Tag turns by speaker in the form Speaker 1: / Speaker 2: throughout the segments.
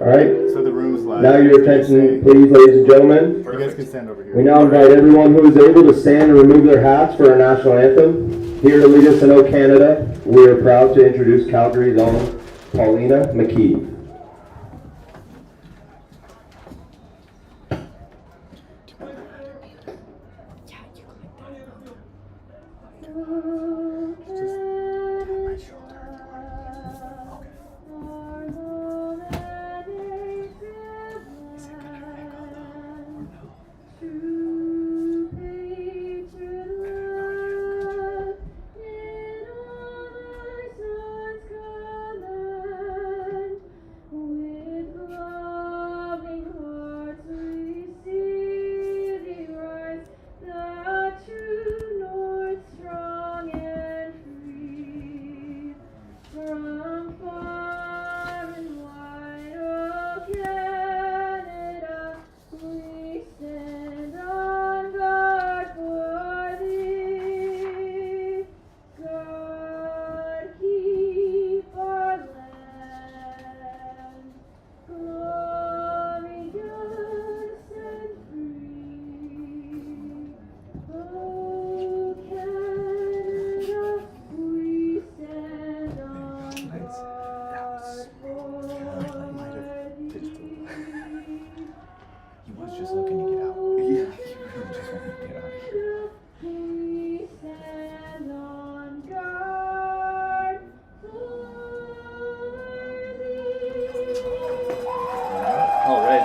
Speaker 1: All right.
Speaker 2: So the room's live.
Speaker 1: Now your attention, please, ladies and gentlemen.
Speaker 2: You guys can stand over here.
Speaker 1: We now invite everyone who is able to stand and remove their hats for our national anthem. Here to lead us in O Canada, we are proud to introduce Calgary's own Paulina McKee.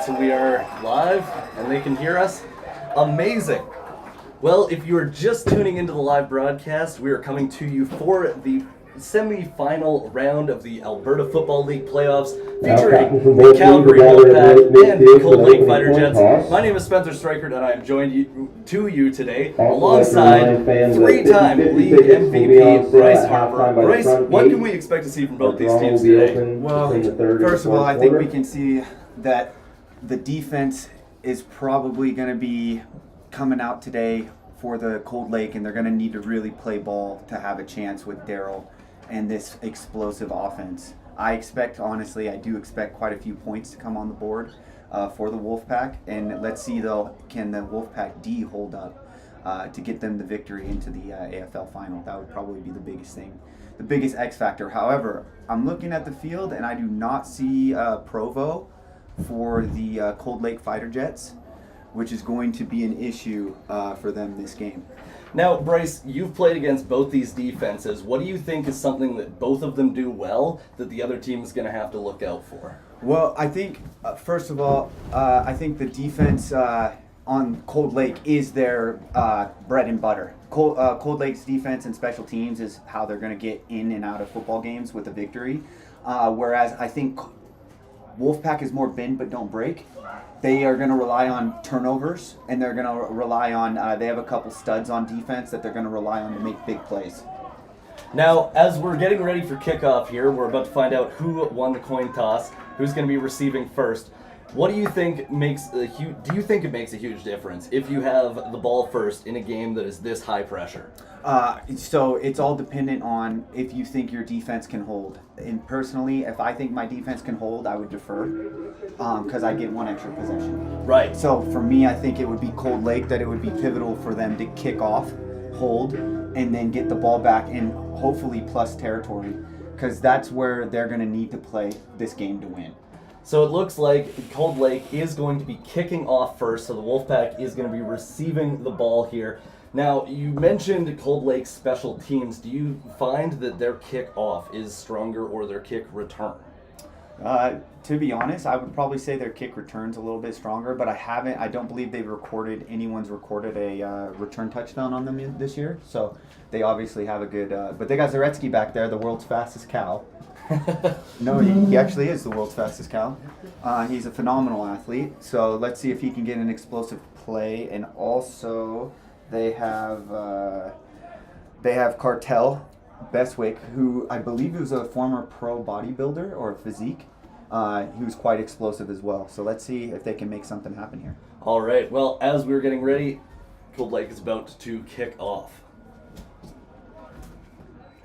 Speaker 3: So we are live and they can hear us. Amazing. Well, if you are just tuning into the live broadcast, we are coming to you for the semi-final round of the Alberta Football League playoffs featuring the Calgary Wolfpack and the Cold Lake Fighter Jets. My name is Spencer Strikert and I am joined to you today alongside three-time league MVP Bryce Harper. Bryce, what can we expect to see from both these teams today?
Speaker 4: Well, first of all, I think we can see that the defense is probably going to be coming out today for the Cold Lake, and they're going to need to really play ball to have a chance with Daryl and this explosive offense. I do expect quite a few points to come on the board for the Wolfpack, and let's see though, can the Wolfpack D hold up to get them the victory into the AFL final? That would probably be the biggest thing, the biggest X factor. However, I'm looking at the field and I do not see Provo for the Cold Lake Fighter Jets, which is going to be an issue for them this game.
Speaker 3: Now, Bryce, you've played against both these defenses. What do you think is something that both of them do well that the other team is going to have to look out for?
Speaker 4: Well, I think, first of all, I think the defense on Cold Lake is their bread and butter. Cold Lake's defense and special teams is how they're going to get in and out of football games with a victory, whereas I think Wolfpack is more bend but don't break. They are going to rely on turnovers, and they're going to rely on, they have a couple studs on defense that they're going to rely on to make big plays.
Speaker 3: Now, as we're getting ready for kickoff here, we're about to find out who won the coin toss, who's going to be receiving first. What do you think makes do you think it makes a huge difference if you have the ball first in a game that is this high pressure?
Speaker 4: So it's all dependent on if you think your defense can hold. And personally, if I think my defense can hold, I would defer because I get one extra possession.
Speaker 3: Right.
Speaker 4: So for me, I think it would be Cold Lake that it would be pivotal for them to kick off, hold, and then get the ball back in hopefully plus territory, because that's where they're going to need to play this game to win.
Speaker 3: So it looks like Cold Lake is going to be kicking off first, so the Wolfpack is going to be receiving the ball here. Now, you mentioned Cold Lake's special teams. Do you find that their kick off is stronger or their kick return?
Speaker 4: To be honest, I would probably say their kick return's a little bit stronger, but I don't believe anyone's recorded a return touchdown on them this year. So they obviously have a good, but they got Zaretsky back there, the world's fastest cow. No, he actually is the world's fastest cow. He's a phenomenal athlete. So let's see if he can get an explosive play. And also they have Cartel Bestwick, who I believe was a former pro bodybuilder or physique. He was quite explosive as well. So let's see if they can make something happen here.
Speaker 3: All right. Well, as we're getting ready, Cold Lake is about to kick off.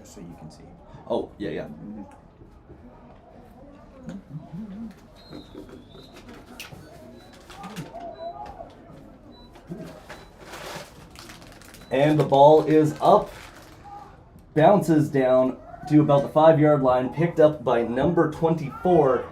Speaker 4: Just so you can see.
Speaker 3: Oh, yeah.
Speaker 4: Mm-hmm.
Speaker 3: And the ball is up, bounces down to about the 5-yard line, picked up by number 24.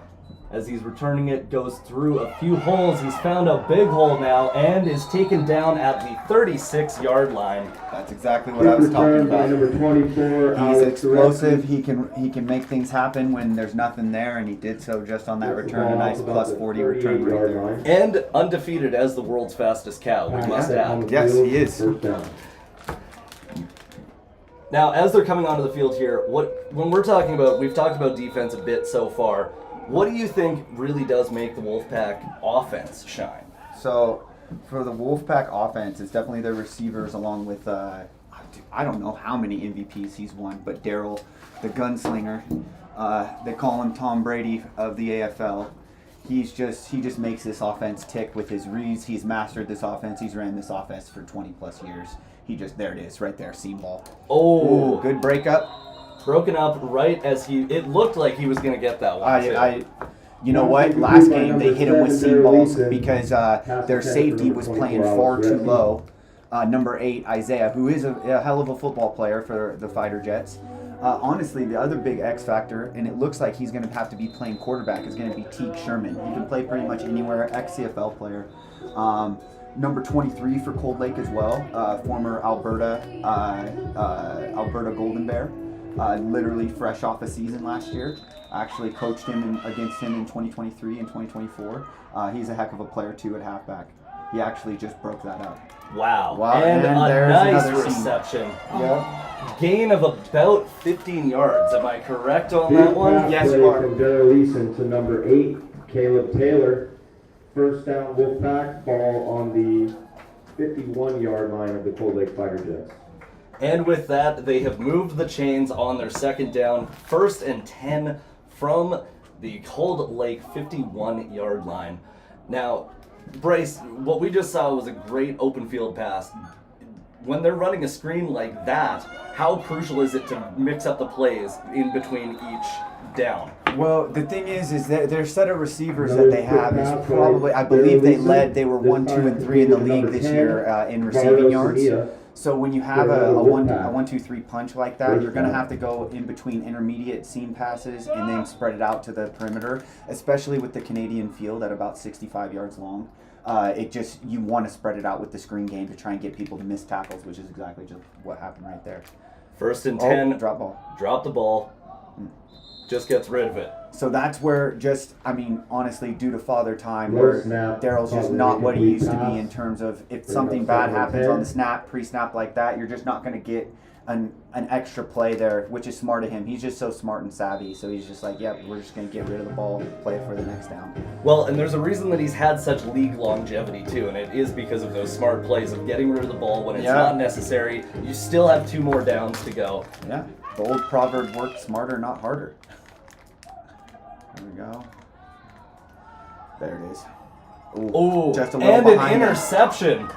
Speaker 3: As he's returning it, goes through a few holes. He's found a big hole now and is taken down at the 36-yard line.
Speaker 4: That's exactly what I was talking about.
Speaker 1: Number 24.
Speaker 4: He's explosive. He can make things happen when there's nothing there, and he did so just on that return. A nice plus 40 return right there.
Speaker 3: And undefeated as the world's fastest cow, we must add.
Speaker 4: Yes, he is.
Speaker 3: Now, as they're coming onto the field here, when we're talking about, we've talked about defense a bit so far. What do you think really does make the Wolfpack offense shine?
Speaker 4: So, for the Wolfpack offense, it's definitely their receivers along with, I don't know how many MVPs he's won, but Daryl, the gunslinger, they call him Tom Brady of the AFL. He just makes this offense tick with his reads. He's mastered this offense. He's ran this offense for 20 plus years. There it is, right there, seam ball.
Speaker 3: Oh,
Speaker 4: ooh, good breakup.
Speaker 3: Broken up right as it looked like he was going to get that one.
Speaker 4: You know what? Last game they hit him with seam balls because their safety was playing far too low. Number 8, Isaiah, who is a hell of a football player for the Fighter Jets. Honestly, the other big X factor, and it looks like he's going to have to be playing quarterback, is going to be Teague Sherman. He can play pretty much anywhere, ex-CFL player. Number 23 for Cold Lake as well, former Alberta Golden Bear. Literally fresh off a season last year. I actually coached against him in 2023 and 2024. He's a heck of a player too at halfback. He actually just broke that up.
Speaker 3: Wow.
Speaker 4: And
Speaker 3: a nice reception.
Speaker 4: Yeah.
Speaker 3: Gain of about 15 yards. Am I correct on that one?
Speaker 4: Yes, you are.
Speaker 1: From Daryl Leeson to number 8, Caleb Taylor. First down, Wolfpack, ball on the 51-yard line of the Cold Lake Fighter Jets.
Speaker 3: And with that, they have moved the chains on their second down. 1st and 10 from the Cold Lake 51-yard line. Now, Bryce, what we just saw was a great open field pass. When they're running a screen like that, how crucial is it to mix up the plays in between each down?
Speaker 4: Well, the thing is that their set of receivers that they have is probably, I believe they were 1, 2, and 3 in the league this year in receiving yards. So when you have a 1, 2, 3 punch like that, you're going to have to go in between intermediate seam passes and then spread it out to the perimeter, especially with the Canadian field at about 65 yards long. You want to spread it out with the screen game to try and get people to miss tackles, which is exactly just what happened right there.
Speaker 3: 1st and 10.
Speaker 4: Drop ball.
Speaker 3: Drop the ball. Just gets rid of it.
Speaker 4: So that's where honestly, due to father time, where Daryl's just not what he used to be in terms of if something bad happens on the snap, pre-snap like that, you're just not going to get an extra play there, which is smart of him. He's just so smart and savvy, so he's just like, yep, we're just going to get rid of the ball, play it for the next down.
Speaker 3: Well, and there's a reason that he's had such league longevity too, and it is because of those smart plays of getting rid of the ball when it's not necessary. You still have 2 more downs to go.
Speaker 4: Yeah, the old proverb, work smarter, not harder. There we go. There it is.
Speaker 3: Ooh,
Speaker 4: just a little
Speaker 3: and
Speaker 4: behind
Speaker 3: an interception.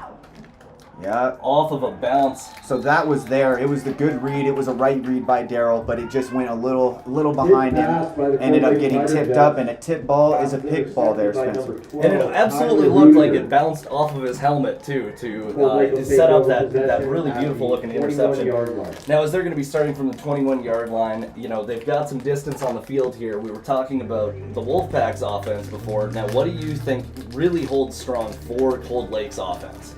Speaker 4: Yeah.
Speaker 3: Off of a bounce.
Speaker 4: So that was there. It was the good read. It was a right read by Daryl, but it just went a little behind him. Ended up getting tipped up, and a tip ball is a pick ball there, Spencer.
Speaker 3: And it absolutely looked like it bounced off of his helmet too to set up that really beautiful looking interception. Now, as they're going to be starting from the 21-yard line, they've got some distance on the field here. We were talking about the Wolfpack's offense before. Now, what do you think really holds strong for Cold Lake's offense?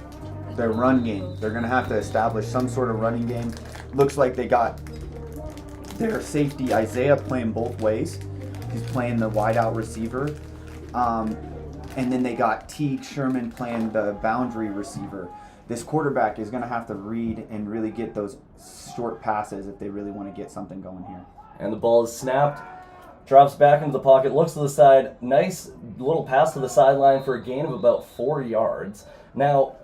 Speaker 4: Their run game. They're going to have to establish some sort of running game. Looks like they got their safety, Isaiah, playing both ways. He's playing the wide-out receiver. And then they got Teague Sherman playing the boundary receiver. This quarterback is going to have to read and really get those short passes if they really want to get something going here.
Speaker 3: And the ball is snapped. Drops back into the pocket, looks to the side. Nice little pass to the sideline for a gain of about 4 yards. Now,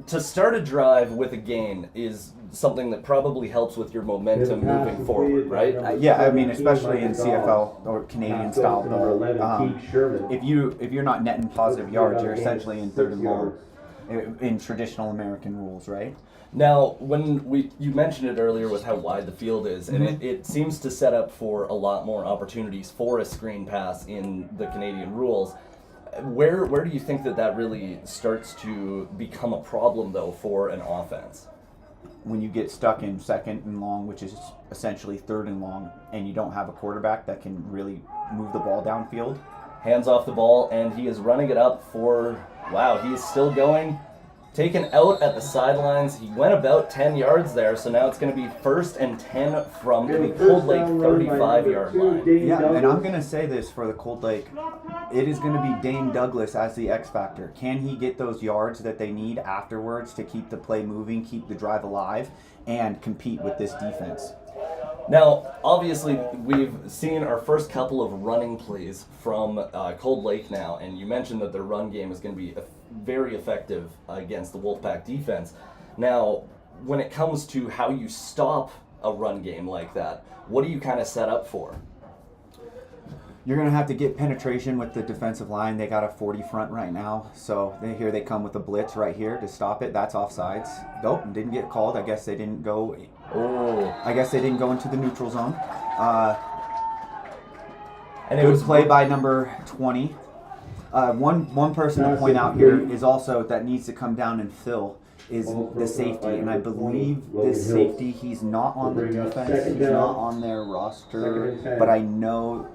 Speaker 3: to start a drive with a gain is something that probably helps with your momentum moving forward, right?
Speaker 4: Especially in CFL or Canadian style ball. If you're not netting positive yards, you're essentially in 3rd and long in traditional American rules, right?
Speaker 3: Now, you mentioned it earlier with how wide the field is, and it seems to set up for a lot more opportunities for a screen pass in the Canadian rules. Where do you think that really starts to become a problem, though, for an offense?
Speaker 4: when you get stuck in second and long, which is essentially third and long, and you don't have a quarterback that can really move the ball downfield.
Speaker 3: Hands off the ball, and he is running it up for, wow, he's still going. Taken out at the sidelines. He went about 10 yards there, so now it's going to be 1st and 10 from the Cold Lake 35-yard line.
Speaker 4: Yeah, and I'm going to say this for the Cold Lake. It is going to be Dane Douglas as the X factor. Can he get those yards that they need afterwards to keep the play moving, keep the drive alive, and compete with this defense?
Speaker 3: Now, obviously, we've seen our first couple of running plays from Cold Lake now, and you mentioned that their run game is going to be very effective against the Wolfpack defense. Now, when it comes to how you stop a run game like that, what do you kind of set up for?
Speaker 4: You're going to have to get penetration with the defensive line. They got a 40 front right now, so here they come with a blitz right here to stop it. That's offsides. Nope, didn't get called. I guess they didn't go. I guess they didn't go into the neutral zone. And it was played by number 20. One person to point out here is also that needs to come down and fill is the safety, and I believe this safety, he's not on the defense, he's not on their roster, but I know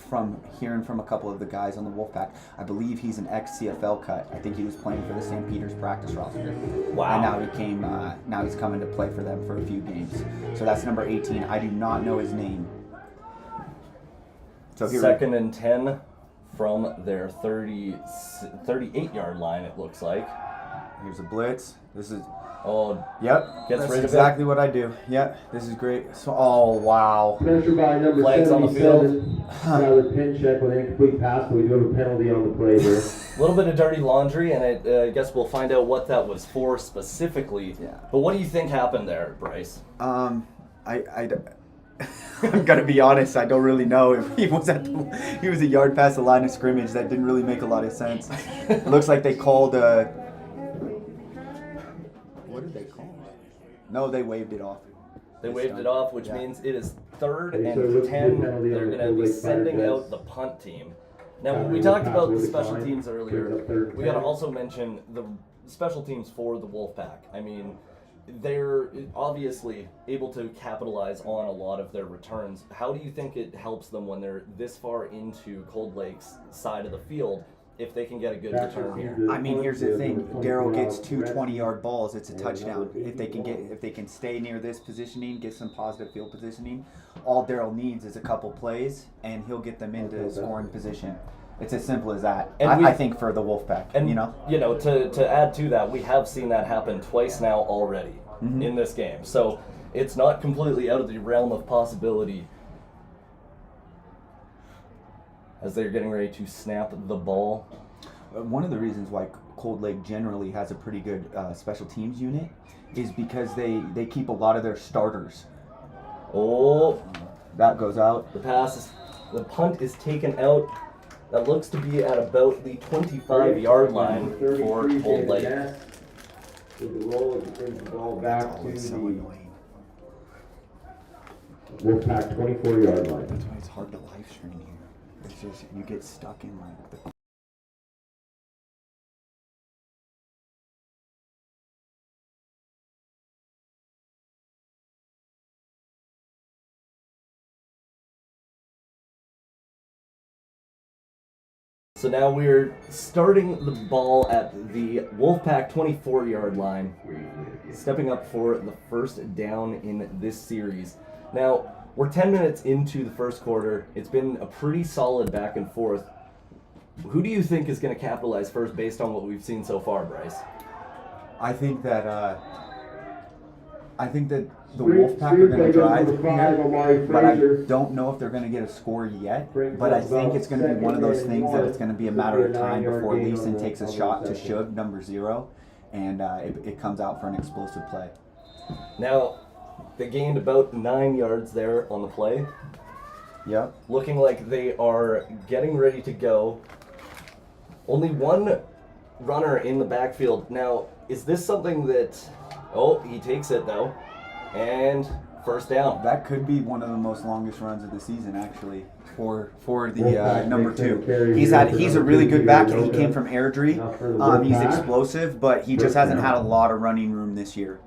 Speaker 4: from hearing from a couple of the guys on the Wolfpack, I believe he's an ex-CFL cut. I think he was playing for the Stampeder's practice roster.
Speaker 3: Wow.
Speaker 4: And now he's coming to play for them for a few games. So that's number 18. I do not know his name. So here
Speaker 3: 2nd and 10 from their 38-yard line, it looks like.
Speaker 4: Here's a blitz. This is...
Speaker 3: Yep.
Speaker 4: That's exactly what I do. Yep, this is great. So, wow.
Speaker 1: Pressure by number
Speaker 3: Flags on the field.
Speaker 1: Another pin check with an incomplete pass, but we do have a penalty on the play here.
Speaker 3: A little bit of dirty laundry, and I guess we'll find out what that was for specifically.
Speaker 4: Yeah.
Speaker 3: But what do you think happened there, Bryce?
Speaker 4: I'm gonna be honest. I don't really know if he was he was a yard past the line of scrimmage. That didn't really make a lot of sense. It looks like they called. What did they call? No, they waved it off.
Speaker 3: They waved it off, which means it is 3rd and 10. They're going to be sending out the punt team. Now, when we talked about the special teams earlier, we got to also mention the special teams for the Wolfpack. I mean, they're obviously able to capitalize on a lot of their returns. How do you think it helps them when they're this far into Cold Lake's side of the field if they can get a good return here?
Speaker 4: I mean, here's the thing. Daryl gets 2 20-yard balls. It's a touchdown. If they can stay near this positioning, get some positive field positioning, all Daryl needs is a couple plays, and he'll get them into scoring position. It's as simple as that. I think for the Wolfpack,
Speaker 3: and to add to that, we have seen that happen twice now already in this game. So it's not completely out of the realm of possibility as they're getting ready to snap the ball.
Speaker 4: One of the reasons why Cold Lake generally has a pretty good special teams unit is because they keep a lot of their starters.
Speaker 3: Oh,
Speaker 4: that goes out.
Speaker 3: The punt is taken out. That looks to be at about the 25-yard line for Cold Lake.
Speaker 1: With the roll, it brings the ball back to
Speaker 4: so
Speaker 1: the
Speaker 4: annoying.
Speaker 1: Wolfpack 24-yard line.
Speaker 4: That's why it's hard to live stream here. It's just you get stuck in like the
Speaker 3: So now we're starting the ball at the Wolfpack 24-yard line, stepping up for the first down in this series. Now, we're 10 minutes into the first quarter. It's been a pretty solid back and forth. Who do you think is going to capitalize first based on what we've seen so far, Bryce?
Speaker 4: I think that the Wolfpack are going to drive here, but I don't know if they're going to get a score yet. But I think it's going to be one of those things that it's going to be a matter of time before Leeson takes a shot to Shouldice, number 0, and it comes out for an explosive play.
Speaker 3: Now, they gained about 9 yards there on the play.
Speaker 4: Yep.
Speaker 3: Looking like they are getting ready to go. Only one runner in the backfield. Now, is this something that... Oh, he takes it though. And first down.
Speaker 4: That could be one of the most longest runs of the season, actually, for the number 2. He's a really good back, and he came from Airdrie. He's explosive, but he just hasn't had a lot of running room this year.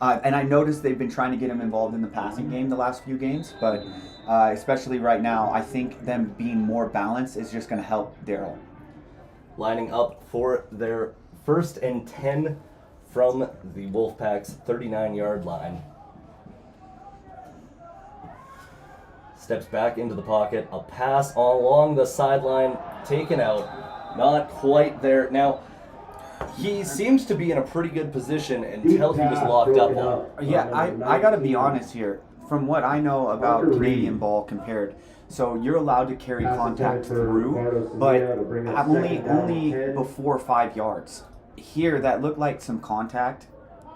Speaker 4: And I noticed they've been trying to get him involved in the passing game the last few games, but especially right now, I think them being more balanced is just going to help Daryl.
Speaker 3: Lining up for their 1st and 10 from the Wolfpack's 39-yard line. Steps back into the pocket. A pass along the sideline, taken out. Not quite there. Now, he seems to be in a pretty good position until he was locked up.
Speaker 4: Yeah, I got to be honest here. From what I know about Canadian ball compared, so you're allowed to carry contact through, but only before 5 yards. Here, that looked like some contact.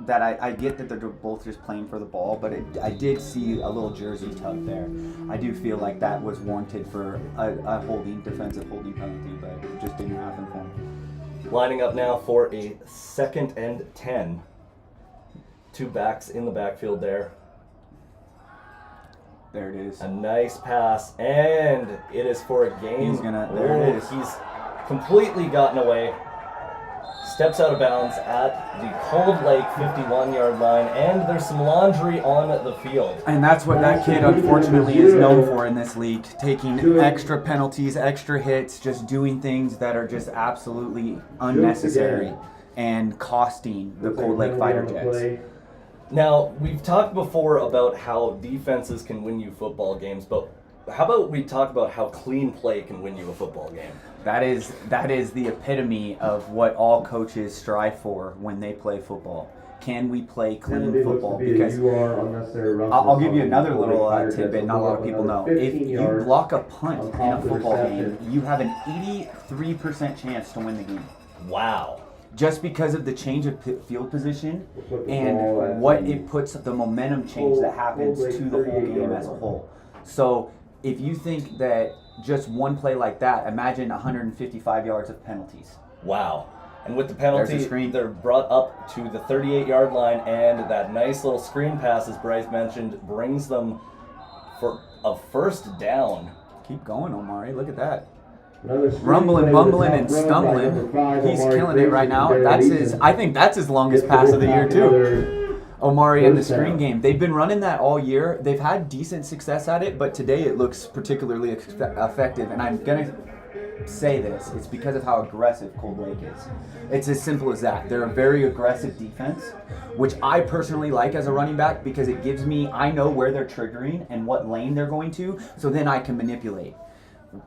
Speaker 4: That I get that they're both just playing for the ball, but I did see a little jersey tug there. I do feel like that was warranted for a defensive holding penalty, but it just didn't happen for him.
Speaker 3: Lining up now for a 2nd and 10. 2 backs in the backfield there.
Speaker 4: There it is.
Speaker 3: A nice pass, and it is for a gain.
Speaker 4: There it is.
Speaker 3: He's completely gotten away. Steps out of bounds at the Cold Lake 51-yard line, and there's some laundry on the field.
Speaker 4: And that's what that kid, unfortunately, is known for in this league. Taking extra penalties, extra hits, just doing things that are just absolutely unnecessary and costing the Cold Lake Fighter Jets.
Speaker 3: Now, we've talked before about how defenses can win you football games, but how about we talk about how clean play can win you a football game?
Speaker 4: That is the epitome of what all coaches strive for when they play football. Can we play clean football? Because I'll give you another little tidbit not a lot of people know. If you block a punt in a football game, you have an 83% chance to win the game.
Speaker 3: Wow.
Speaker 4: Just because of the change of field position and what it puts, the momentum change that happens to the whole game as a whole. So if you think that just one play like that, imagine 155 yards of penalties.
Speaker 3: Wow. And with the penalty,
Speaker 4: screen.
Speaker 3: They're brought up to the 38-yard line, and that nice little screen pass, as Bryce mentioned, brings them for a 1st down.
Speaker 4: Keep going, Omari. Look at that. Rumbling, bumbling, and stumbling. He's killing it right now. I think that's his longest pass of the year, too. Omari in the screen game. They've been running that all year. They've had decent success at it, but today it looks particularly effective. And I'm going to say this. It's because of how aggressive Cold Lake is. It's as simple as that. They're a very aggressive defense, which I personally like as a running back because it gives me, I know where they're triggering and what lane they're going to, so then I can manipulate.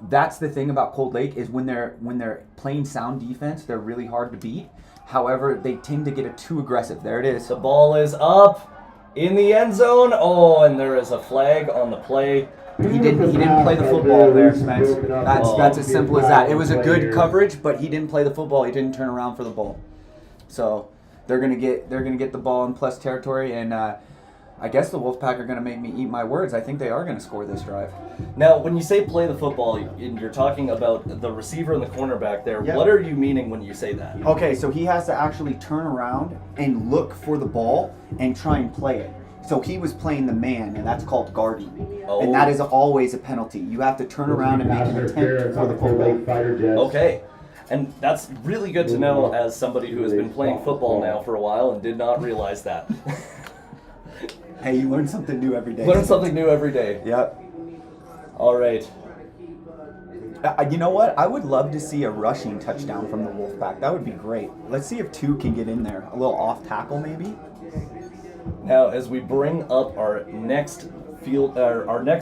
Speaker 4: That's the thing about Cold Lake is when they're playing sound defense, they're really hard to beat. However, they tend to get it too aggressive. There it is.
Speaker 3: The ball is up in the end zone. Oh, and there is a flag on the play.
Speaker 4: He didn't play the football there, Spence. That's as simple as that. It was a good coverage, but he didn't play the football. He didn't turn around for the ball. So they're gonna get the ball in plus territory, and I guess the Wolfpack are going to make me eat my words. I think they are going to score this drive.
Speaker 3: Now, when you say play the football, you're talking about the receiver and the cornerback there.
Speaker 4: Yep.
Speaker 3: What are you meaning when you say that?
Speaker 4: Okay, so he has to actually turn around and look for the ball and try and play it. So he was playing the man, and that's called guarding.
Speaker 3: Oh.
Speaker 4: And that is always a penalty. You have to turn around and make an attempt for the football.
Speaker 3: Okay. And that's really good to know as somebody who has been playing football now for a while and did not realize that.
Speaker 4: Hey, you learn something new every day.
Speaker 3: Learn something new every day.
Speaker 4: Yep.
Speaker 3: All right.
Speaker 4: You know what? I would love to see a rushing touchdown from the Wolfpack. That would be great. Let's see if 2 can get in there. A little off tackle, maybe.
Speaker 3: Now, as we bring up our next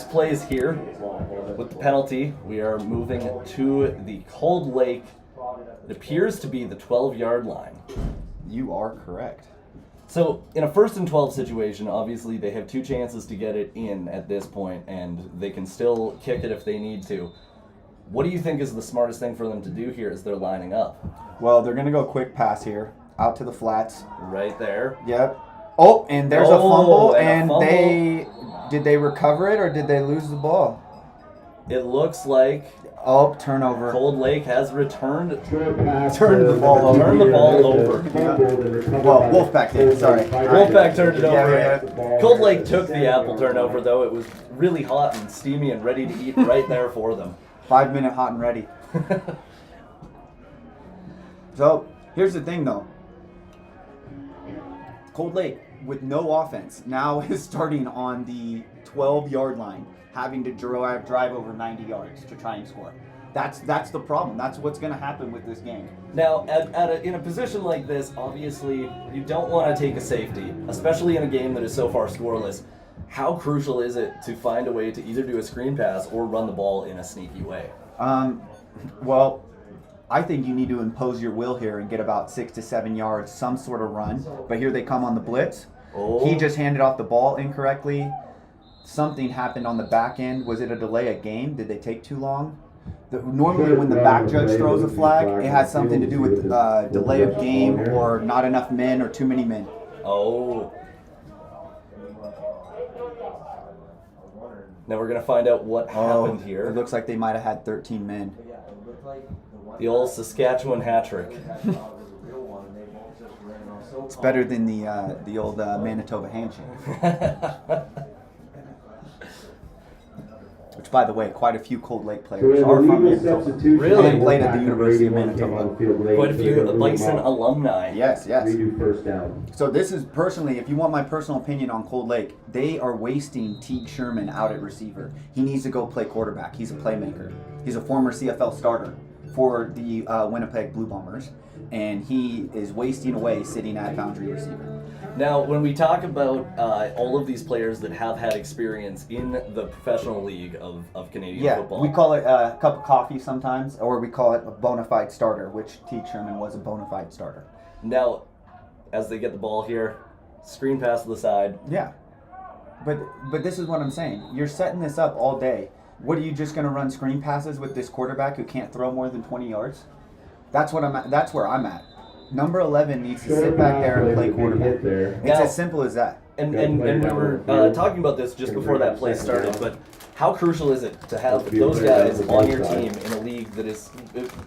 Speaker 3: plays here with the penalty, we are moving to the Cold Lake. It appears to be the 12-yard line.
Speaker 4: You are correct.
Speaker 3: So, in a 1st and 12 situation, obviously they have 2 chances to get it in at this point, and they can still kick it if they need to. What do you think is the smartest thing for them to do here as they're lining up?
Speaker 4: Well, they're going to go quick pass here, out to the flats.
Speaker 3: Right there.
Speaker 4: Yep. Oh, and there's a fumble,
Speaker 3: and
Speaker 4: did they recover it or did they lose the ball?
Speaker 3: It looks like
Speaker 4: turnover.
Speaker 3: Cold Lake has returned
Speaker 4: the ball over. Well, Wolfpack did, sorry.
Speaker 3: Wolfpack turned it over.
Speaker 4: Yeah.
Speaker 3: Cold Lake took the apple turnover, though. It was really hot and steamy and ready to eat right there for them.
Speaker 4: 5-minute hot and ready. So, here's the thing, though. Cold Lake, with no offense, now is starting on the 12-yard line, having to drive over 90 yards to try and score. That's the problem. That's what's going to happen with this game.
Speaker 3: Now, in a position like this, obviously, you don't want to take a safety, especially in a game that is so far scoreless. How crucial is it to find a way to either do a screen pass or run the ball in a sneaky way?
Speaker 4: Well, I think you need to impose your will here and get about 6 to 7 yards, some sort of run. But here they come on the blitz.
Speaker 3: Oh.
Speaker 4: He just handed off the ball incorrectly. Something happened on the back end. Was it a delay of game? Did they take too long? Normally when the back judge throws a flag, it has something to do with delay of game or not enough men or too many men.
Speaker 3: Oh. Now we're going to find out what happened here.
Speaker 4: It looks like they might have had 13 men.
Speaker 3: The old Saskatchewan hat trick.
Speaker 4: It's better than the old Manitoba handshake. Which, by the way, quite a few Cold Lake players are from Manitoba.
Speaker 3: Really?
Speaker 4: And played at the University of Manitoba.
Speaker 3: Quite a few Bison alumni.
Speaker 4: Yes.
Speaker 1: Redo first down.
Speaker 4: So this is personally, if you want my personal opinion on Cold Lake, they are wasting Teague Sherman out at receiver. He needs to go play quarterback. He's a playmaker. He's a former CFL starter for the Winnipeg Blue Bombers, and he is wasting away sitting at boundary receiver.
Speaker 3: Now, when we talk about all of these players that have had experience in the professional league of Canadian football.
Speaker 4: We call it a cup of coffee sometimes, or we call it a bona fide starter, which Teague Sherman was a bona fide starter.
Speaker 3: Now, as they get the ball here, screen pass to the side.
Speaker 4: Yeah, but this is what I'm saying. You're setting this up all day. What, are you just going to run screen passes with this quarterback who can't throw more than 20 yards? That's what I'm at. That's where I'm at. Number 11 needs to sit back there and play quarterback. It's as simple as that.
Speaker 3: And we were talking about this just before that play started, but how crucial is it to have those guys on your team in a league that is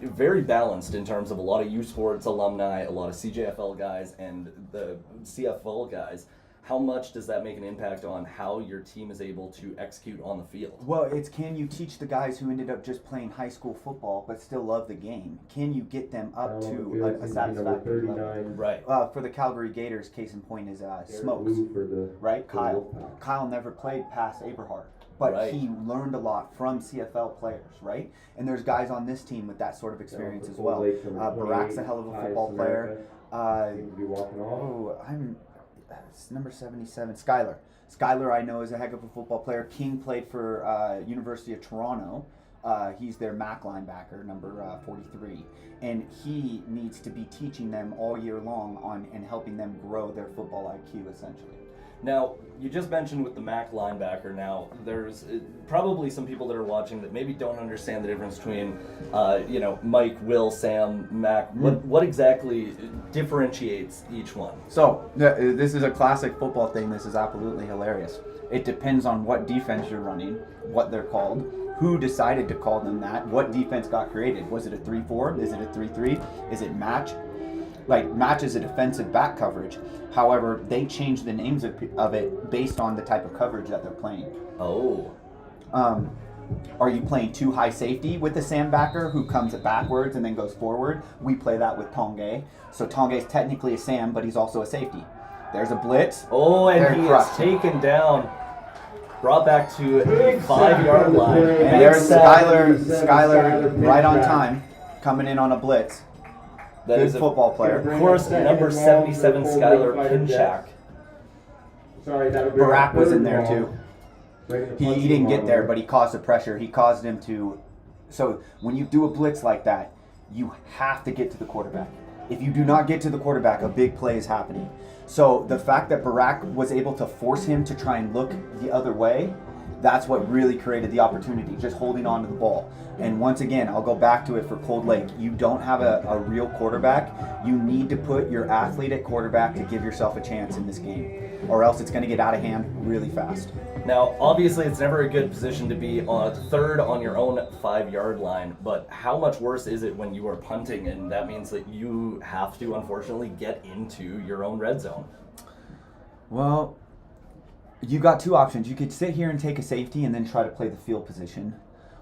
Speaker 3: very balanced in terms of a lot of U Sports alumni, a lot of CJFL guys, and the CFL guys? How much does that make an impact on how your team is able to execute on the field?
Speaker 4: Well, it's, can you teach the guys who ended up just playing high school football but still love the game? Can you get them up to a satisfactory level?
Speaker 3: Right.
Speaker 4: For the Calgary Gators, case in point is Smokes, right? Kyle never played past Aberhart, but he learned a lot from CFL players, right? And there's guys on this team with that sort of experience as well. Barack's a hell of a football player. Number 77, Skyler. Skyler, I know, is a heck of a football player. King played for University of Toronto. He's their MAC linebacker, number 43. And he needs to be teaching them all year long and helping them grow their football IQ, essentially.
Speaker 3: Now, you just mentioned with the MAC linebacker. Now, there's probably some people that are watching that maybe don't understand the difference between, Mike, Will, Sam, MAC. What exactly differentiates each one?
Speaker 4: So, this is a classic football thing. This is absolutely hilarious. It depends on what defense you're running, what they're called, who decided to call them that, what defense got created. Was it a 3-4? Is it a 3-3? Is it match? Like, match is a defensive back coverage. However, they change the names of it based on the type of coverage that they're playing.
Speaker 3: Oh.
Speaker 4: Are you playing too high safety with the Sam-backer who comes backwards and then goes forward? We play that with Tongue. So Tongue is technically a Sam, but he's also a safety. There's a blitz.
Speaker 3: Oh, and he is taken down. Brought back to the 5-yard line.
Speaker 4: And there's Skyler right on time, coming in on a blitz.
Speaker 3: That is
Speaker 4: a football player.
Speaker 3: Of course, number 77, Skyler Pinchak.
Speaker 4: Barack was in there too. He didn't get there, but he caused the pressure. He caused him to. So when you do a blitz like that, you have to get to the quarterback. If you do not get to the quarterback, a big play is happening. So the fact that Barack was able to force him to try and look the other way, that's what really created the opportunity, just holding on to the ball. And once again, I'll go back to it for Cold Lake. You don't have a real quarterback. You need to put your athlete at quarterback to give yourself a chance in this game, or else it's going to get out of hand really fast.
Speaker 3: Now, obviously, it's never a good position to be on third on your own 5-yard line, but how much worse is it when you are punting, and that means that you have to, unfortunately, get into your own red zone?
Speaker 4: Well, you got two options. You could sit here and take a safety and then try to play the field position,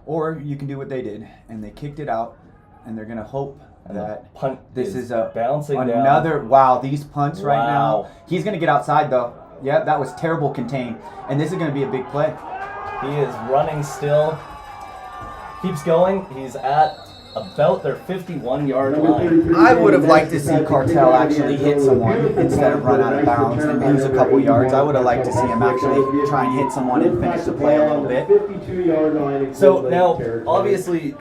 Speaker 4: or you can do what they did, and they kicked it out, and they're going to hope
Speaker 3: And
Speaker 4: that.
Speaker 3: the punt
Speaker 4: This is a
Speaker 3: bouncing
Speaker 4: another
Speaker 3: down.
Speaker 4: wow. These punts right
Speaker 3: Wow.
Speaker 4: now. He's gonna get outside though. Yep, that was terrible contain, and this is gonna be a big play.
Speaker 3: He is running still. Keeps going. He's at about their 51-yard line.
Speaker 4: I would have liked to see Cartel actually hit someone instead of run out of bounds and lose a couple yards. I would have liked to see him actually try and hit someone and finish the play a little bit.
Speaker 3: So now, obviously,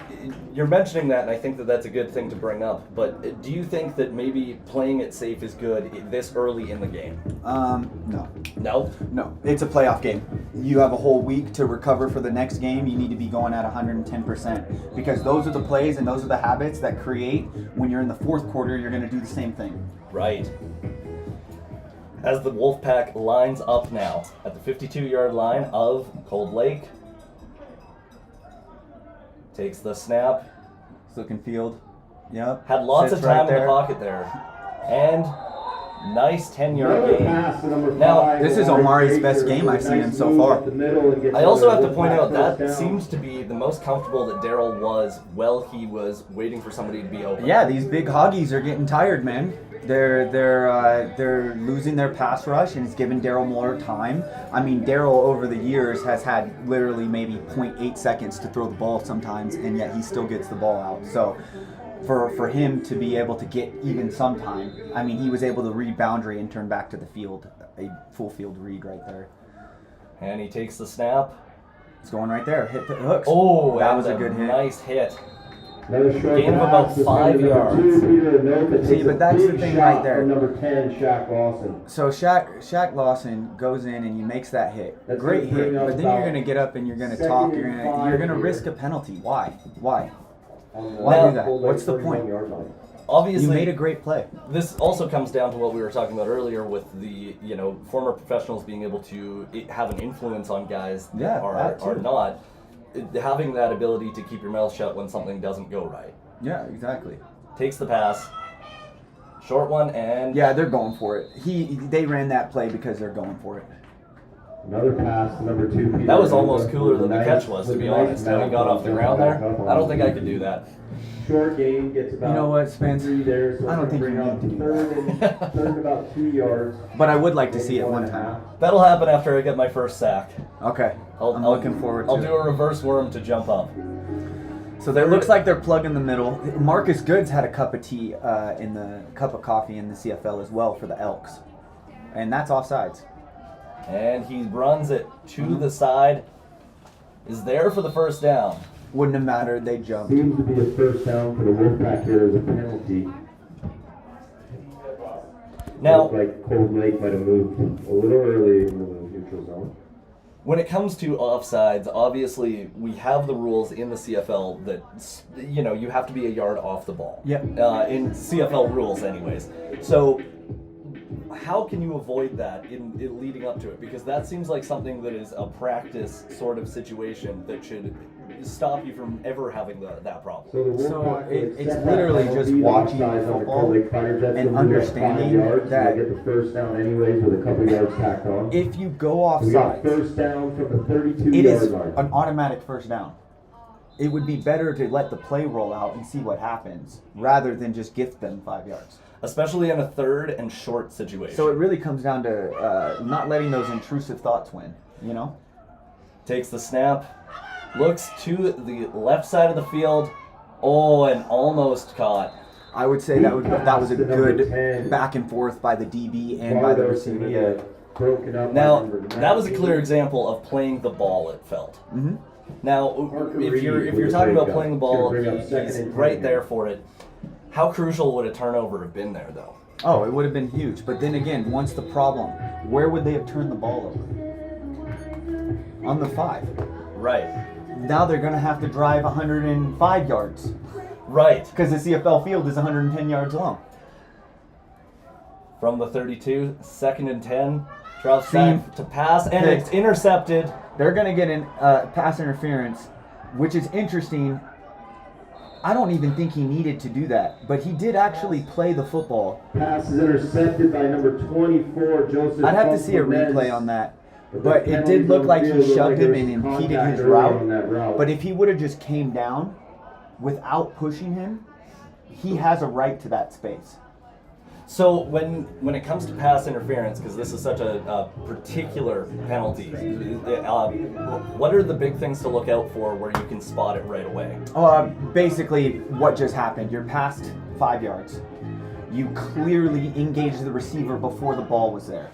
Speaker 3: you're mentioning that, and I think that that's a good thing to bring up. But do you think that maybe playing it safe is good this early in the game?
Speaker 4: No.
Speaker 3: No?
Speaker 4: No, it's a playoff game. You have a whole week to recover for the next game. You need to be going at 110% because those are the plays and those are the habits that create when you're in the fourth quarter, you're going to do the same thing.
Speaker 3: Right. As the Wolfpack lines up now at the 52-yard line of Cold Lake. Takes the snap.
Speaker 4: Looking field. Yep.
Speaker 3: Had lots
Speaker 4: Sits
Speaker 3: of time
Speaker 4: right
Speaker 3: in the
Speaker 4: there.
Speaker 3: pocket there. And nice 10-yard gain. Now,
Speaker 4: this is Omari's best game I've seen him so far.
Speaker 3: I also have to point out that seems to be the most comfortable that Daryl was while he was waiting for somebody to be open.
Speaker 4: Yeah, these big hoggies are getting tired, man. They're losing their pass rush, and it's giving Daryl more time. I mean, Daryl over the years has had literally maybe 0.8 seconds to throw the ball sometimes, and yet he still gets the ball out. So for him to be able to get even some time, I mean, he was able to read boundary and turn back to the field, a full field read right there.
Speaker 3: And he takes the snap.
Speaker 4: It's going right there. Hit the hooks.
Speaker 3: Oh,
Speaker 4: that
Speaker 3: and
Speaker 4: was a good hit.
Speaker 3: Nice hit.
Speaker 1: Gain
Speaker 3: of about 5 yards.
Speaker 4: See, but that's the thing right there.
Speaker 1: Number 10, Shaq Lawson.
Speaker 4: So Shaq Lawson goes in and he makes that hit.
Speaker 1: That's
Speaker 4: Great
Speaker 1: gonna bring
Speaker 4: hit.
Speaker 1: up
Speaker 4: But then you're
Speaker 1: about
Speaker 4: gonna get up and you're gonna
Speaker 1: second
Speaker 4: talk.
Speaker 1: and
Speaker 4: You're gonna
Speaker 1: 5
Speaker 4: risk
Speaker 1: here.
Speaker 4: a penalty. Why? Why
Speaker 3: Now,
Speaker 4: do that? What's the point?
Speaker 3: Obviously,
Speaker 4: You made a great play.
Speaker 3: this also comes down to what we were talking about earlier with the former professionals being able to have an influence on guys that
Speaker 4: Yeah, that
Speaker 3: are
Speaker 4: too.
Speaker 3: not. Having that ability to keep your mouth shut when something doesn't go right.
Speaker 4: Yeah, exactly.
Speaker 3: Takes the pass. Short one and
Speaker 4: Yeah, they're going for it. They ran that play because they're going for it.
Speaker 1: Another pass, number 2. Peter
Speaker 3: that was almost
Speaker 1: Nova
Speaker 3: cooler
Speaker 1: with
Speaker 3: than the
Speaker 1: a
Speaker 3: catch
Speaker 1: nice-
Speaker 3: was, to
Speaker 1: with
Speaker 3: be
Speaker 1: a nice
Speaker 3: honest. How he
Speaker 1: mount
Speaker 3: got off the ground there.
Speaker 1: back up
Speaker 3: I don't
Speaker 1: on
Speaker 3: think I could do that.
Speaker 1: Short gain gets about
Speaker 4: You know what, Spence?
Speaker 1: 3 there, so
Speaker 4: I don't
Speaker 1: it's gonna
Speaker 4: think you
Speaker 1: bring up
Speaker 4: need to do
Speaker 1: third and about 2 yards.
Speaker 4: But I would like to see it
Speaker 1: Maybe
Speaker 4: one
Speaker 1: and a
Speaker 4: time.
Speaker 1: half.
Speaker 3: That'll happen after I get my first sack.
Speaker 4: Okay. I'm looking forward to
Speaker 3: I'll
Speaker 4: it.
Speaker 3: do a reverse worm to jump up.
Speaker 4: So there looks like they're plug in the middle. Marcus Goods had a cup of tea in the cup of coffee in the CFL as well for the Elks, and that's offsides.
Speaker 3: And he runs it to the side. Is there for the first down.
Speaker 4: Wouldn't have mattered. They jumped.
Speaker 1: Seems to be a first down for the Wolfpack here as a penalty.
Speaker 3: Now,
Speaker 1: Looked like Cold Lake might have moved a little early in the neutral zone.
Speaker 3: when it comes to offsides, obviously we have the rules in the CFL that you have to be a yard off the ball.
Speaker 4: Yep.
Speaker 3: In CFL rules, anyways. So, how can you avoid that in leading up to it? Because that seems like something that is a practice sort of situation that should stop you from ever having that problem.
Speaker 4: It's literally just watching football and understanding that
Speaker 1: get the first down anyways with a couple yards tacked on.
Speaker 4: if you go
Speaker 1: We got
Speaker 4: offside,
Speaker 1: first down from the 32
Speaker 4: it is
Speaker 1: yard line.
Speaker 4: an automatic first down. It would be better to let the play roll out and see what happens rather than just gift them 5 yards.
Speaker 3: Especially in a third and short situation.
Speaker 4: So it really comes down to not letting those intrusive thoughts win, you know?
Speaker 3: Takes the snap, looks to the left side of the field. Oh, and almost caught.
Speaker 4: I would say that was a good back and forth by the DB and by the receiver.
Speaker 1: Yeah. Broken up.
Speaker 3: Now, that was a clear example of playing the ball, it felt.
Speaker 4: Mm-hmm.
Speaker 3: Now, if you're talking about playing the ball, he's right there for it. How crucial would a turnover have been there, though?
Speaker 4: Oh, it would have been huge. But then again, once the problem, where would they have turned the ball over? On the 5.
Speaker 3: Right.
Speaker 4: Now they're going to have to drive 105 yards
Speaker 3: Right.
Speaker 4: because the CFL field is 110 yards long.
Speaker 3: From the 32, 2nd and 10. Trout back to pass, and it's intercepted.
Speaker 4: They're going to get in pass interference, which is interesting. I don't even think he needed to do that, but he did actually play the football.
Speaker 1: Pass is intercepted by number 24, Joseph.
Speaker 4: I'd have to see a replay on that. But it did look like he shoved him and impeded his route. But if he would have just came down without pushing him, he has a right to that space.
Speaker 3: So when it comes to pass interference, because this is such a particular penalty, what are the big things to look out for where you can spot it right away?
Speaker 4: Basically, what just happened? You're past 5 yards. You clearly engaged the receiver before the ball was there.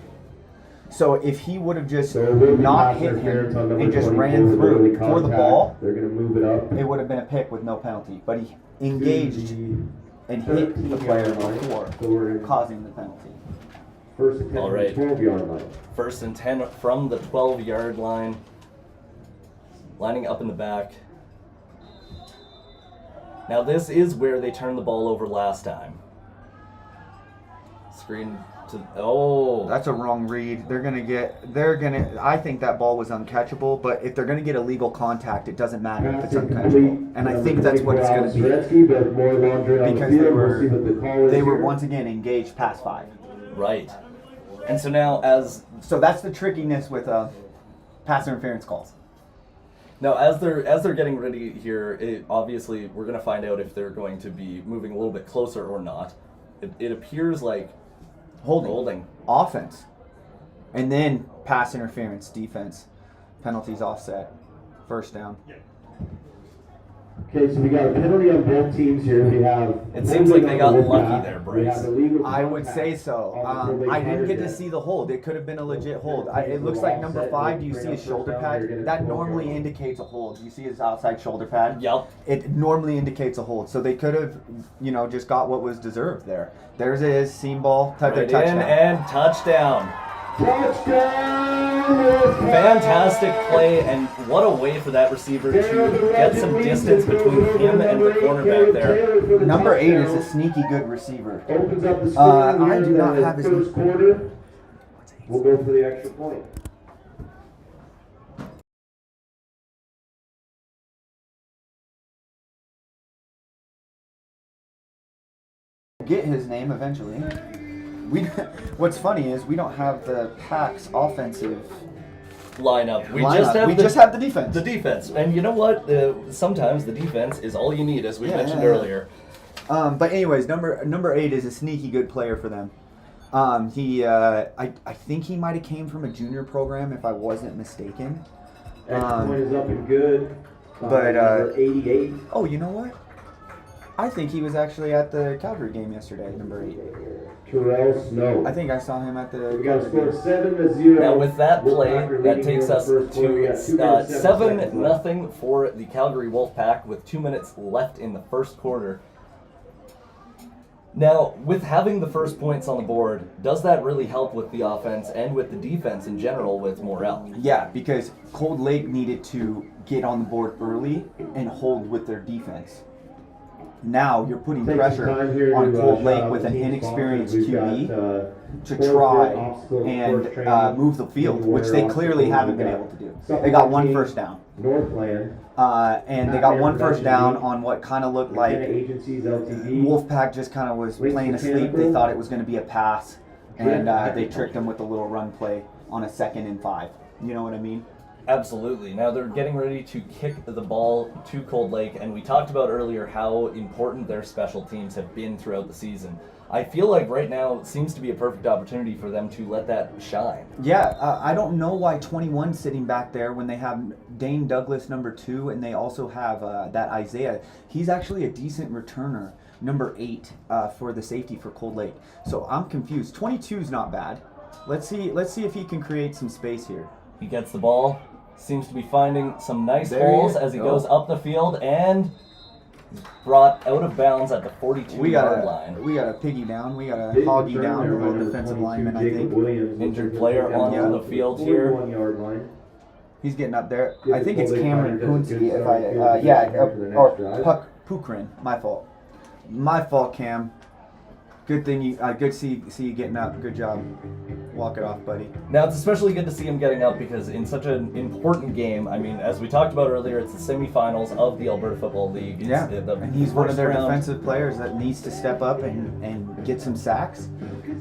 Speaker 4: So if he would have just not hit him and just ran through for the ball,
Speaker 1: they're going to move it up.
Speaker 4: It would have been a pick with no penalty. But he engaged and hit the player before causing the penalty.
Speaker 1: First and 10
Speaker 3: All right.
Speaker 1: from the 12-yard line.
Speaker 3: First and 10 from the 12-yard line. Lining up in the back. Now this is where they turned the ball over last time. Screen to, oh.
Speaker 4: That's a wrong read. I think that ball was uncatchable, but if they're going to get illegal contact, it doesn't matter if it's uncatchable. And I think that's what it's going to be. Because they were once again engaged past 5.
Speaker 3: Right. And so now
Speaker 4: So that's the trickiness with pass interference calls.
Speaker 3: Now, as they're getting ready here, obviously we're going to find out if they're going to be moving a little bit closer or not. It appears like holding.
Speaker 4: Offense. And then pass interference, defense. Penalties offset. First down.
Speaker 1: Okay, so we got a penalty on both teams here. We have.
Speaker 3: It seems like they got lucky there, Bryce.
Speaker 4: I would say so. I didn't get to see the hold. It could have been a legit hold. It looks like number 5. Do you see his shoulder pad? That normally indicates a hold. Do you see his outside shoulder pad?
Speaker 3: Yep.
Speaker 4: It normally indicates a hold. So they could have, just got what was deserved there. There's his seam ball.
Speaker 3: Right
Speaker 4: touchdown.
Speaker 3: in and touchdown.
Speaker 1: Touchdown!
Speaker 3: Fantastic play, and what a way for that receiver to get some distance between him and the cornerback there.
Speaker 4: Number 8 is a sneaky good receiver.
Speaker 1: Opens up the
Speaker 4: I do not have his
Speaker 1: first quarter. We'll go for the extra point.
Speaker 4: Get his name eventually. What's funny is we don't have the Pack's offensive
Speaker 3: lineup. We
Speaker 4: lineup. Just have the defense.
Speaker 3: The defense, and you know what? Sometimes the defense is all you need, as we mentioned earlier.
Speaker 4: But anyways, number 8 is a sneaky good player for them. I think he might have came from a junior program, if I wasn't mistaken.
Speaker 1: Extra point is up and good.
Speaker 4: But
Speaker 1: number 88.
Speaker 4: Oh, you know what? I think he was actually at the Calgary game yesterday, number 8.
Speaker 1: Terrell Snow.
Speaker 4: I think I saw him at the.
Speaker 1: We got a score of 7-0.
Speaker 3: Now with that play, that takes us to 7-0 for the Calgary Wolfpack with 2 minutes left in the first quarter. Now, with having the first points on the board, does that really help with the offense and with the defense in general with morale?
Speaker 4: Yeah, because Cold Lake needed to get on the board early and hold with their defense. Now you're putting pressure on Cold Lake with an inexperienced QB to try and move the field, which they clearly haven't been able to do. They got 1 first down.
Speaker 1: Northland.
Speaker 4: And they got 1 first down on what kind of looked like Wolfpack just kind of was playing asleep. They thought it was going to be a pass, and they tricked them with a little run play on a 2nd and 5. You know what I mean?
Speaker 3: Absolutely. Now they're getting ready to kick the ball to Cold Lake, and we talked about earlier how important their special teams have been throughout the season. I feel like right now seems to be a perfect opportunity for them to let that shine.
Speaker 4: Yeah, I don't know why 21's sitting back there when they have Dane Douglas, number 2, and they also have that Isaiah. He's actually a decent returner, number 8, for the safety for Cold Lake. So I'm confused. 22's not bad. Let's see if he can create some space here.
Speaker 3: He gets the ball. Seems to be finding some nice holes as he goes up the field and brought out of bounds at the 42-yard line.
Speaker 4: We got a piggy down. We got a hoggy down. The little defensive lineman, I think.
Speaker 3: Injured player onto the field here.
Speaker 4: He's getting up there. I think it's Cameron Kunze. Puck Pukrin. My fault. My fault, Cam. Good thing you. Good to see you getting up. Good job. Walk it off, buddy.
Speaker 3: Now it's especially good to see him getting up because in such an important game, I mean, as we talked about earlier, it's the semifinals of the Alberta Football League.
Speaker 4: And he's one of their defensive players that needs to step up and get some sacks,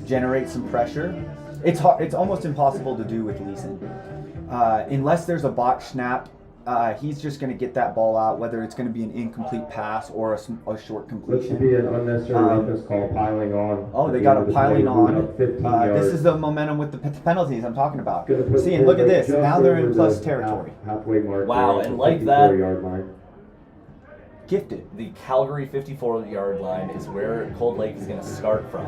Speaker 4: generate some pressure. It's almost impossible to do with Leeson. Unless there's a botch snap he's just going to get that ball out, whether it's going to be an incomplete pass or a short
Speaker 1: Looks
Speaker 4: completion.
Speaker 1: to be an unnecessary roughness call, piling on.
Speaker 4: Oh, they got a piling on. This is the momentum with the penalties I'm talking about. See, and look at this. Now they're in plus territory.
Speaker 1: Halfway mark.
Speaker 3: Wow, and like that,
Speaker 1: yard line.
Speaker 4: Gifted.
Speaker 3: the Calgary 54-yard line is where Cold Lake is going to start from.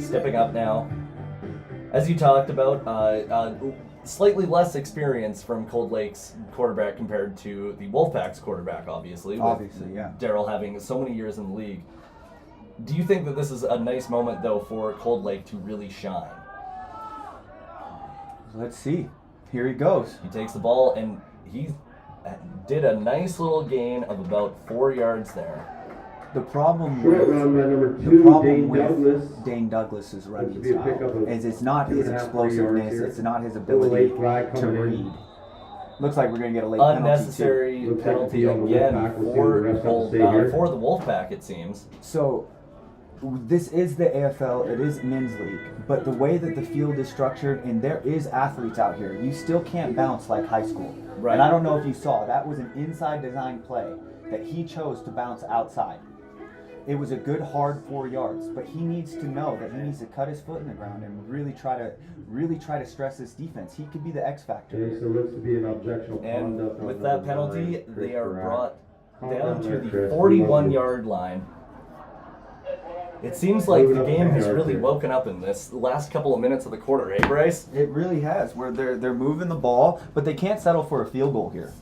Speaker 3: Stepping up now. As you talked about, slightly less experience from Cold Lake's quarterback compared to the Wolfpack's quarterback, obviously.
Speaker 4: Obviously, yeah.
Speaker 3: Daryl having so many years in the league. Do you think that this is a nice moment, though, for Cold Lake to really shine?
Speaker 4: Let's see. Here he goes.
Speaker 3: He takes the ball, and he did a nice little gain of about 4 yards there.
Speaker 4: The problem
Speaker 1: Short run by number
Speaker 4: the
Speaker 1: 2,
Speaker 4: problem
Speaker 1: Dane
Speaker 4: with
Speaker 1: Douglas.
Speaker 4: Dane Douglas's running
Speaker 1: Looks to be a pickup
Speaker 4: style
Speaker 1: of
Speaker 4: is it's not his
Speaker 1: 2.5
Speaker 4: explosiveness,
Speaker 1: yards here.
Speaker 4: it's not his
Speaker 1: Little
Speaker 4: ability
Speaker 1: late flag
Speaker 4: to
Speaker 1: coming in.
Speaker 4: read. Looks like we're going to get a late penalty
Speaker 3: Unnecessary
Speaker 1: Looks like
Speaker 3: penalty
Speaker 1: the Wolfpack.
Speaker 3: again
Speaker 1: We'll see what the refs have to say here.
Speaker 3: for the Wolfpack, it seems.
Speaker 4: too. So this is the AFL, it is men's league, but the way that the field is structured, and there is athletes out here, you still can't bounce like high school.
Speaker 3: Right.
Speaker 4: And I don't know if you saw, that was an inside design play that he chose to bounce outside. It was a good hard 4 yards, but he needs to know that he needs to cut his foot in the ground and really try to stress this defense. He could be the X factor.
Speaker 1: Okay, so looks to be an objectionable
Speaker 3: And
Speaker 1: conduct on
Speaker 3: with
Speaker 1: number
Speaker 3: that penalty,
Speaker 1: 9,
Speaker 3: they are
Speaker 1: Chris
Speaker 3: brought
Speaker 1: Barat.
Speaker 3: down to the
Speaker 1: Chris,
Speaker 3: 41-yard line. It seems like the
Speaker 1: Moving up
Speaker 3: game
Speaker 1: 10
Speaker 3: has
Speaker 1: yards
Speaker 3: really
Speaker 1: here.
Speaker 3: woken up in this last couple of minutes of the quarter, eh, Bryce?
Speaker 4: It really has, where they're moving the ball, but they can't settle for a field goal here.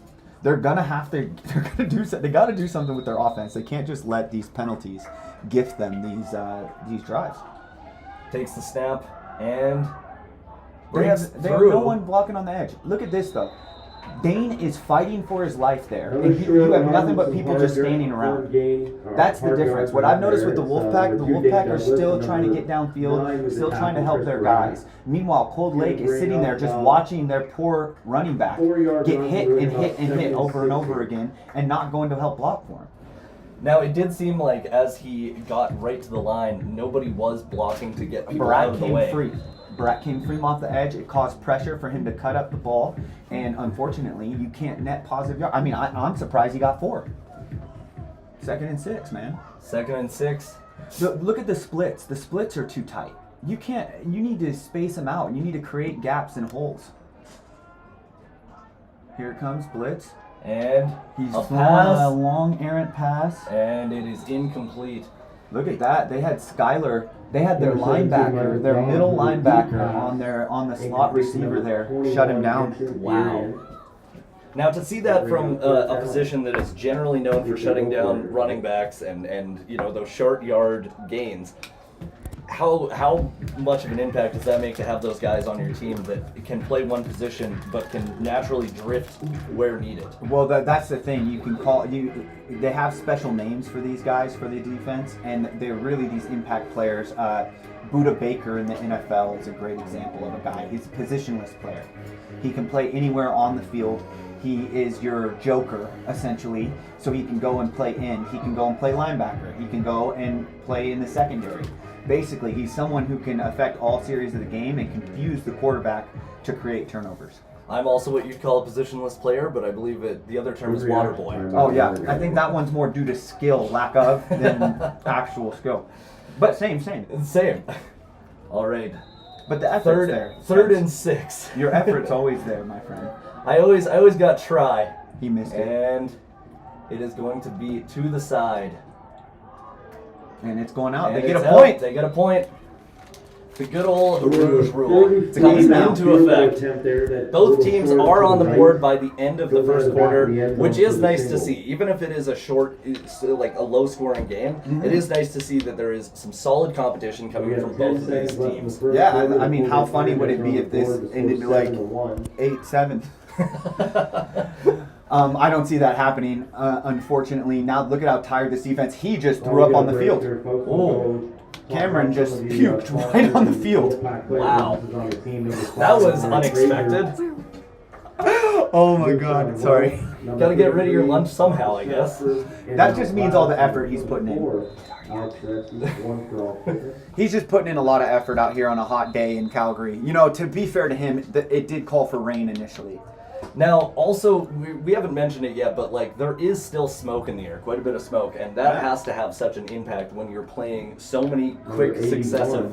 Speaker 4: They're gonna they got to do something with their offense. They can't just let these penalties gift them these drives.
Speaker 3: Takes the snap and
Speaker 4: They
Speaker 3: breaks
Speaker 4: have
Speaker 3: through.
Speaker 4: no one blocking on the edge. Look at this though. Dane is fighting for his life there,
Speaker 1: Another
Speaker 4: and you
Speaker 1: short
Speaker 4: have
Speaker 1: run,
Speaker 4: nothing but
Speaker 1: some
Speaker 4: people
Speaker 1: hard
Speaker 4: just
Speaker 1: yard-
Speaker 4: standing
Speaker 1: hard
Speaker 4: around.
Speaker 1: gain,
Speaker 4: That's the
Speaker 1: hard
Speaker 4: difference.
Speaker 1: yards
Speaker 4: What
Speaker 1: right
Speaker 4: I've noticed
Speaker 1: there.
Speaker 4: with the
Speaker 1: It's,
Speaker 4: Wolfpack,
Speaker 1: number
Speaker 4: the
Speaker 1: 2, Dane
Speaker 4: Wolfpack are
Speaker 1: Douglas,
Speaker 4: still
Speaker 1: and
Speaker 4: trying to
Speaker 1: number
Speaker 4: get downfield,
Speaker 1: 9 with
Speaker 4: still
Speaker 1: the
Speaker 4: trying to
Speaker 1: tackle,
Speaker 4: help
Speaker 1: Chris
Speaker 4: their
Speaker 1: Barat.
Speaker 4: guys. Meanwhile, Cold Lake is
Speaker 1: bring
Speaker 4: sitting there
Speaker 1: up,
Speaker 4: just watching their poor running back
Speaker 1: 4 yard
Speaker 4: get
Speaker 1: run,
Speaker 4: hit
Speaker 1: bring
Speaker 4: and
Speaker 1: up
Speaker 4: hit and hit
Speaker 1: 2nd
Speaker 4: over and
Speaker 1: and
Speaker 4: over
Speaker 1: 6.
Speaker 4: again and not going to help block for him.
Speaker 3: Now, it did seem like as he got right to the line, nobody was blocking to get people out
Speaker 4: Barat
Speaker 3: of the
Speaker 4: came
Speaker 3: way.
Speaker 4: free. Barat came free off the edge. It caused pressure for him to cut up the ball, and unfortunately, you can't net positive yards. I mean, I'm surprised he got 4. 2nd and 6, man.
Speaker 3: 2nd and 6.
Speaker 4: Look at the splits. The splits are too tight. You can't. You need to space them out. You need to create gaps and holes. Here it comes, blitz.
Speaker 3: And
Speaker 4: He's
Speaker 3: a
Speaker 4: throwing a
Speaker 3: pass,
Speaker 4: long errant pass.
Speaker 3: and it is incomplete.
Speaker 4: Look at that. They had Skyler. They had their
Speaker 1: Number 17,
Speaker 4: linebacker, their
Speaker 1: Rouge,
Speaker 4: middle
Speaker 1: with a deep
Speaker 4: linebacker
Speaker 1: pass.
Speaker 4: on the slot
Speaker 1: Incomplete
Speaker 4: receiver
Speaker 1: number
Speaker 4: there.
Speaker 1: 21,
Speaker 4: Shut him down.
Speaker 1: Vincent
Speaker 3: Wow.
Speaker 1: Urian.
Speaker 3: Now, to see that from a position that is generally known for shutting down running backs and those short yard gains, how much of an impact does that make to have those guys on your team that can play one position but can naturally drift where needed?
Speaker 4: Well, that's the thing. You can call they have special names for these guys for the defense, and they're really these impact players. Buda Baker in the NFL is a great example of a guy. He's a positionless player. He can play anywhere on the field. He is your joker, essentially, so he can go and play in. He can go and play linebacker. He can go and play in the secondary. Basically, he's someone who can affect all series of the game and confuse the quarterback to create turnovers.
Speaker 3: I'm also what you'd call a positionless player, but I believe the other term is water boy.
Speaker 4: Oh yeah, I think that one's more due to skill, lack of, than actual skill. But same.
Speaker 3: Same. All right.
Speaker 4: But the effort's there.
Speaker 3: Third and 6.
Speaker 4: Your effort's always there, my friend.
Speaker 3: I always got try.
Speaker 4: He missed it.
Speaker 3: And it is going to be to the side.
Speaker 4: And it's going out.
Speaker 3: And
Speaker 4: They get
Speaker 3: it's
Speaker 4: a
Speaker 3: out.
Speaker 4: point.
Speaker 3: They get a point. The good old Rouge rule
Speaker 1: 43
Speaker 3: comes
Speaker 4: now.
Speaker 3: into effect.
Speaker 1: attempt there that
Speaker 3: Both
Speaker 1: little
Speaker 3: teams
Speaker 1: short
Speaker 3: are
Speaker 1: to
Speaker 3: on the
Speaker 1: right.
Speaker 3: board by the end of the
Speaker 1: Goes out
Speaker 3: first
Speaker 1: of the back
Speaker 3: quarter,
Speaker 1: of the end zone
Speaker 3: which
Speaker 1: for
Speaker 3: is
Speaker 1: the
Speaker 3: nice to
Speaker 1: single.
Speaker 3: see. Even if it is a short, like a low-scoring game, it is nice to see that there is some solid competition
Speaker 1: We
Speaker 3: coming
Speaker 1: got
Speaker 3: from
Speaker 1: 10
Speaker 3: both of these
Speaker 1: seconds left in the
Speaker 3: teams.
Speaker 1: first
Speaker 4: Yeah,
Speaker 1: quarter.
Speaker 4: I mean,
Speaker 1: The
Speaker 4: how
Speaker 1: Wolves
Speaker 4: funny
Speaker 1: are
Speaker 4: would it be if this
Speaker 1: on the board.
Speaker 4: ended
Speaker 1: The
Speaker 4: like
Speaker 1: score 7-1.
Speaker 4: 8-7? I don't see that happening, unfortunately. Now look at how tired this defense. He just threw
Speaker 1: Oh,
Speaker 4: up
Speaker 1: we
Speaker 4: on
Speaker 1: got
Speaker 4: the
Speaker 1: a break
Speaker 4: field.
Speaker 1: here, folks.
Speaker 3: Oh.
Speaker 1: We'll go
Speaker 4: Cameron
Speaker 1: talk about
Speaker 4: just
Speaker 1: some of the,
Speaker 4: puked
Speaker 1: sponsors
Speaker 4: right on the
Speaker 1: and
Speaker 4: field.
Speaker 1: Wolfpack players
Speaker 3: Wow.
Speaker 1: who's on the team. Number
Speaker 3: That
Speaker 1: 5,
Speaker 3: was
Speaker 1: Mark
Speaker 3: unexpected.
Speaker 1: Fraser.
Speaker 4: Oh my God, sorry.
Speaker 3: Gotta get rid of your lunch somehow, I guess.
Speaker 4: That just means all the effort he's putting in. He's just putting in a lot of effort out here on a hot day in Calgary. You know, to be fair to him, it did call for rain initially.
Speaker 3: Now, also, we haven't mentioned it yet, but like there is still smoke in the air, quite a bit of smoke, and that has to have such an impact when you're playing so many quick, successive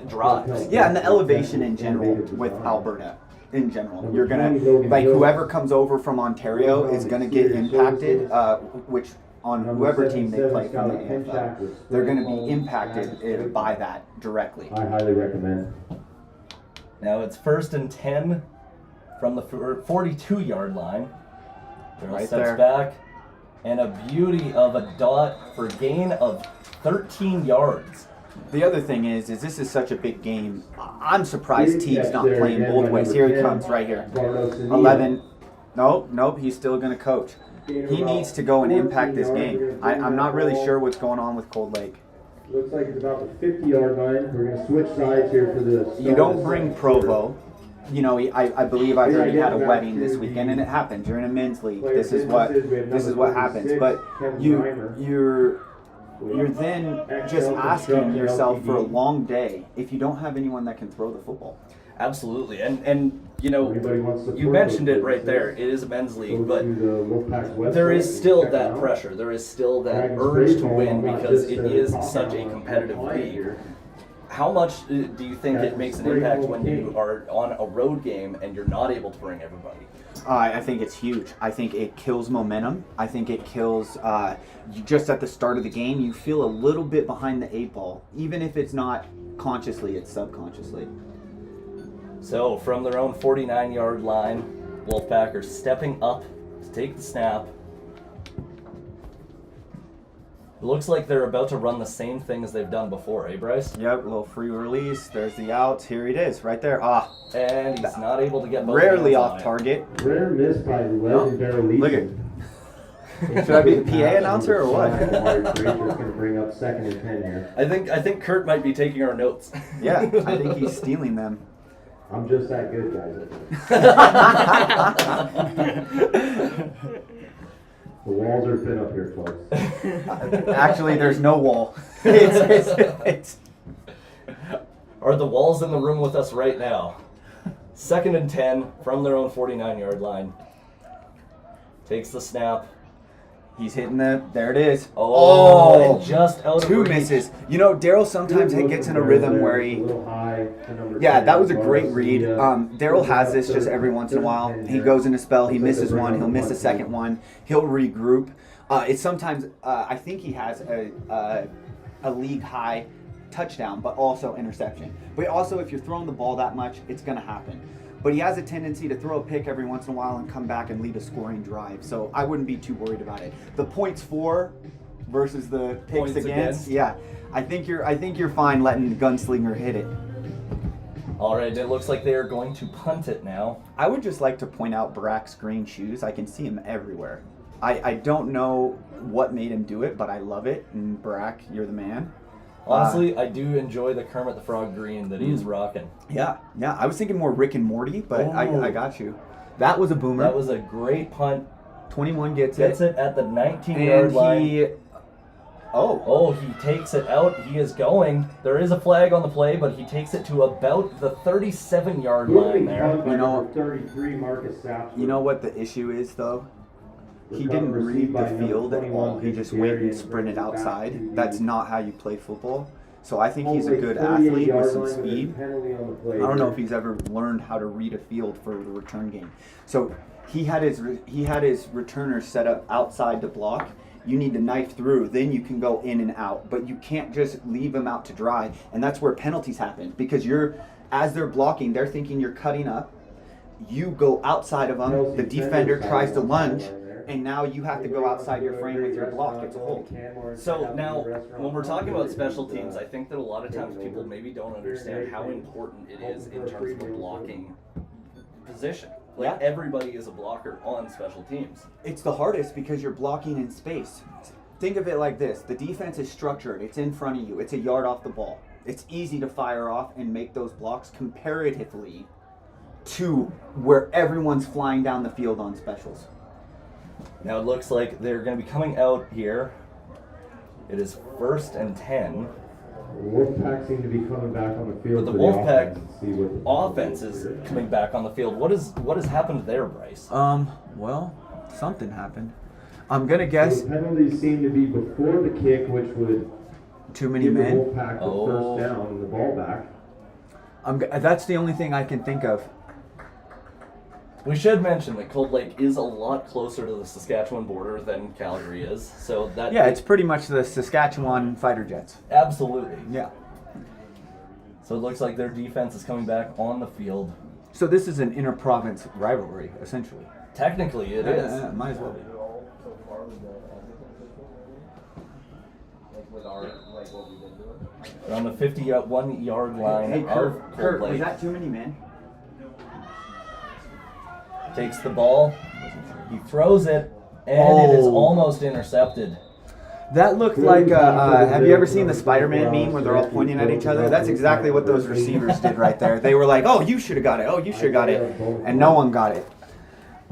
Speaker 3: drives.
Speaker 4: Yeah, and the elevation in general with Alberta. In general, you're gonna like whoever comes over from Ontario is gonna get impacted, which on whoever team they play from the AFL, they're gonna be impacted by that directly.
Speaker 1: I highly recommend.
Speaker 3: Now it's 1st and 10 from the 42-yard line.
Speaker 4: Right
Speaker 3: steps
Speaker 4: there.
Speaker 3: Back, and a beauty of a dot for gain of 13 yards.
Speaker 4: The other thing is this is such a big game. I'm surprised Teague's not playing both ways. Here he comes, right here. 11. Nope, he's still going to coach. He needs to go and impact this game. I'm not really sure what's going on with Cold Lake.
Speaker 1: Looks like it's about the 50-yard line. We're going to switch sides here for the...
Speaker 4: You don't bring Provo. You know, I believe I've already had a wedding this weekend, and it happens. You're in a men's league. This is what happens. But you're then just asking yourself for a long day if you don't have anyone that can throw the football.
Speaker 3: Absolutely, and you know, you mentioned it right there. It is a men's league, but there is still that pressure. There is still that urge to win because it is such a competitive league. How much do you think it makes an impact when you are on a road game and you're not able to bring everybody?
Speaker 4: I think it's huge. I think it kills momentum. I think it kills, just at the start of the game, you feel a little bit behind the 8 ball. Even if it's not consciously, it's subconsciously.
Speaker 3: So from their own 49-yard line, Wolfpack are stepping up to take the snap. It looks like they're about to run the same thing as they've done before, eh, Bryce?
Speaker 4: Yep, a little free release. There's the outs. Here it is, right there.
Speaker 3: And he's not able to get both
Speaker 4: rarely
Speaker 3: hands on
Speaker 4: off
Speaker 3: it.
Speaker 4: target.
Speaker 1: Rare miss by legendary
Speaker 4: Look at. Should I be the PA announcer or what?
Speaker 1: Going to bring up 2nd and 10 here.
Speaker 3: I think Kurt might be taking our notes.
Speaker 4: Yeah, I think he's stealing them.
Speaker 1: I'm just that good, guys. The walls are thin up here, folks.
Speaker 4: Actually, there's no wall.
Speaker 3: Are the walls in the room with us right now? 2nd and 10 from their own 49-yard line. Takes the snap.
Speaker 4: He's hitting there it is.
Speaker 3: And just out of
Speaker 4: 2
Speaker 3: reach.
Speaker 4: misses. You know, Daryl sometimes gets in a rhythm where he... Yeah, that was a great read. Daryl has this just every once in a while. He goes in a spell, he misses one, he'll miss a second one, he'll regroup. It's sometimes, I think he has a league high touchdown, but also interception. But also, if you're throwing the ball that much, it's going to happen. But he has a tendency to throw a pick every once in a while and come back and lead a scoring drive. So I wouldn't be too worried about it. The points for versus the picks against. Yeah, I think you're fine letting the gunslinger hit it.
Speaker 3: All right, it looks like they are going to punt it now.
Speaker 4: I would just like to point out Brack's green shoes. I can see him everywhere. I don't know what made him do it, but I love it. And Brack, you're the man.
Speaker 3: Honestly, I do enjoy the Kermit the Frog green that he is rocking.
Speaker 4: Yeah. I was thinking more Rick and Morty, but I got you. That was a boomer.
Speaker 3: That was a great punt.
Speaker 4: 21 gets
Speaker 3: it at the 19-yard line.
Speaker 4: He
Speaker 3: takes it out. He is going. There is a flag on the play, but he takes it to about the 37-yard line there.
Speaker 4: You know what the issue is, though? He didn't read the field at all. He just went and sprinted outside. That's not how you play football. So I think he's a good athlete with some speed. I don't know if he's ever learned how to read a field for the return game. So he had his returner set up outside to block. You need to knife through, then you can go in and out. But you can't just leave them out to dry. And that's where penalties happen. Because as they're blocking, they're thinking you're cutting up. You go outside of them. The defender tries to lunge. And now you have to go outside your frame with your block. It's a hold.
Speaker 3: So now, when we're talking about special teams, I think that a lot of times people maybe don't understand how important it is in terms of the blocking position. Like, everybody is a blocker on special teams.
Speaker 4: It's the hardest because you're blocking in space. Think of it like this. The defense is structured. It's in front of you. It's a yard off the ball. It's easy to fire off and make those blocks comparatively to where everyone's flying down the field on specials.
Speaker 3: Now it looks like they're going to be coming out here. It is 1st and 10.
Speaker 1: The Wolfpack seem to be coming back on the field.
Speaker 3: But the Wolfpack offense is coming back on the field. What has happened there, Bryce?
Speaker 4: Well, something happened. I'm gonna guess
Speaker 1: the penalties seem to be before the kick, which would
Speaker 4: too many
Speaker 1: give the
Speaker 4: men.
Speaker 1: Wolfpack the first down and the ball back.
Speaker 4: That's the only thing I can think of.
Speaker 3: We should mention that Cold Lake is a lot closer to the Saskatchewan border than Calgary is, so that
Speaker 4: it's pretty much the Saskatchewan Fighter Jets.
Speaker 3: Absolutely.
Speaker 4: Yeah.
Speaker 3: So it looks like their defense is coming back on the field.
Speaker 4: So this is an inter-province rivalry, essentially.
Speaker 3: Technically, it is.
Speaker 4: Might as well be.
Speaker 3: They're on the 51-yard line
Speaker 4: Hey,
Speaker 3: of
Speaker 4: Kurt,
Speaker 3: Cold Lake.
Speaker 4: was that too many men?
Speaker 3: Takes the ball, he throws it, and it is almost intercepted.
Speaker 4: That looked like, have you ever seen the Spider-Man meme where they're all pointing at each other? That's exactly what those receivers did right there. They were like, oh, you should have got it. Oh, you should have got it. And no one got it.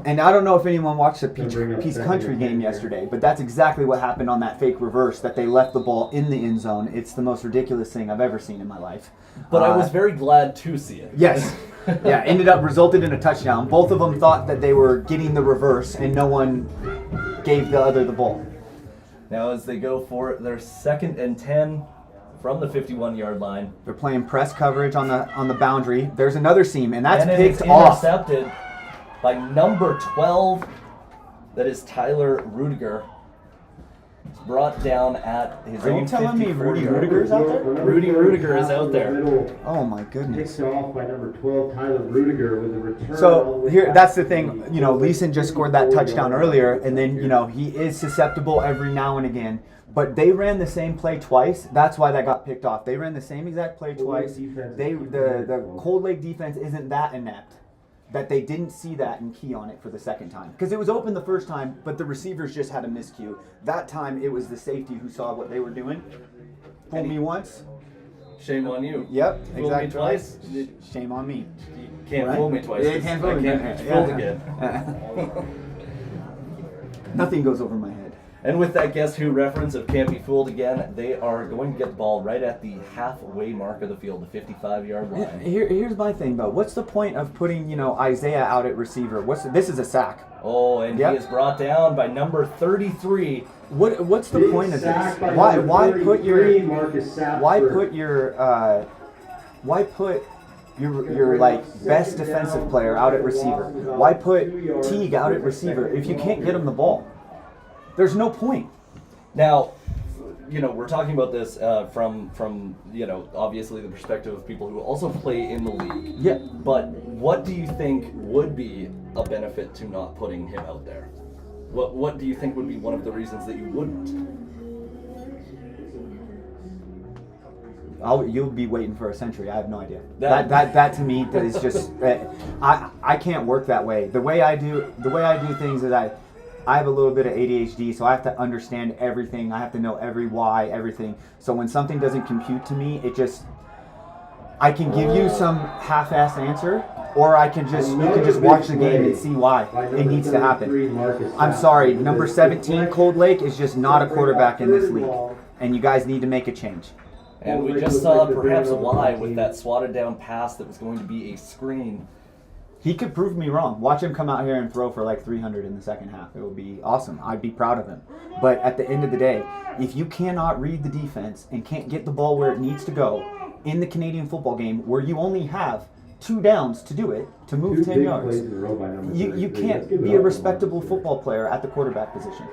Speaker 4: And I don't know if anyone watched the Peace Country game yesterday, but that's exactly what happened on that fake reverse, that they left the ball in the end zone. It's the most ridiculous thing I've ever seen in my life.
Speaker 3: But I was very glad to see it.
Speaker 4: Yes. Yeah, resulted in a touchdown. Both of them thought that they were getting the reverse, and no one gave the other the ball.
Speaker 3: Now as they go for it, they're 2nd and 10 from the 51-yard line.
Speaker 4: They're playing press coverage on the boundary. There's another seam, and that's
Speaker 3: and
Speaker 4: picked
Speaker 3: it's
Speaker 4: off.
Speaker 3: Intercepted by number 12. That is Tyler Rudiger. It's brought down at his
Speaker 4: Are
Speaker 3: own
Speaker 4: you telling me
Speaker 3: 50-40
Speaker 4: Rudy
Speaker 3: yard.
Speaker 4: Rudiger's out there?
Speaker 3: Rudy Rudiger is out there.
Speaker 4: Oh my goodness.
Speaker 1: Picked off by number 12, Tyler Rudiger, with a return.
Speaker 4: So here, that's the thing. You know, Leeson just scored that touchdown earlier, and then he is susceptible every now and again. But they ran the same play twice. That's why that got picked off. They ran the same exact play twice. The Cold Lake defense isn't that inept that they didn't see that and key on it for the second time. Because it was open the first time, but the receivers just had a miscue. That time, it was the safety who saw what they were doing. Fooled me once.
Speaker 3: Shame on you.
Speaker 4: Yep,
Speaker 3: Fooled
Speaker 4: exactly.
Speaker 3: me twice.
Speaker 4: Shame on me.
Speaker 3: You can't
Speaker 4: Right?
Speaker 3: fool me twice.
Speaker 4: Yeah, you can't fool me.
Speaker 3: I can't fool again.
Speaker 4: Nothing goes over my head.
Speaker 3: And with that Guess Who reference of can't be fooled again, they are going to get the ball right at the halfway mark of the field, the 55-yard line.
Speaker 4: Here's my thing, though. What's the point of putting, Isaiah out at receiver? This is a sack.
Speaker 3: Oh, and he is brought down by number 33.
Speaker 4: What's the point of this? Why put your like best defensive player out at receiver? Why put Teague out at receiver if you can't get him the ball? There's no point.
Speaker 3: Now, we're talking about this from obviously the perspective of people who also play in the league.
Speaker 4: Yeah.
Speaker 3: But what do you think would be a benefit to not putting him out there? What do you think would be one of the reasons that you wouldn't?
Speaker 4: You'll be waiting for a century. I have no idea. That to me, that is just I can't work that way. The way I do things is I have a little bit of ADHD, so I have to understand everything. I have to know every why, everything. So when something doesn't compute to me, I can give you some half-assed answer, or you can just watch the game and see why it needs to happen. I'm sorry, number 17, Cold Lake, is just not a quarterback in this league, and you guys need to make a change.
Speaker 3: And we just saw perhaps why with that swatted down pass that was going to be a screen.
Speaker 4: He could prove me wrong. Watch him come out here and throw for like 300 in the second half. It would be awesome. I'd be proud of him. But at the end of the day, if you cannot read the defense and can't get the ball where it needs to go in the Canadian football game, where you only have 2 downs to do it, to move 10 yards, you can't be a respectable football player at the quarterback position.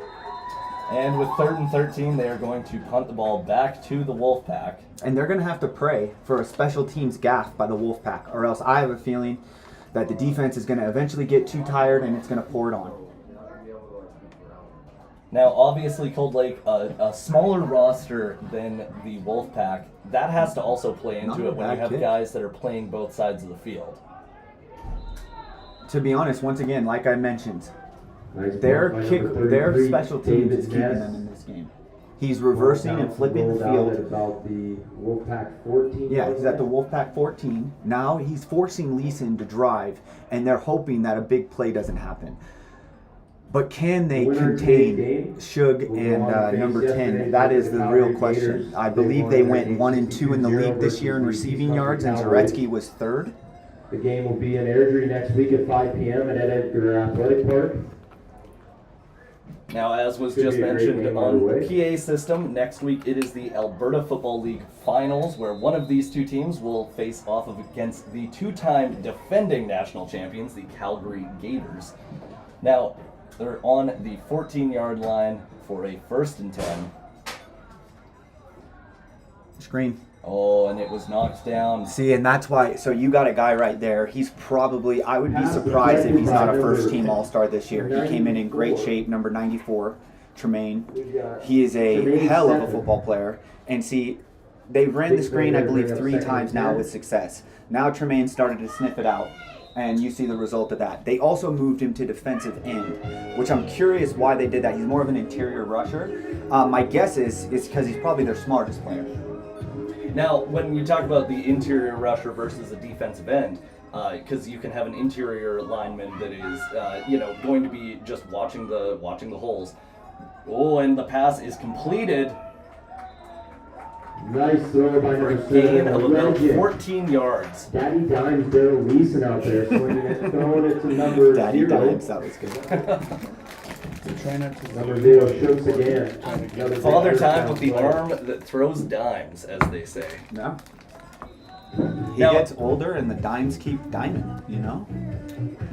Speaker 3: And with 3rd and 13, they are going to punt the ball back to the Wolfpack.
Speaker 4: And they're going to have to pray for a special teams gaffe by the Wolfpack, or else I have a feeling that the defense is going to eventually get too tired and it's going to pour it on.
Speaker 3: Now, obviously, Cold Lake, a smaller roster than the Wolfpack, that has to also play into it when you have guys that are playing both sides of the field.
Speaker 4: To be honest, once again, like I mentioned, their special teams is keeping them in this game. He's reversing and flipping the field.
Speaker 1: About the Wolfpack 14.
Speaker 4: Yeah, he's at the Wolfpack 14. Now he's forcing Leeson to drive, and they're hoping that a big play doesn't happen. But can they
Speaker 1: Winner of today's
Speaker 4: contain
Speaker 1: game
Speaker 4: Shug
Speaker 1: will go
Speaker 4: and
Speaker 1: on to face
Speaker 4: number 10?
Speaker 1: yesterday's
Speaker 4: That is the
Speaker 1: Calgary
Speaker 4: real question.
Speaker 1: Gators.
Speaker 4: I
Speaker 1: They
Speaker 4: believe
Speaker 1: won
Speaker 4: they
Speaker 1: their
Speaker 4: went
Speaker 1: game
Speaker 4: 1 and 2 in the
Speaker 1: 62-0
Speaker 4: league this year in
Speaker 1: versus the
Speaker 4: receiving yards, and
Speaker 1: Cowboys.
Speaker 4: Zaretsky was third.
Speaker 1: The game will be in Airdrie next week at 5 p.m. at Ed Edgar Athletic Park.
Speaker 3: Now, as was
Speaker 1: Should
Speaker 3: just
Speaker 1: be a great
Speaker 3: mentioned
Speaker 1: game
Speaker 3: on
Speaker 1: either
Speaker 3: the
Speaker 1: way.
Speaker 3: PA system, next week it is the Alberta Football League Finals, where one of these two teams will face off against the two-time defending national champions, the Calgary Gators. Now, they're on the 14-yard line for a 1st and 10.
Speaker 4: Screen.
Speaker 3: Oh, and it was knocked down.
Speaker 4: See, and that's why. So you got a guy right there. He's probably. I would be surprised if he's not a first-team All-Star this year. He came in great shape, number 94, Tremaine. He is a hell of a football player. And see, they ran the screen, I believe, 3 times now with success. Now Tremaine started to sniff it out, and you see the result of that. They also moved him to defensive end, which I'm curious why they did that. He's more of an interior rusher. My guess is because he's probably their smartest player.
Speaker 3: Now, when you talk about the interior rusher versus a defensive end, because you can have an interior lineman that is, going to be just watching the holes. Oh, and the pass is completed
Speaker 1: Nice throw by
Speaker 3: for a
Speaker 1: number
Speaker 3: gain
Speaker 1: 7.
Speaker 3: of about
Speaker 1: Legend.
Speaker 3: 14 yards.
Speaker 1: Daddy Dimes Daryl Leeson out there swinging it, throwing it to number
Speaker 4: Daddy
Speaker 1: 0.
Speaker 4: Dimes, that was good.
Speaker 1: Number 0, Shooks again. Another
Speaker 3: Father
Speaker 1: big
Speaker 3: time with the
Speaker 1: touchdown
Speaker 3: arm that throws dimes, as they say.
Speaker 4: No. He
Speaker 3: Now-
Speaker 4: gets older and the dimes keep diming, you know?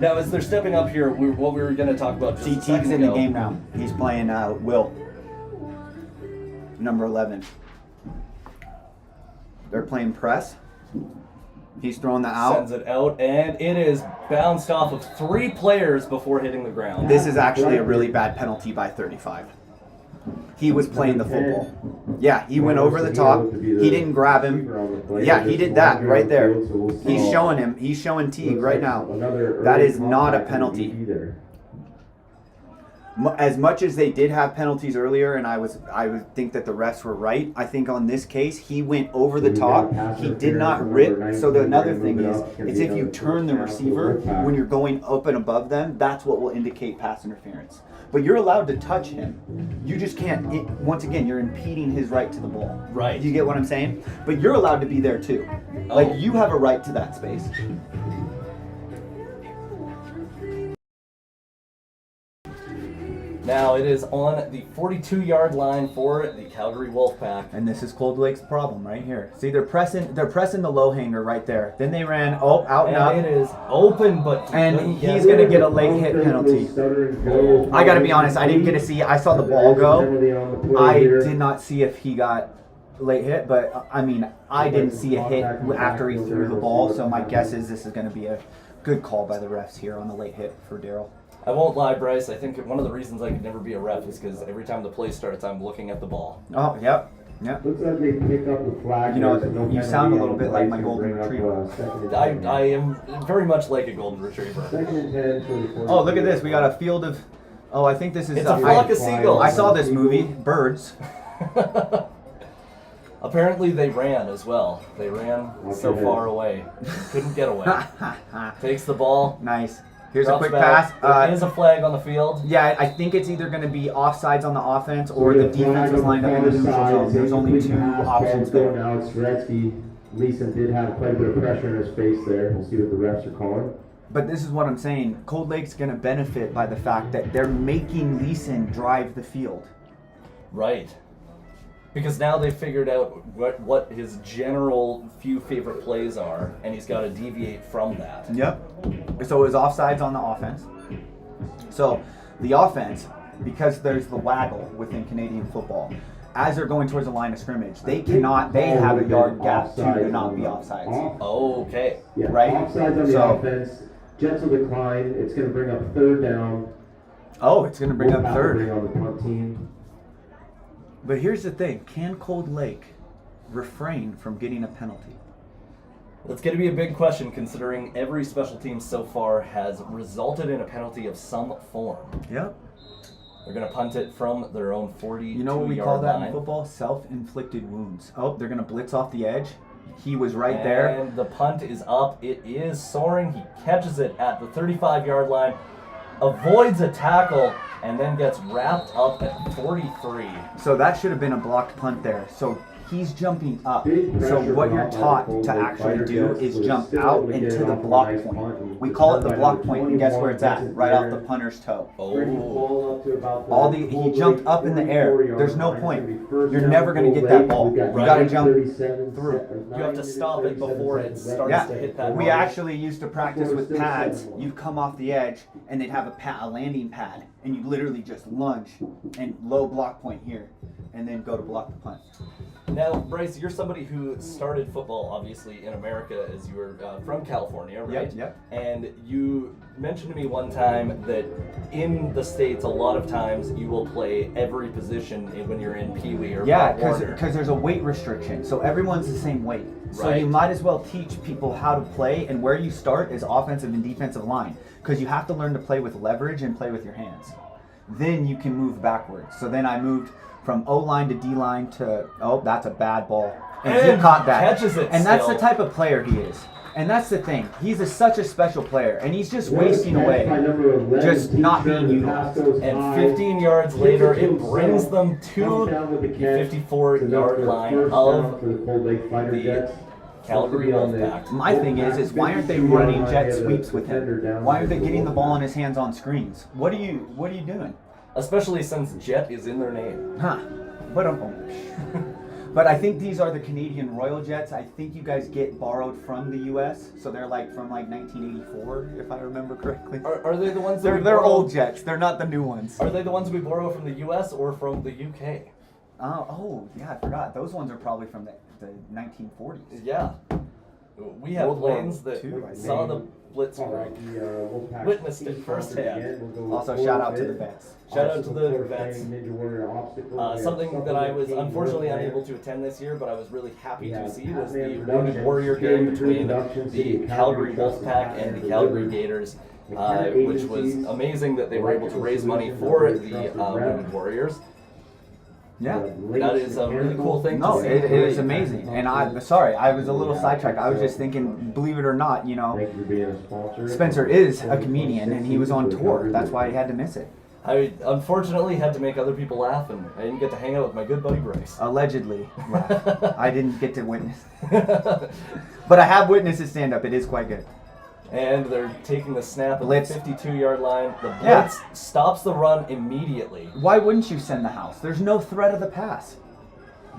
Speaker 3: Now, as they're stepping up here, what we were going to talk about just a
Speaker 4: CT's
Speaker 3: second
Speaker 4: in the
Speaker 3: ago.
Speaker 4: game now. He's playing Will. Number 11. They're playing press. He's throwing that out.
Speaker 3: Sends it out, and it is bounced off of 3 players before hitting the ground.
Speaker 4: This is actually a really bad penalty by 35. He was playing the football. Yeah, he went over the top. He didn't grab him. Yeah, he did that right there. He's showing him. He's showing Teague right now. That is not a penalty. As much as they did have penalties earlier, and I would think that the refs were right. I think on this case, he went over the top. He did not rip. So another thing is if you turn the receiver when you're going up and above them, that's what will indicate pass interference. But you're allowed to touch him. You just can't. Once again, you're impeding his right to the ball.
Speaker 3: Right.
Speaker 4: You get what I'm saying? But you're allowed to be there too. Like you have a right to that space.
Speaker 3: Now it is on the 42-yard line for the Calgary Wolfpack.
Speaker 4: And this is Cold Lake's problem right here. See, they're pressing the low hanger right there. Then they ran out and up.
Speaker 3: And it is open, but
Speaker 4: And he's going to get a late hit penalty. I got to be honest, I didn't get to see. I saw the ball go. I did not see if he got late hit, but I mean, I didn't see a hit after he threw the ball. So my guess is this is going to be a good call by the refs here on the late hit for Daryl.
Speaker 3: I won't lie, Bryce. I think one of the reasons I could never be a ref is because every time the play starts, I'm looking at the ball.
Speaker 4: Oh, yep. Yep.
Speaker 1: Looks like they pick up the flag.
Speaker 4: You know,
Speaker 1: there, so no
Speaker 4: you sound a
Speaker 1: penalty
Speaker 4: little
Speaker 1: on
Speaker 4: bit
Speaker 1: the
Speaker 4: like
Speaker 1: play,
Speaker 4: my
Speaker 1: so
Speaker 4: golden
Speaker 1: bring up,
Speaker 4: retriever.
Speaker 1: second and 10.
Speaker 3: I am very much like a golden retriever.
Speaker 1: 2nd and 10 for the 40.
Speaker 4: Oh, look at this. We got a field of. Oh, I think this is.
Speaker 3: It's a flock of seagulls.
Speaker 4: I saw this movie, Birds.
Speaker 3: Apparently they ran as well. They ran so far away. Couldn't get away. Takes the ball.
Speaker 4: Nice. Here's a
Speaker 3: drops
Speaker 4: quick
Speaker 3: back.
Speaker 4: pass.
Speaker 3: There is a flag on the field.
Speaker 4: Yeah, I think it's either going to be offsides on the offense or the defense was lined up in the neutral zone. There's only 2 options there.
Speaker 1: Now Zaretsky, Leeson did have quite a bit of pressure in his face there. We'll see what the refs are calling.
Speaker 4: But this is what I'm saying. Cold Lake's going to benefit by the fact that they're making Leeson drive the field.
Speaker 3: Right. Because now they've figured out what his general few favorite plays are, and he's got to deviate from that.
Speaker 4: Yep. So it was offsides on the offense. So the offense, because there's the waggle within Canadian football, as they're going towards the line of scrimmage, they have a yard gap to not be offsides.
Speaker 3: Okay.
Speaker 1: Yeah,
Speaker 4: Right?
Speaker 1: offsides on the
Speaker 4: So-
Speaker 1: offense. Jets will decline. It's going to bring up 3rd down.
Speaker 4: Oh, it's going to bring up
Speaker 1: Wolfpack will
Speaker 4: 3rd.
Speaker 1: bring on the punt team.
Speaker 4: But here's the thing. Can Cold Lake refrain from getting a penalty?
Speaker 3: That's going to be a big question considering every special team so far has resulted in a penalty of some form.
Speaker 4: Yep.
Speaker 3: They're going to punt it from their own 42-yard line.
Speaker 4: You know what we call that in football? Self-inflicted wounds. Oh, they're going to blitz off the edge. He was right there.
Speaker 3: And the punt is up. It is soaring. He catches it at the 35-yard line, avoids a tackle, and then gets wrapped up at 43.
Speaker 4: So that should have been a blocked punt there. So he's jumping up. So what you're taught to actually do is jump out into the block point. We call it the block point, and guess where it's at? Right off the punter's toe. He jumped up in the air. There's no point. You're never going to get that ball. You got to jump through.
Speaker 3: You have to stop it before it starts to hit that.
Speaker 4: We actually used to practice with pads. You'd come off the edge, and they'd have a landing pad, and you literally just lunge and low block point here, and then go to block the punt.
Speaker 3: Now, Bryce, you're somebody who started football, obviously, in America as you were from California, right?
Speaker 4: Yep.
Speaker 3: And you mentioned to me one time that in the States, a lot of times you will play every position when you're in Pee Wee or
Speaker 4: because there's a weight restriction, so everyone's the same weight. So you might as well teach people how to play, and where you start is offensive and defensive line, because you have to learn to play with leverage and play with your hands. Then you can move backwards. So then I moved from O-line to D-line to, that's a bad ball. And he caught that.
Speaker 3: Catches it
Speaker 4: and that's the type of player he is. And that's the thing. He's such a special player, and he's just wasting away, just not being utilized.
Speaker 3: And 15 yards later, it brings them to the 54-yard line of the Calgary Wolfpack.
Speaker 4: My thing is why aren't they running jet sweeps with him? Why aren't they getting the ball in his hands on screens? What are you doing?
Speaker 3: Especially since Jet is in their name.
Speaker 4: But I think these are the Canadian Royal Jets. I think you guys get borrowed from the U.S., so they're from 1984, if I remember correctly.
Speaker 3: Are they the ones?
Speaker 4: They're old Jets. They're not the new ones.
Speaker 3: Are they the ones we borrow from the U.S. or from the U.K.?
Speaker 4: Yeah, I forgot. Those ones are probably from the 1940s.
Speaker 3: Yeah. We have planes that saw the Blitzkrieg, witnessed it firsthand.
Speaker 4: Also, shout out to the vets.
Speaker 3: Shout out to the vets. Something that I was unfortunately unable to attend this year, but I was really happy to see was the Wounded Warrior game between the Calgary Wolfpack and the Calgary Gators, which was amazing that they were able to raise money for the Wounded Warriors.
Speaker 4: Yeah,
Speaker 3: that is a really cool thing to see.
Speaker 4: It is amazing. And I was a little sidetracked. I was just thinking, believe it or not, Spencer is a comedian, and he was on tour. That's why he had to miss it.
Speaker 3: I unfortunately had to make other people laugh, and I didn't get to hang out with my good buddy Bryce.
Speaker 4: Allegedly. Yeah. I didn't get to witness. But I have witnessed his stand-up. It is quite good.
Speaker 3: And they're taking the snap at the 52-yard line. The blitz stops the run immediately.
Speaker 4: Why wouldn't you send the house? There's no threat of the pass.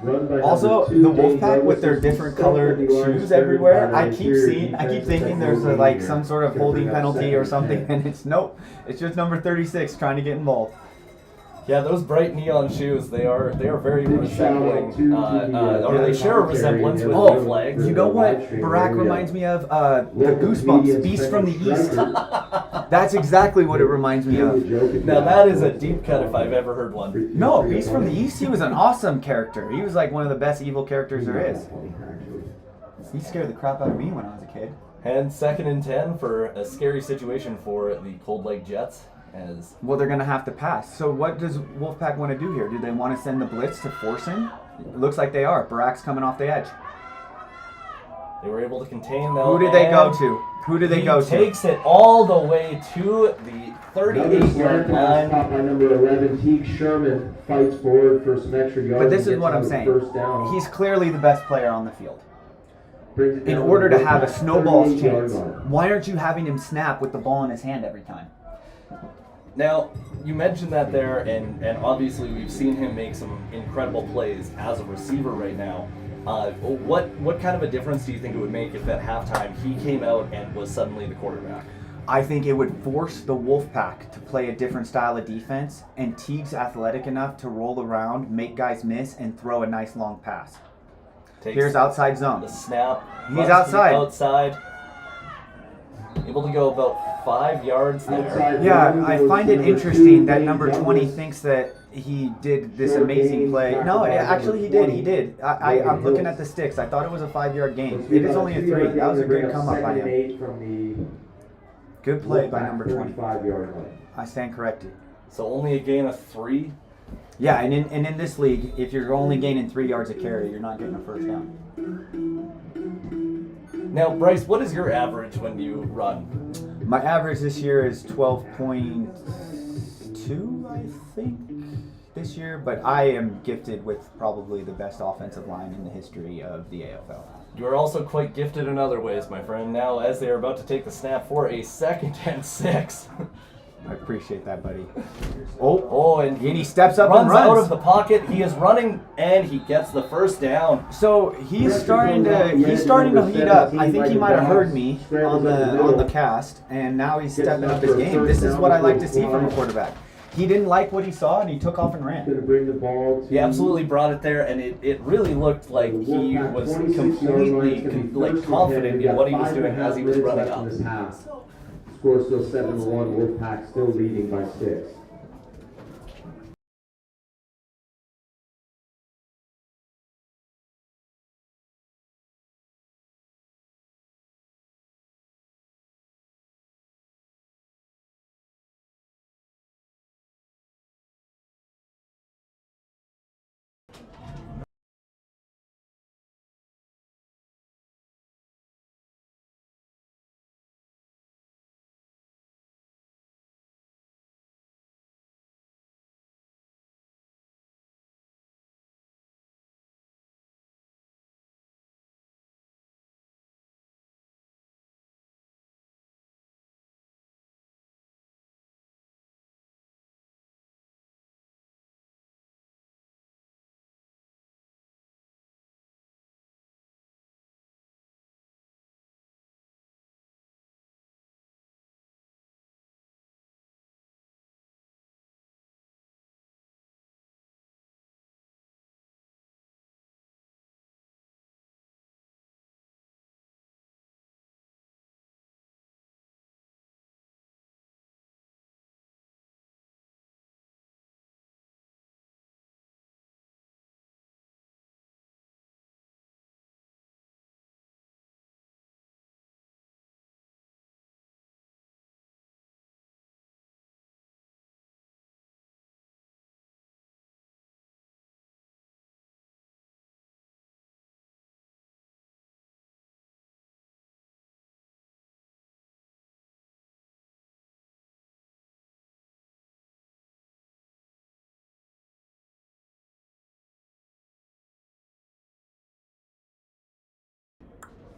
Speaker 4: Also, the Wolfpack with their different colored shoes everywhere. I keep thinking there's some sort of holding penalty or something, and it's just number 36 trying to get involved.
Speaker 3: Yeah, those bright neon shoes, they are very resembling, or they share a resemblance with the flags.
Speaker 4: You know what Barack reminds me of? The Goosebumps, Beast from the East. That's exactly what it reminds me of.
Speaker 3: Now that is a deep cut if I've ever heard one.
Speaker 4: No, Beast from the East, he was an awesome character. He was like one of the best evil characters there is. He scared the crap out of me when I was a kid.
Speaker 3: And 2nd and 10 for a scary situation for the Cold Lake Jets.
Speaker 4: Well, they're going to have to pass. So what does Wolfpack want to do here? Do they want to send the blitz to force him? It looks like they are. Barack's coming off the edge.
Speaker 3: They were able to contain them.
Speaker 4: Who did they go to? He
Speaker 3: takes it all the way to the 38-yard line.
Speaker 1: By number 11, Teague Sherman fights forward for some extra yards.
Speaker 4: But this is what I'm saying. He's clearly the best player on the field. In order to have a snowball's chance, why aren't you having him snap with the ball in his hand every time?
Speaker 3: Now, you mentioned that there, and obviously we've seen him make some incredible plays as a receiver right now. What kind of a difference do you think it would make if at halftime he came out and was suddenly the quarterback?
Speaker 4: I think it would force the Wolfpack to play a different style of defense, and Teague's athletic enough to roll around, make guys miss, and throw a nice long pass. Here's outside zone.
Speaker 3: The snap.
Speaker 4: He's outside.
Speaker 3: Outside. Able to go about 5 yards there.
Speaker 4: Yeah, I find it interesting that number 20 thinks that he did this amazing play. No, actually he did. I'm looking at the sticks. I thought it was a 5-yard gain. It is only a 3. That was a good come up by him. Good play by number 20. I stand corrected.
Speaker 3: So only a gain of 3?
Speaker 4: Yeah, and in this league, if you're only gaining 3 yards a carry, you're not getting a first down.
Speaker 3: Now, Bryce, what is your average when you run?
Speaker 4: My average this year is 12.2, I think, this year. But I am gifted with probably the best offensive line in the history of the AFL.
Speaker 3: You are also quite gifted in other ways, my friend. Now, as they are about to take the snap for a 2nd and 6.
Speaker 4: I appreciate that, buddy.
Speaker 3: And
Speaker 4: he steps up
Speaker 3: runs
Speaker 4: and runs
Speaker 3: out of the pocket. He is running, and he gets the first down.
Speaker 4: So he's starting to heat up. I think he might have heard me on the cast, and now he's stepping up his game. This is what I like to see from a quarterback. He didn't like what he saw, and he took off and ran.
Speaker 3: He absolutely brought it there, and it really looked like he was completely confident in what he was doing as he was running up.
Speaker 1: Score still 7-1, Wolfpack still leading by 6.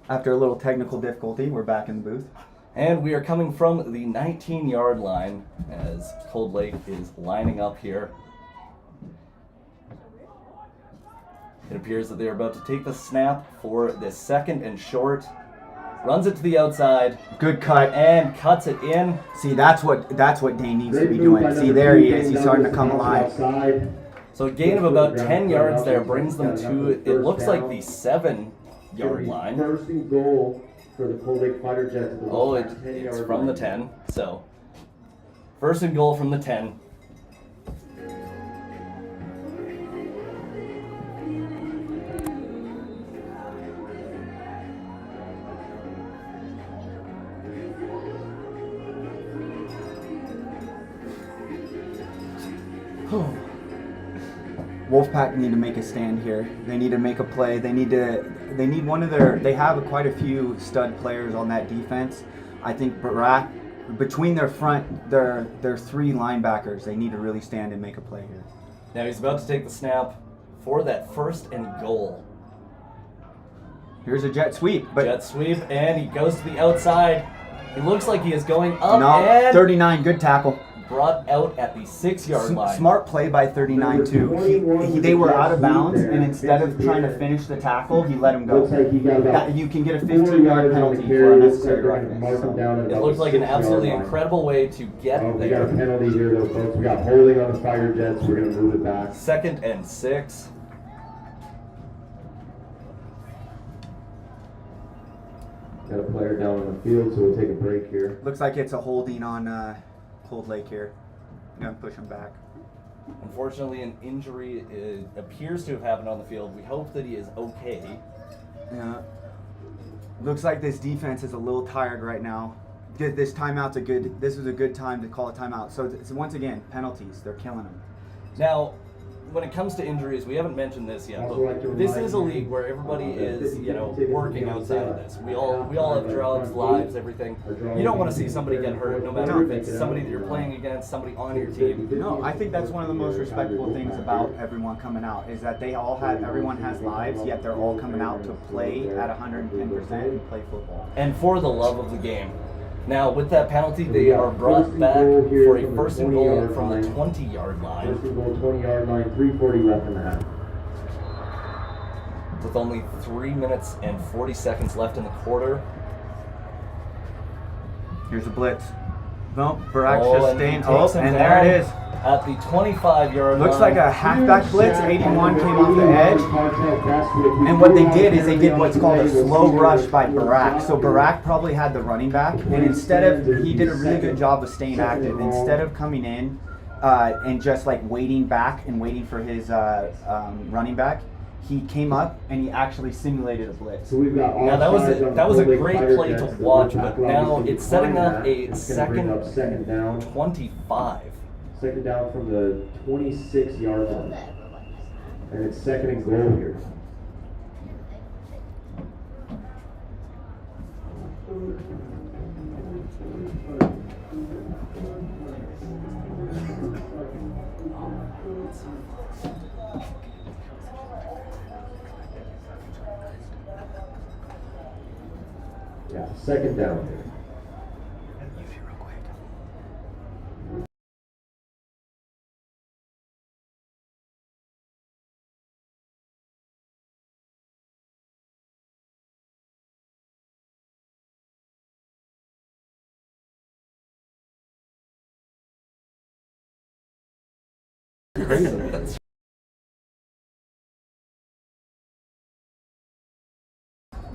Speaker 4: After a little technical difficulty, we're back in the booth.
Speaker 3: And we are coming from the 19-yard line as Cold Lake is lining up here. It appears that they are about to take the snap for the 2nd and short. Runs it to the outside.
Speaker 4: Good cut.
Speaker 3: And cuts it in.
Speaker 4: See, that's what Dane needs to be doing. See, there he is. He's starting to come alive.
Speaker 3: So a gain of about 10 yards there brings them to, it looks like the 7-yard line.
Speaker 1: First and goal for the Cold Lake Fighter Jets.
Speaker 3: Oh, it's from the 10. So, 1st and goal from the 10.
Speaker 4: Wolfpack need to make a stand here. They need to make a play. They need one of their. They have quite a few stud players on that defense. I think between their 3 linebackers, they need to really stand and make a play here.
Speaker 3: Now he's about to take the snap for that 1st and goal.
Speaker 4: Here's a jet sweep.
Speaker 3: Jet sweep, and he goes to the outside. It looks like he is going up, and
Speaker 4: 39, good tackle.
Speaker 3: Brought out at the 6-yard line.
Speaker 4: Smart play by 39 too. They were out of bounds, and instead of trying to finish the tackle, he let him go. You can get a 15-yard penalty for unnecessary roughness.
Speaker 3: It looks like an absolutely incredible way to get
Speaker 1: We
Speaker 3: there.
Speaker 1: got a penalty here though, folks. We got holding on the Fighter Jets. We're going to move it back.
Speaker 3: 2nd and 6.
Speaker 1: Got a player down on the field, so we'll take a break here.
Speaker 4: Looks like it's a holding on Cold Lake here. I'm going to push him back.
Speaker 3: Unfortunately, an injury appears to have happened on the field. We hope that he is okay.
Speaker 4: Yeah. Looks like this defense is a little tired right now. This timeout's this is a good time to call a timeout. So once again, penalties. They're killing them.
Speaker 3: Now, when it comes to injuries, we haven't mentioned this yet, but this is a league where everybody is, working outside of this. We all have jobs, lives, everything. You don't want to see somebody get hurt, no matter if it's somebody that you're playing against, somebody on your team.
Speaker 4: No, I think that's one of the most respectable things about everyone coming out is that everyone has lives, yet they're all coming out to play at 110% and play football.
Speaker 3: And for the love of the game. Now, with that penalty, they are brought back for a first and goal from the 20-yard line.
Speaker 1: First and goal, 20-yard line, 3:40 left in the half.
Speaker 3: With only 3 minutes and 40 seconds left in the quarter.
Speaker 4: Here's a blitz. No, Barak
Speaker 3: and
Speaker 4: sustained.
Speaker 3: takes him
Speaker 4: And there
Speaker 3: down
Speaker 4: it is.
Speaker 3: At the 25-yard line.
Speaker 4: Looks like a halfback blitz. 81 came off the edge. And what they did is they did what's called a slow rush by Barak. So Barak probably had the running back, and he did a really good job of staying active. Instead of coming in and just like waiting for his running back, he came up and he actually simulated a blitz.
Speaker 1: So we've got
Speaker 3: now that was a great play to watch, but now it's setting up a second
Speaker 1: down
Speaker 3: 25.
Speaker 1: Second down from the 26-yard line. And it's second and goal here. Yeah, second down here.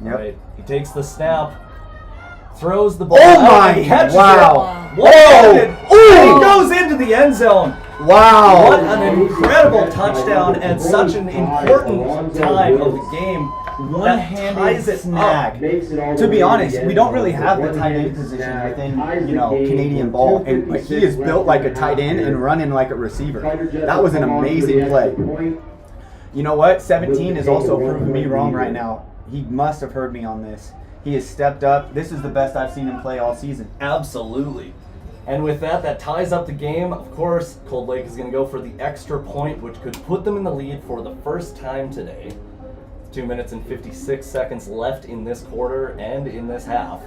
Speaker 3: Right. He takes the snap, throws the ball.
Speaker 4: Oh
Speaker 3: out
Speaker 4: my!
Speaker 3: and catches
Speaker 4: Wow!
Speaker 3: it. Whoa! He goes into the end zone.
Speaker 4: Wow!
Speaker 3: What an incredible touchdown at such an important time of the game.
Speaker 4: One-handed snag. To be honest, we don't really have the tight end position within, Canadian ball, and he is built like a tight end and running like a receiver. That was an amazing play. You know what? 17 is also proving me wrong right now. He must have heard me on this. He has stepped up. This is the best I've seen him play all season.
Speaker 3: Absolutely. And with that ties up the game. Of course, Cold Lake is going to go for the extra point, which could put them in the lead for the first time today. 2 minutes and 56 seconds left in this quarter and in this half.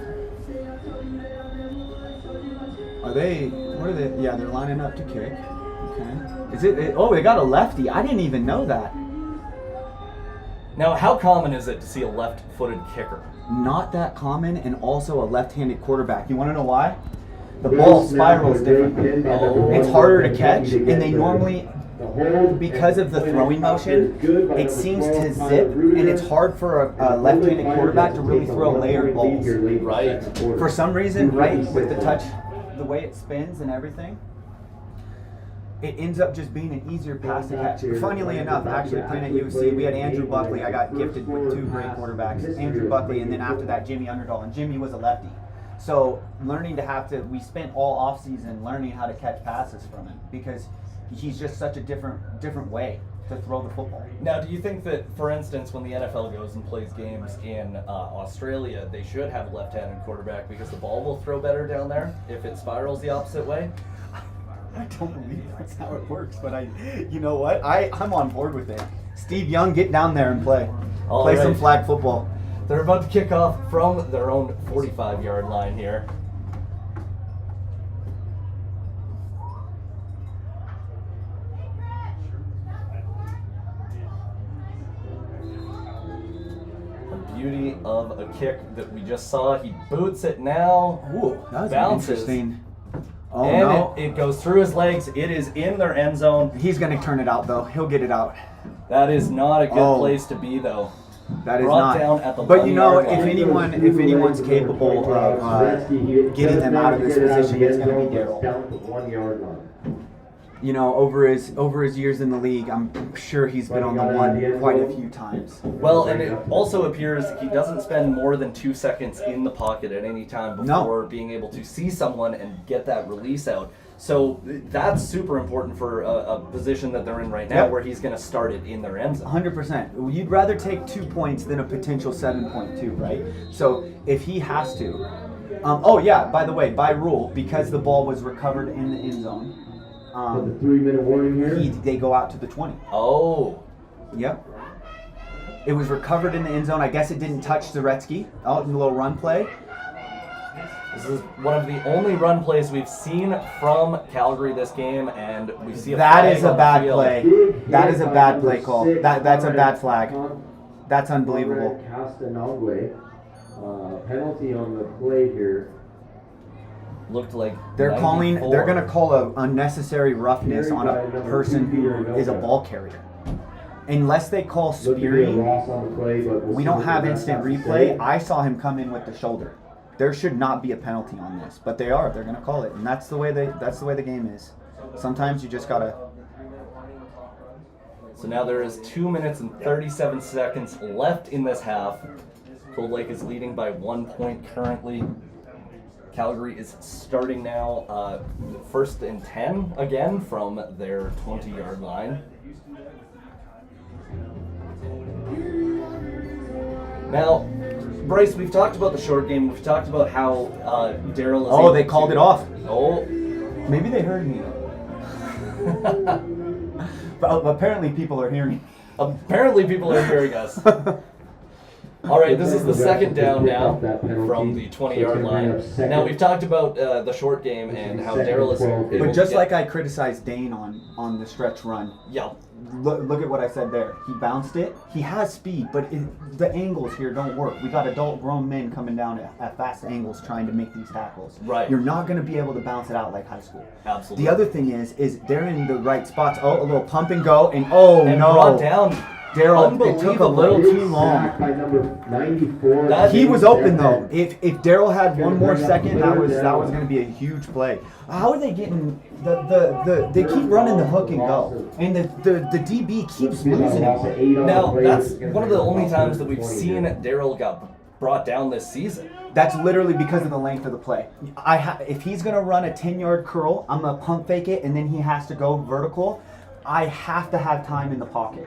Speaker 4: What are they? Yeah, they're lining up to kick. Okay. Oh, they got a lefty. I didn't even know that.
Speaker 3: Now, how common is it to see a left-footed kicker?
Speaker 4: Not that common, and also a left-handed quarterback. You want to know why? The ball spirals different. It's harder to catch, and they normally, because of the throwing motion, it seems to zip, and it's hard for a left-handed quarterback to really throw layered balls.
Speaker 3: Right.
Speaker 4: For some reason, right, with the touch, the way it spins and everything, it ends up just being an easier pass to catch. Funnily enough, actually playing at UC, we had Andrew Buckley. I got gifted with two great quarterbacks, Andrew Buckley, and then after that, Jimmy Underdahl. And Jimmy was a lefty. So we spent all off season learning how to catch passes from him because he's just such a different way to throw the football.
Speaker 3: Now, do you think that, for instance, when the NFL goes and plays games in Australia, they should have a left-handed quarterback because the ball will throw better down there if it spirals the opposite way?
Speaker 4: I don't believe that's how it works, but you know what? I'm on board with it. Steve Young, get down there and play. Play some flag football.
Speaker 3: They're about to kick off from their own 45-yard line here. The beauty of a kick that we just saw. He boots it now.
Speaker 4: Ooh, that was
Speaker 3: bounces.
Speaker 4: Interesting. Oh,
Speaker 3: and
Speaker 4: no.
Speaker 3: it goes through his legs. It is in their end zone.
Speaker 4: He's going to turn it out, though. He'll get it out.
Speaker 3: That is not a good place to be, though.
Speaker 4: That is
Speaker 3: Brought
Speaker 4: not.
Speaker 3: Down at the
Speaker 4: but you know,
Speaker 3: if
Speaker 4: anyone's capable of getting them out of this position, it's going to be Darryl.
Speaker 1: Down to 1 yard line.
Speaker 4: You know, over his years in the league, I'm sure he's been on the one quite a few times.
Speaker 3: Well, and it also appears he doesn't spend more than 2 seconds in the pocket at any time before being able to see someone and get that release out. So that's super important for a position that they're in right now,
Speaker 4: Yep.
Speaker 3: where he's going to start it in their end zone.
Speaker 4: 100%. You'd rather take 2 points than a potential 7.2, right? So if he has to, oh yeah, by the way, by rule, because the ball was recovered in the end zone,
Speaker 1: With the 3-minute warning here.
Speaker 4: they go out to the 20.
Speaker 3: Oh.
Speaker 4: Yep. It was recovered in the end zone. I guess it didn't touch Zaretsky. Oh, a little run play.
Speaker 3: This is one of the only run plays we've seen from Calgary this game, and we see a
Speaker 4: That
Speaker 3: flag
Speaker 4: is a
Speaker 3: on the
Speaker 4: bad
Speaker 3: field.
Speaker 4: play. That is a bad play call. That's a bad flag. That's unbelievable.
Speaker 1: Castanangue, penalty on the play here.
Speaker 3: Looked like
Speaker 4: They're
Speaker 3: 94.
Speaker 4: they're going to call a unnecessary roughness on a person who is a ball carrier. Unless they call
Speaker 1: Looked to be a
Speaker 4: spearing,
Speaker 1: loss on the play, but we'll
Speaker 4: we
Speaker 1: see
Speaker 4: don't
Speaker 1: what
Speaker 4: have
Speaker 1: the refs
Speaker 4: instant
Speaker 1: have to
Speaker 4: replay.
Speaker 1: say.
Speaker 4: I saw him come in with the shoulder. There should not be a penalty on this, but they are. They're going to call it, and that's the way the game is. Sometimes you just gotta.
Speaker 3: So now there is 2 minutes and 37 seconds left in this half. Cold Lake is leading by 1 point currently. Calgary is starting now, 1st and 10 again from their 20-yard line. Now, Bryce, we've talked about the short game. We've talked about how Daryl is.
Speaker 4: Oh, they called it off.
Speaker 3: Oh.
Speaker 4: Maybe they heard me. But apparently people are hearing.
Speaker 3: Apparently people are hearing us. All right, this is the second down now from the 20-yard line. Now, we've talked about the short game and how Daryl is able
Speaker 4: But
Speaker 3: to
Speaker 4: just
Speaker 3: get-
Speaker 4: like I criticized Dane on the stretch run,
Speaker 3: Yeah.
Speaker 4: look at what I said there. He bounced it. He has speed, but the angles here don't work. We got adult grown men coming down at fast angles trying to make these tackles.
Speaker 3: Right.
Speaker 4: You're not going to be able to bounce it out like high school.
Speaker 3: Absolutely.
Speaker 4: The other thing is they're in the right spots. Oh, a little pump and go, and oh
Speaker 3: And
Speaker 4: no.
Speaker 3: brought down.
Speaker 4: Daryl, it took a little
Speaker 1: Big
Speaker 4: too long.
Speaker 1: sack by number 94.
Speaker 3: That-
Speaker 4: He was open though. If Daryl had one more second, that was going to be a huge play. How are they getting they keep running the hook and go, and the DB keeps losing it.
Speaker 3: Now, that's one of the only times that we've seen Daryl got brought down this season.
Speaker 4: That's literally because of the length of the play. If he's going to run a 10-yard curl, I'm going to pump fake it, and then he has to go vertical. I have to have time in the pocket.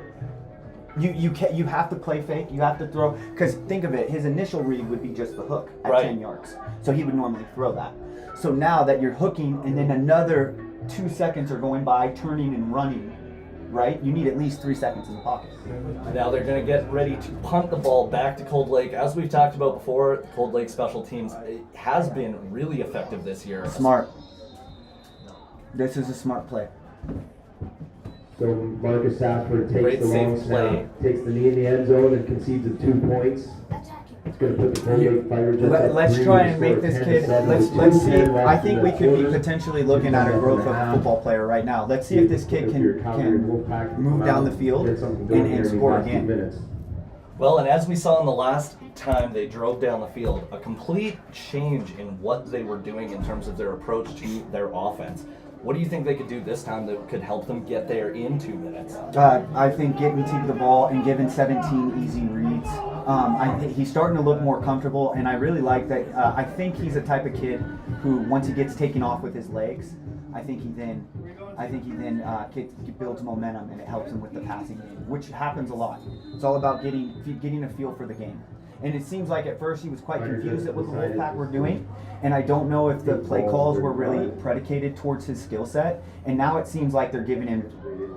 Speaker 4: You have to play fake. You have to throw, because think of it. His initial read would be just the hook at
Speaker 3: Right.
Speaker 4: 10 yards. So he would normally throw that. So now that you're hooking, and then another 2 seconds are going by, turning and running, right? You need at least 3 seconds in the pocket.
Speaker 3: Now they're going to get ready to punt the ball back to Cold Lake. As we've talked about before, Cold Lake special teams has been really effective this year.
Speaker 4: Smart. This is a smart play.
Speaker 1: So Marcus Safford takes
Speaker 3: Great
Speaker 1: the long
Speaker 3: safe play.
Speaker 1: snap, takes the knee in the end zone, and concedes of 2 points. It's going to put the Cold Lake Fire Jets at
Speaker 4: Let's
Speaker 1: 3
Speaker 4: try
Speaker 1: to
Speaker 4: and make
Speaker 1: score
Speaker 4: this
Speaker 1: 10
Speaker 4: kid.
Speaker 1: to 7
Speaker 4: Let's
Speaker 1: with
Speaker 4: see.
Speaker 1: 2:10 left
Speaker 4: I
Speaker 1: in
Speaker 4: think
Speaker 1: the
Speaker 4: we could be
Speaker 1: quarter.
Speaker 4: potentially looking at a growth of a football player right now. Let's see if this kid can move down the field and score again.
Speaker 3: Well, and as we saw in the last time they drove down the field, a complete change in what they were doing in terms of their approach to their offense. What do you think they could do this time that could help them get there in 2 minutes?
Speaker 4: I think getting to the ball and giving 17 easy reads. I think he's starting to look more comfortable, and I really like that. I think he's a type of kid who, once he gets taken off with his legs, I think he then builds momentum, and it helps him with the passing game, which happens a lot. It's all about getting a feel for the game. And it seems like at first he was quite confused at what the Wolfpack were doing, and I don't know if the play calls were really predicated towards his skill set. And now it seems like they're giving him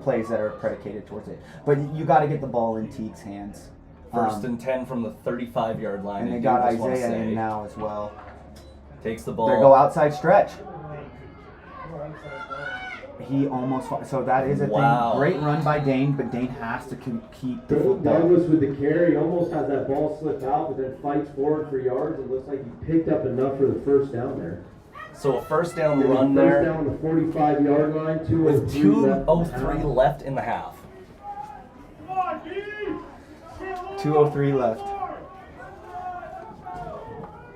Speaker 4: plays that are predicated towards it. But you got to get the ball in Teague's hands.
Speaker 3: 1st and 10 from the 35-yard line.
Speaker 4: And they
Speaker 3: I
Speaker 4: got
Speaker 3: do just wanna
Speaker 4: Isaiah
Speaker 3: say,
Speaker 4: in now as well.
Speaker 3: Takes the ball.
Speaker 4: They go outside stretch. He almost, so that is a
Speaker 3: Wow.
Speaker 4: thing. Great run by Dane, but Dane has to keep the
Speaker 1: Dave
Speaker 4: football.
Speaker 1: Douglas with the carry almost has that ball slip out, but then fights forward for yards. It looks like he picked up enough for the first down there.
Speaker 3: So a first down
Speaker 1: Maybe
Speaker 3: run
Speaker 1: first
Speaker 3: there
Speaker 1: down on the 45-yard line,
Speaker 3: with
Speaker 1: 2:03
Speaker 3: 2:03 left in the half.
Speaker 4: 2:03 left.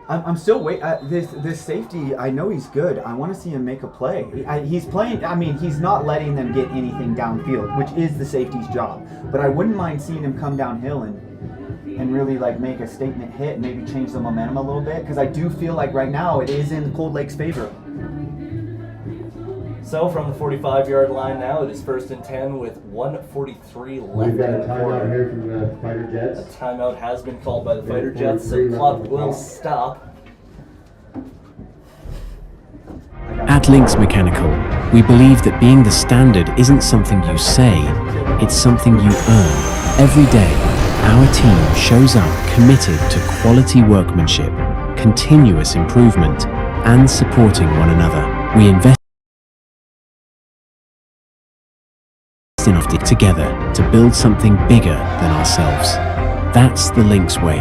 Speaker 4: I'm still waiting. This safety, I know he's good. I want to see him make a play. He's playing. I mean, he's not letting them get anything downfield, which is the safety's job. But I wouldn't mind seeing him come downhill and really like make a statement hit, maybe change the momentum a little bit, because I do feel like right now it is in Cold Lake's favor.
Speaker 3: So from the 45-yard line now, it is 1st and 10 with 1:43 left
Speaker 1: We've got
Speaker 3: in
Speaker 1: a
Speaker 3: the
Speaker 1: timeout
Speaker 3: quarter.
Speaker 1: here from the Fighter
Speaker 3: A
Speaker 1: Jets.
Speaker 3: timeout has been called by the Fighter Jets, so
Speaker 1: 43
Speaker 3: the clock
Speaker 1: left on the
Speaker 3: will
Speaker 1: clock.
Speaker 3: stop.
Speaker 2: At Lynx Mechanical, we believe that being the standard isn't something you say, it's something you earn. Every day, our team shows up committed to quality workmanship, continuous improvement, and supporting one another. We invest enough together to build something bigger than ourselves. That's the Lynx way.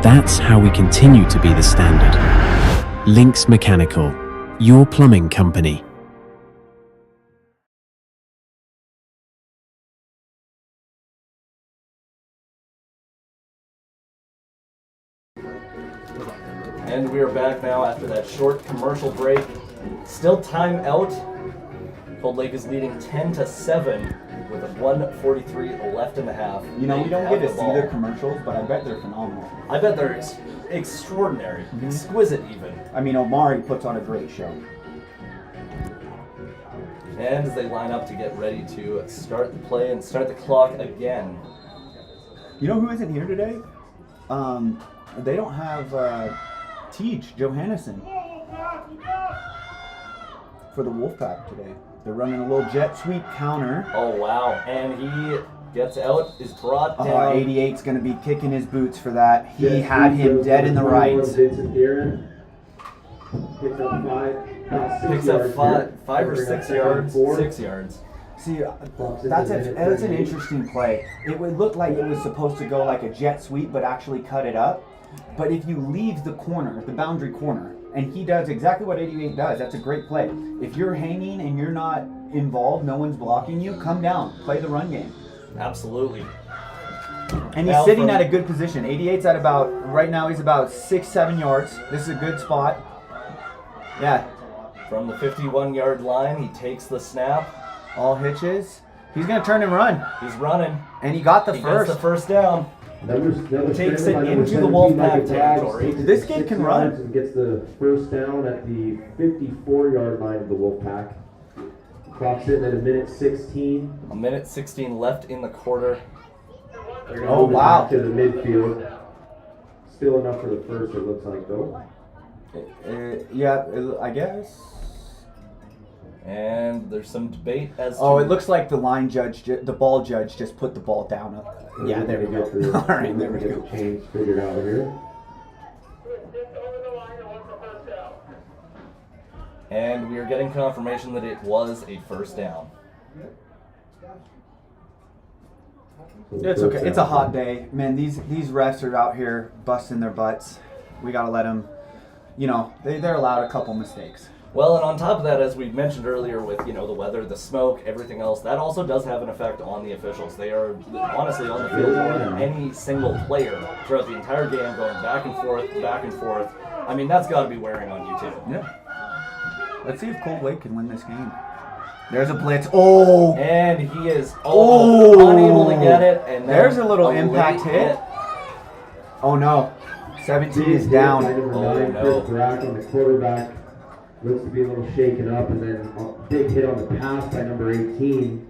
Speaker 2: That's how we continue to be the standard. Lynx Mechanical, your plumbing company.
Speaker 3: And we are back now after that short commercial break. Still time out. Cold Lake is leading 10-7 with a 1:43 left in the half.
Speaker 4: You know, we don't
Speaker 3: They
Speaker 4: get to
Speaker 3: have
Speaker 4: see
Speaker 3: the
Speaker 4: their
Speaker 3: ball.
Speaker 4: commercials, but I bet they're phenomenal.
Speaker 3: I bet they're extraordinary, exquisite even.
Speaker 4: I mean, Omari puts on a great show.
Speaker 3: And as they line up to get ready to start the play and start the clock again.
Speaker 4: You know who isn't here today? They don't have Teach Johannesson for the Wolfpack today. They're running a little jet sweep counter.
Speaker 3: Oh wow, and he gets out, is brought down.
Speaker 4: 88's going to be kicking his boots for that. He
Speaker 1: Jets
Speaker 4: had
Speaker 1: lead
Speaker 4: him
Speaker 1: goes
Speaker 4: dead
Speaker 1: to
Speaker 4: in the
Speaker 1: 21,
Speaker 4: right.
Speaker 1: Vincent Deeren. Picks up
Speaker 3: Picks up
Speaker 1: yards
Speaker 3: five or
Speaker 1: here.
Speaker 3: 6
Speaker 1: Bring up
Speaker 3: yards.
Speaker 1: 4.
Speaker 3: 6 yards.
Speaker 4: See, that's an interesting play. It would look like it was supposed to go like a jet sweep, but actually cut it up. But if you leave the corner, the boundary corner, and he does exactly what 88 does, that's a great play. If you're hanging and you're not involved, no one's blocking you, come down, play the run game.
Speaker 3: Absolutely.
Speaker 4: And he's
Speaker 3: Now
Speaker 4: sitting
Speaker 3: from-
Speaker 4: at a good position. 88's at about, right now he's about 6-7 yards. This is a good spot. Yeah,
Speaker 3: From the 51-yard line, he takes the snap.
Speaker 4: all hitches. He's going to turn and run.
Speaker 3: He's running.
Speaker 4: And he got the
Speaker 3: He
Speaker 4: first.
Speaker 3: gets the first down.
Speaker 1: Takes
Speaker 3: it into the Wolfpack territory.
Speaker 4: This kid can run.
Speaker 1: And gets the first down at the 54-yard line of the Wolfpack. Clock sitting at 1:16.
Speaker 3: A minute 16 left in the quarter.
Speaker 1: They're gonna
Speaker 4: Oh,
Speaker 1: move it
Speaker 4: wow.
Speaker 1: back to the midfield. Still enough for the first, it looks like, though.
Speaker 4: Yeah, I guess.
Speaker 3: And there's some debate as to...
Speaker 4: Oh, it looks like the line judge, the ball judge, just put the ball down. Yeah, there we go. All right, there we
Speaker 1: Get
Speaker 4: go.
Speaker 1: the change figured out here.
Speaker 3: And we are getting confirmation that it was a first down.
Speaker 4: It's okay. It's a hot day, man. These refs are out here busting their butts. We gotta let them. You know, they're allowed a couple mistakes.
Speaker 3: Well, and on top of that, as we mentioned earlier with, you know, the weather, the smoke, everything else, that also does have an effect on the officials. They are honestly on the field more than any single player throughout the entire game, going back and forth, back and forth. I mean, that's got to be wearing on you too.
Speaker 4: Yeah. Let's see if Cold Lake can win this game. There's a blitz. Oh!
Speaker 3: And he is
Speaker 4: Oh!
Speaker 3: unable to get it. And then
Speaker 4: There's a little impact
Speaker 3: late
Speaker 4: hit. Oh no. 17 is down.
Speaker 1: Number
Speaker 3: Oh,
Speaker 1: 9,
Speaker 3: no.
Speaker 1: Chris Brack on the quarterback. Looks to be a little shaken up, and then a big hit on the pass by number 18.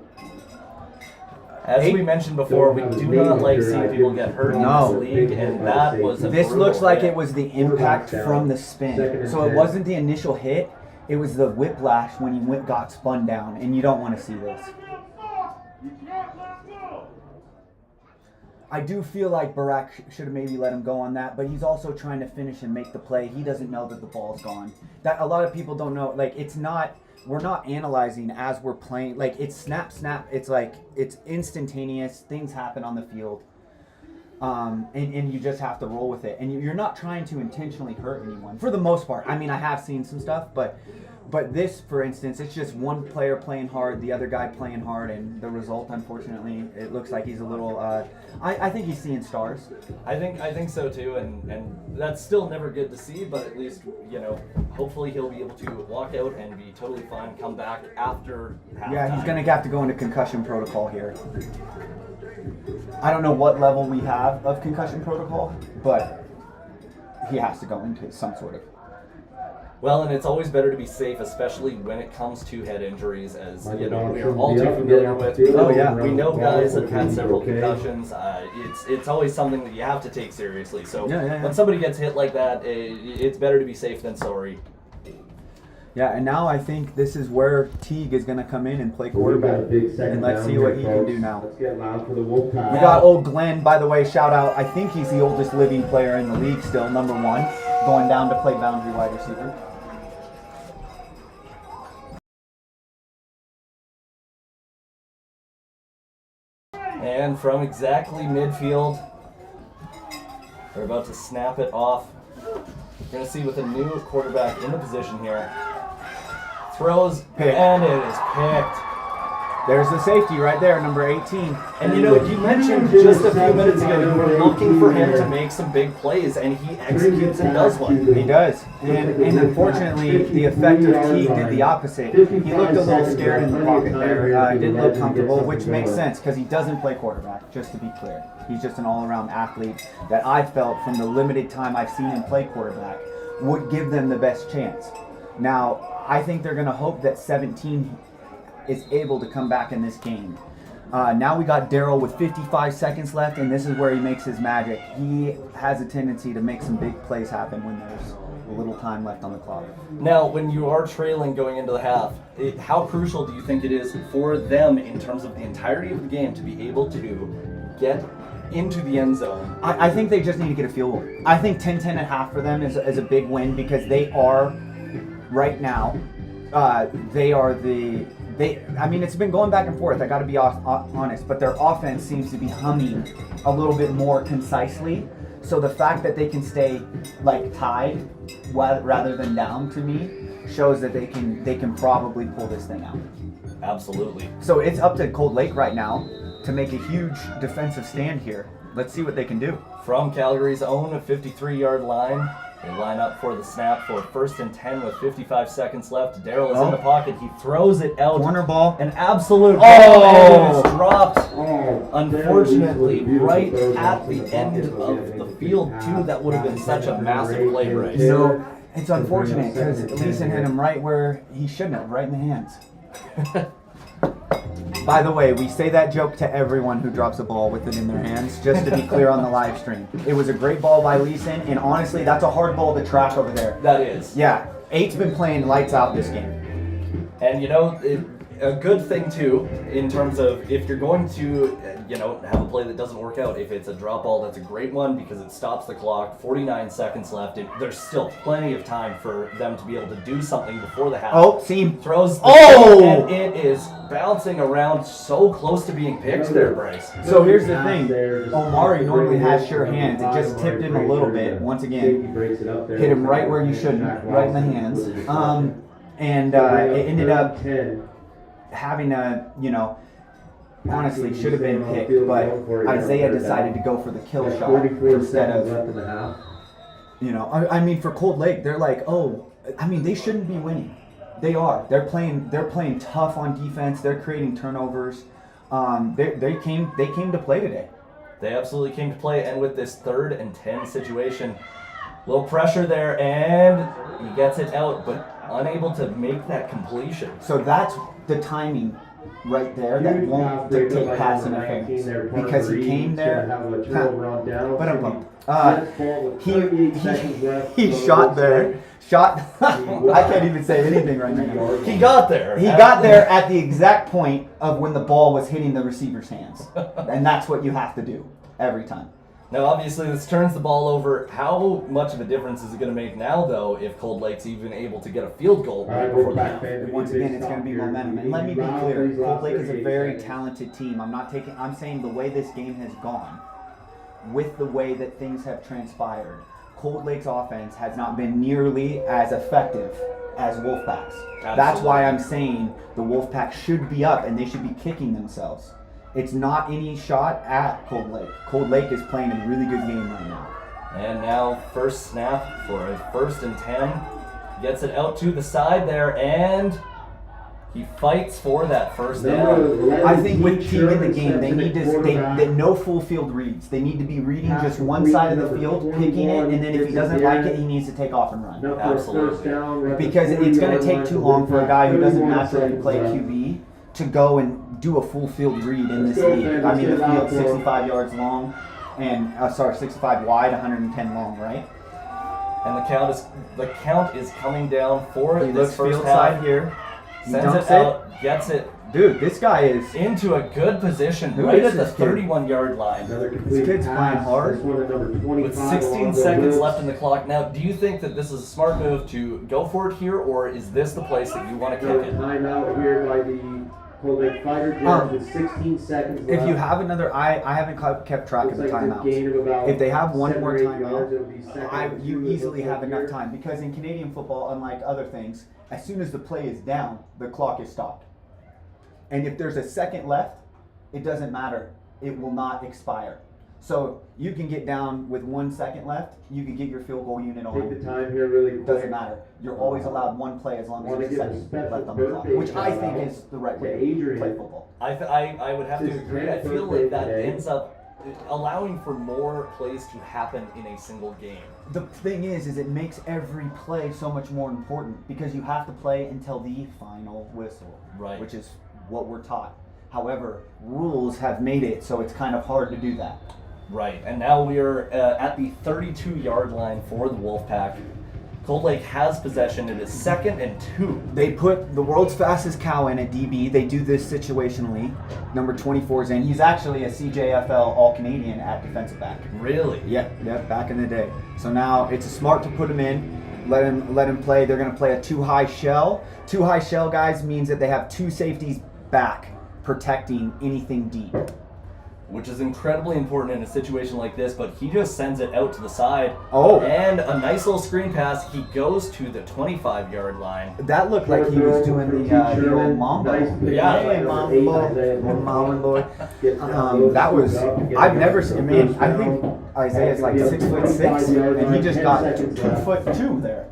Speaker 3: As we mentioned before, we do not like seeing people get hurt in
Speaker 4: No.
Speaker 3: this league, and that was a
Speaker 4: This
Speaker 3: brutal
Speaker 4: looks like
Speaker 3: hit.
Speaker 4: it was the impact from the spin. So it wasn't the initial hit, it was the whiplash when he got spun down, and you don't want to see this. I do feel like Barak should have maybe let him go on that, but he's also trying to finish and make the play. He doesn't know that the ball's gone. That a lot of people don't know. Like, it's not, we're not analyzing as we're playing. Like, it's snap, snap. It's like, it's instantaneous. Things happen on the field. And you just have to roll with it. And you're not trying to intentionally hurt anyone, for the most part. I mean, I have seen some stuff, but this, for instance, it's just one player playing hard, the other guy playing hard, and the result, unfortunately, it looks like he's a little. I think he's seeing stars.
Speaker 3: I think so too, and that's still never good to see. But at least, you know, hopefully he'll be able to walk out and be totally fine. Come back after halftime.
Speaker 4: Yeah, he's gonna have to go into concussion protocol here. I don't know what level we have of concussion protocol, but he has to go into some sort of.
Speaker 3: Well, and it's always better to be safe, especially when it comes to head injuries, as
Speaker 1: Like
Speaker 3: you know,
Speaker 1: the
Speaker 3: we
Speaker 1: ball
Speaker 3: are all
Speaker 1: should
Speaker 3: too
Speaker 1: be up
Speaker 3: familiar
Speaker 1: and
Speaker 3: with.
Speaker 1: down.
Speaker 4: Oh, yeah.
Speaker 3: We know guys that have had
Speaker 1: Okay.
Speaker 3: several concussions. It's always something that you have to take seriously. So
Speaker 4: Yeah.
Speaker 3: when somebody gets hit like that, it's better to be safe than sorry.
Speaker 4: Yeah, and now I think this is where Teague is going to come in and play
Speaker 1: We've got a
Speaker 4: quarterback.
Speaker 1: big second
Speaker 4: And let's
Speaker 1: down
Speaker 4: see
Speaker 1: here,
Speaker 4: what he can
Speaker 1: folks.
Speaker 4: do now.
Speaker 1: Let's get loud for the Wolfpack.
Speaker 4: We got old Glenn, by the way, shout out. I think he's the oldest living player in the league still, number 1, going down to play boundary wide receiver.
Speaker 3: And from exactly midfield, they're about to snap it off. We're going to see with a new quarterback in the position here. Throws,
Speaker 4: Pick.
Speaker 3: and it is picked.
Speaker 4: There's the safety right there, number 18.
Speaker 3: And you know, you mentioned just a few minutes ago you were looking for him to make some big plays, and he executes and does one.
Speaker 4: He does. And unfortunately, the effective Teague did the opposite. He looked a little scared in the pocket there. Didn't look comfortable, which makes sense because he doesn't play quarterback, just to be clear. He's just an all-around athlete that I felt from the limited time I've seen him play quarterback would give them the best chance. Now, I think they're going to hope that 17 is able to come back in this game. Now we got Daryl with 55 seconds left, and this is where he makes his magic. He has a tendency to make some big plays happen when there's a little time left on the clock.
Speaker 3: Now, when you are trailing going into the half, how crucial do you think it is for them in terms of the entirety of the game to be able to get into the end zone?
Speaker 4: I think they just need to get a field goal. I think 10-10 and a half for them is a big win because they are, right now, I mean, it's been going back and forth, I gotta be honest, but their offense seems to be humming a little bit more concisely. So the fact that they can stay like tied rather than down, to me, shows that they can probably pull this thing out.
Speaker 3: Absolutely.
Speaker 4: So it's up to Cold Lake right now to make a huge defensive stand here. Let's see what they can do.
Speaker 3: From Calgary's own 53-yard line, they line up for the snap for 1st and 10 with 55 seconds left. Daryl is in the pocket. He throws it out.
Speaker 4: Corner ball.
Speaker 3: An absolute
Speaker 4: Oh!
Speaker 3: and it is dropped. Unfortunately, right at the end of the field, too. That would have been such a massive play, Bryce.
Speaker 4: You know, it's unfortunate because Leeson hit him right where he shouldn't have, right in the hands. By the way, we say that joke to everyone who drops a ball with it in their hands, just to be clear on the live stream. It was a great ball by Leeson, and honestly, that's a hard ball to track over there.
Speaker 3: That is.
Speaker 4: Yeah, 8's been playing lights out this game.
Speaker 3: And you know, a good thing too, in terms of if you're going to, have a play that doesn't work out, if it's a drop ball, that's a great one because it stops the clock. 49 seconds left. There's still plenty of time for them to be able to do something before the half.
Speaker 4: Oh, seam.
Speaker 3: Throws the and it is bouncing around so close to being picked there, Bryce.
Speaker 4: So here's the thing. Omari normally has sure hands. It just tipped him a little bit. Once again, hit him right where you shouldn't, right in the hands. And it ended up having a, honestly should have been picked, but Isaiah decided to go for the kill shot instead of, I mean, for Cold Lake, they're like, they shouldn't be winning. They are. They're playing tough on defense. They're creating turnovers. They came to play today.
Speaker 3: They absolutely came to play, and with this 3rd and 10 situation, little pressure there, and he gets it out, but unable to make that completion.
Speaker 4: So that's the timing right there that won't dictate pass interference because he came there. He shot there. I can't even say anything right now.
Speaker 3: He got there.
Speaker 4: He got there at the exact point of when the ball was hitting the receiver's hands, and that's what you have to do every time.
Speaker 3: Now, obviously, this turns the ball over. How much of a difference is it going to make now, though, if Cold Lake's even able to get a field goal right before the half?
Speaker 4: Once again, it's going to be momentum. And let me be clear, Cold Lake is a very talented team. I'm saying the way this game has gone, with the way that things have transpired, Cold Lake's offense has not been nearly as effective as Wolfpack's. That's why I'm saying the Wolfpack should be up and they should be kicking themselves. It's not any shot at Cold Lake. Cold Lake is playing a really good game right now.
Speaker 3: And now, first snap for a 1st and 10. Gets it out to the side there, and He fights for that first down.
Speaker 4: I think with team in the game, they need to no full field reads. They need to be reading just one side of the field, picking it, and then if he doesn't like it, he needs to take off and run.
Speaker 3: Absolutely.
Speaker 4: Because it's going to take too long for a guy who doesn't naturally play QB to go and do a full field read in this league. I mean, the field's 65 yards long, and 65 wide, 110 long, right?
Speaker 3: And the count is coming down for
Speaker 4: He
Speaker 3: this
Speaker 4: looks
Speaker 3: first
Speaker 4: field
Speaker 3: half.
Speaker 4: side here.
Speaker 3: Sends it out, gets it
Speaker 4: Dude, this guy is
Speaker 3: into a good position,
Speaker 4: Who
Speaker 3: right
Speaker 4: is
Speaker 3: at the
Speaker 4: this kid?
Speaker 3: 31-yard line.
Speaker 4: This kid's playing hard.
Speaker 3: With 16 seconds left in the clock. Now, do you think that this is a smart move to go for it here, or is this the place that you want to kick it?
Speaker 1: Timeout here by the Cold Lake Fighter Jets with 16 seconds left.
Speaker 4: If you have another, I haven't kept track of the timeouts. If they have one more timeout, you easily have enough time, because in Canadian football, unlike other things, as soon as the play is down, the clock is stopped. And if there's a second left, it doesn't matter. It will not expire. So you can get down with 1 second left. You can get your field goal unit on.
Speaker 1: Take the time here really quick.
Speaker 4: Doesn't matter. You're always allowed one play as long as there's a second left on the clock, which I think is the right way to play football.
Speaker 3: I would have to agree. I feel like that ends up allowing for more plays to happen in a single game.
Speaker 4: The thing is it makes every play so much more important, because you have to play until the final whistle,
Speaker 3: Right.
Speaker 4: which is what we're taught. However, rules have made it so it's kind of hard to do that.
Speaker 3: Right, and now we are at the 32-yard line for the Wolfpack. Cold Lake has possession. It is 2nd and 2.
Speaker 4: They put the world's fastest cow in at DB. They do this situationally. Number 24 is in. He's actually a CJFL All-Canadian at defensive back.
Speaker 3: Really?
Speaker 4: Yeah, back in the day. So now it's smart to put him in. Let him play. They're going to play a two-high shell. Two-high shell, guys, means that they have two safeties back protecting anything deep.
Speaker 3: Which is incredibly important in a situation like this, but he just sends it out to the side.
Speaker 4: Oh.
Speaker 3: And a nice little screen pass. He goes to the 25-yard line.
Speaker 4: That looked like he was doing the old mambo.
Speaker 3: Yeah.
Speaker 4: Hey, mambo. That was, I've never seen, man, I think Isaiah's like 6'6", and he just got 2'2" there.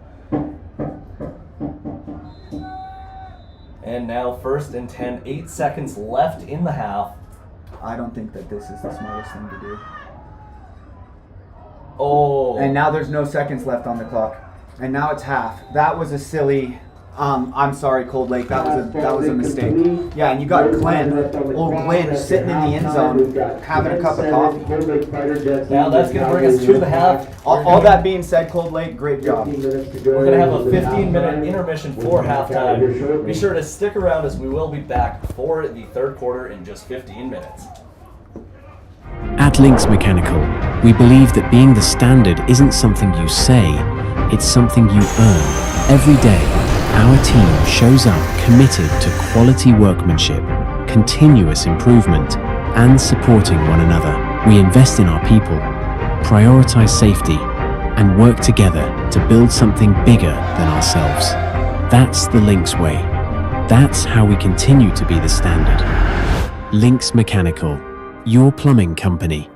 Speaker 3: And now 1st and 10, 8 seconds left in the half.
Speaker 4: I don't think that this is the smartest thing to do.
Speaker 3: Oh.
Speaker 4: And now there's no seconds left on the clock. And now it's half. That was a silly. I'm sorry, Cold Lake. That was a mistake. Yeah, and you got Glenn, old Glenn, sitting in the end zone, having a cup of coffee.
Speaker 3: Now that's going to bring us to the half.
Speaker 4: All that being said, Cold Lake, great job.
Speaker 3: We're going to have a 15-minute intermission for halftime. Be sure to stick around, as we will be back for the third quarter in just 15 minutes.
Speaker 2: At Lynx Mechanical, we believe that being the standard isn't something you say, it's something you earn. Every day, our team shows up committed to quality workmanship, continuous improvement, and supporting one another. We invest in our people, prioritize safety, and work together to build something bigger than ourselves. That's the Lynx way. That's how we continue to be the standard. Lynx Mechanical, your plumbing company.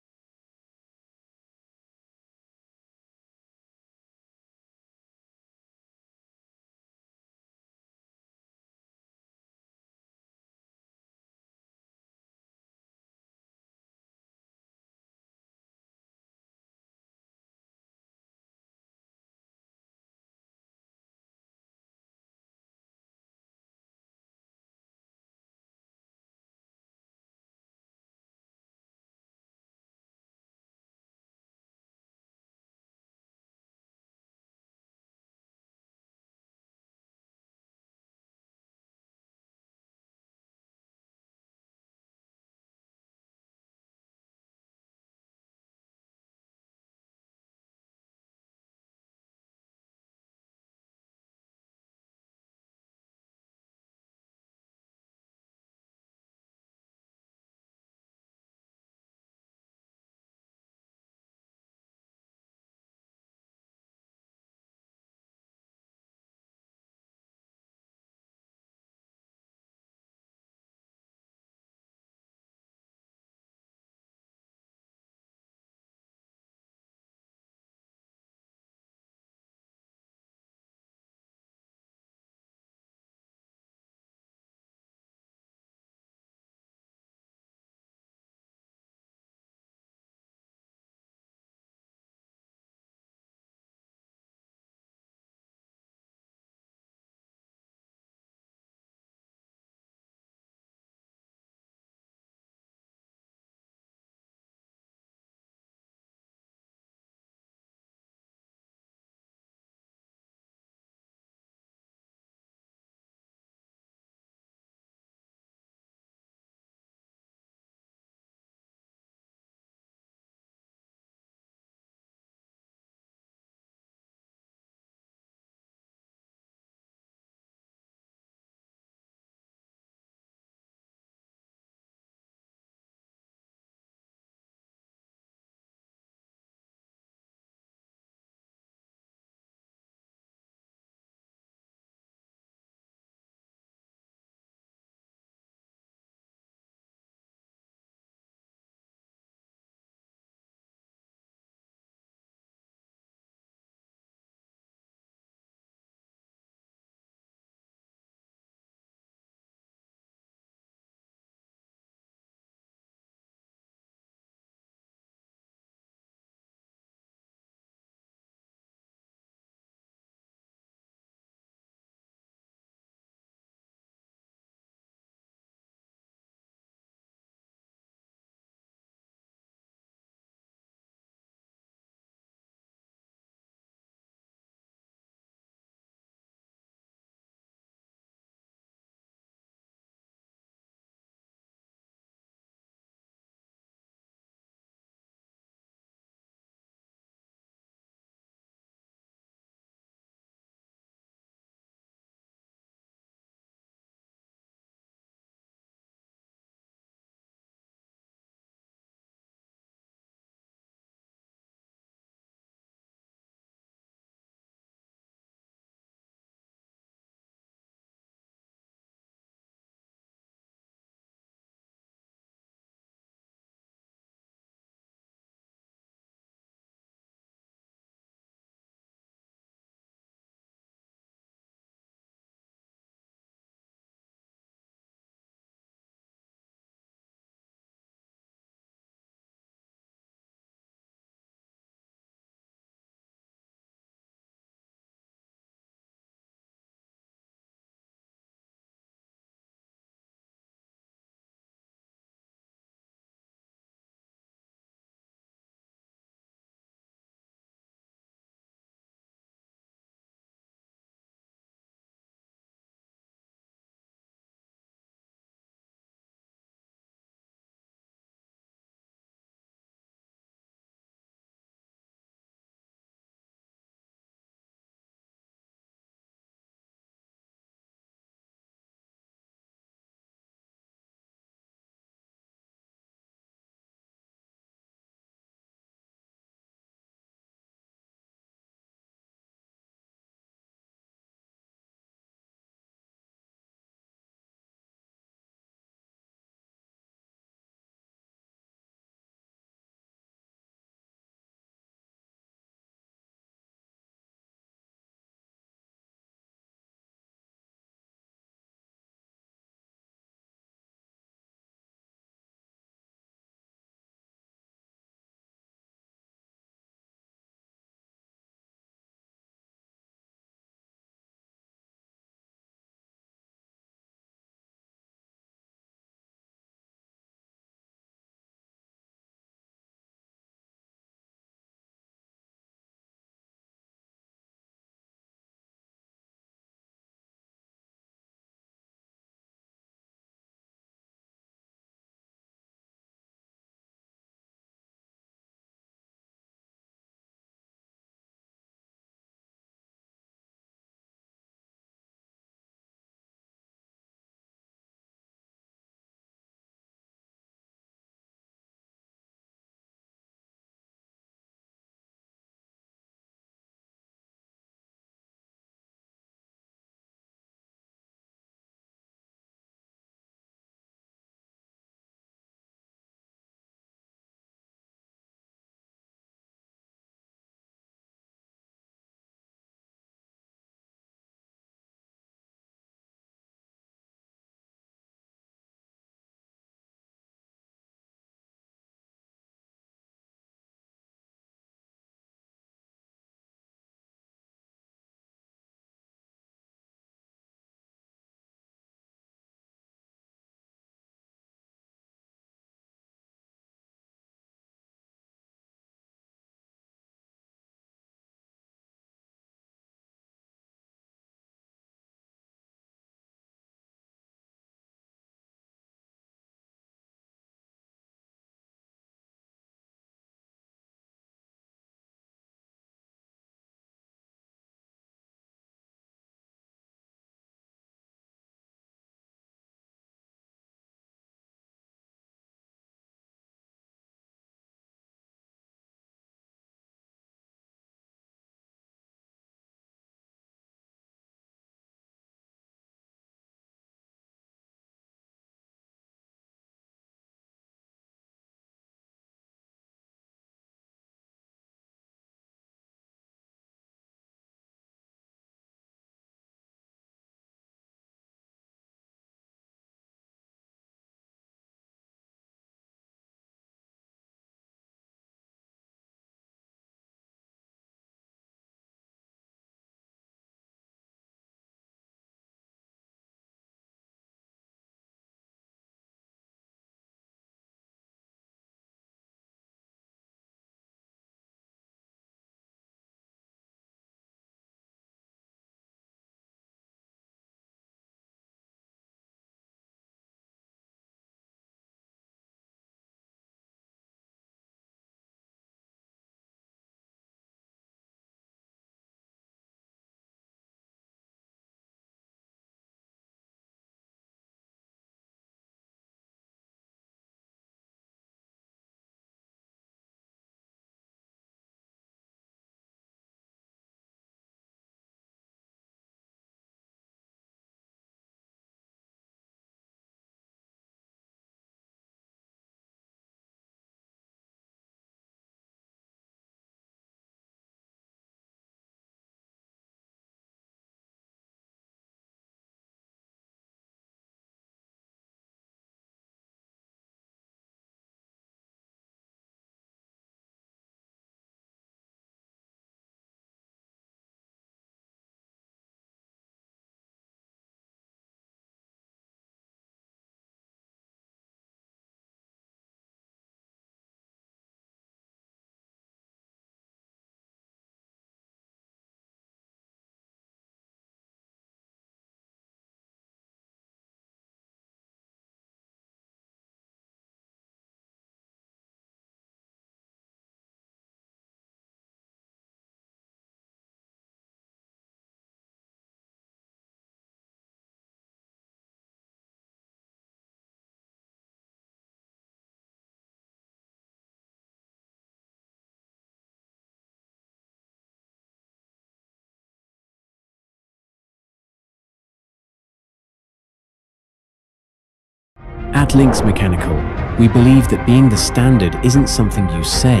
Speaker 2: At Lynx Mechanical, we believe that being the standard isn't something you say,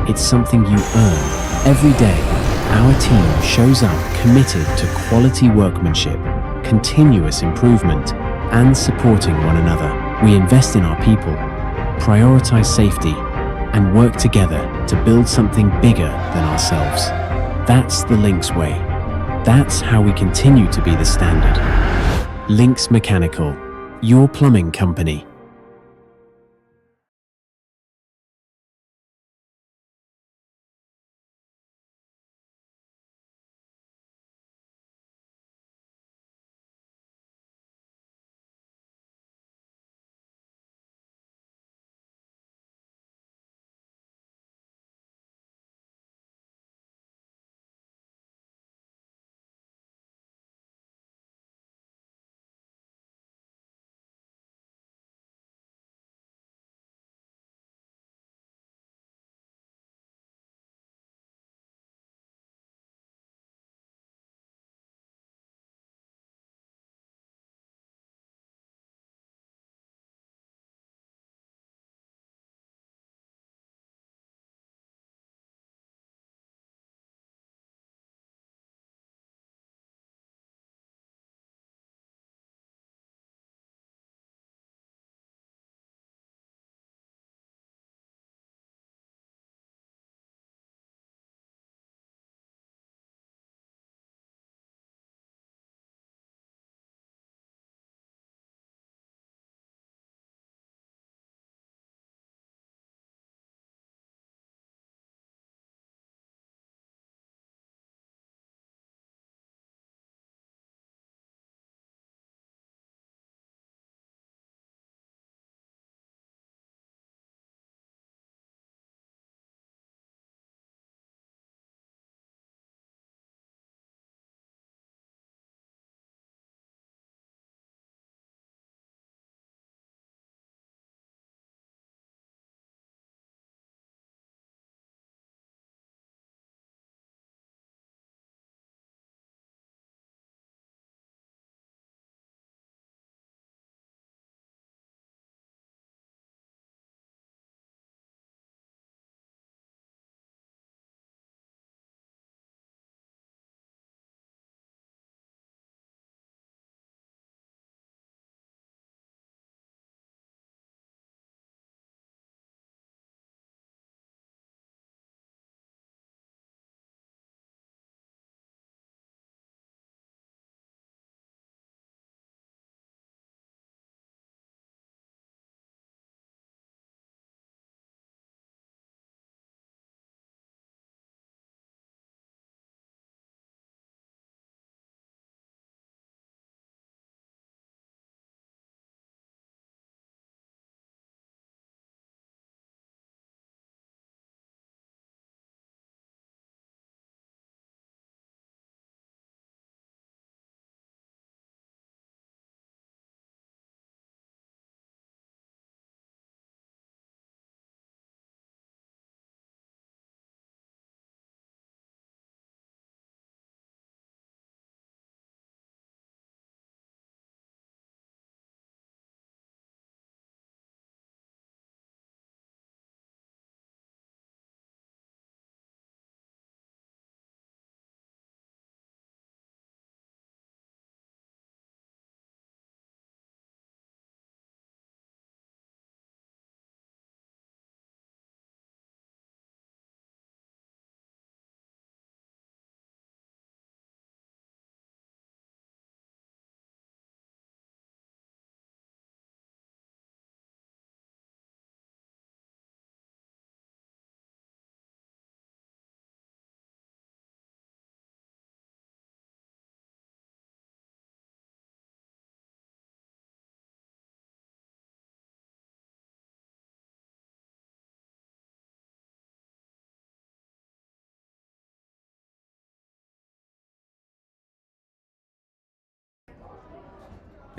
Speaker 2: it's something you earn. Every day, our team shows up committed to quality workmanship, continuous improvement, and supporting one another. We invest in our people, prioritize safety, and work together to build something bigger than ourselves. That's the Lynx way. That's how we continue to be the standard. Lynx Mechanical, your plumbing company.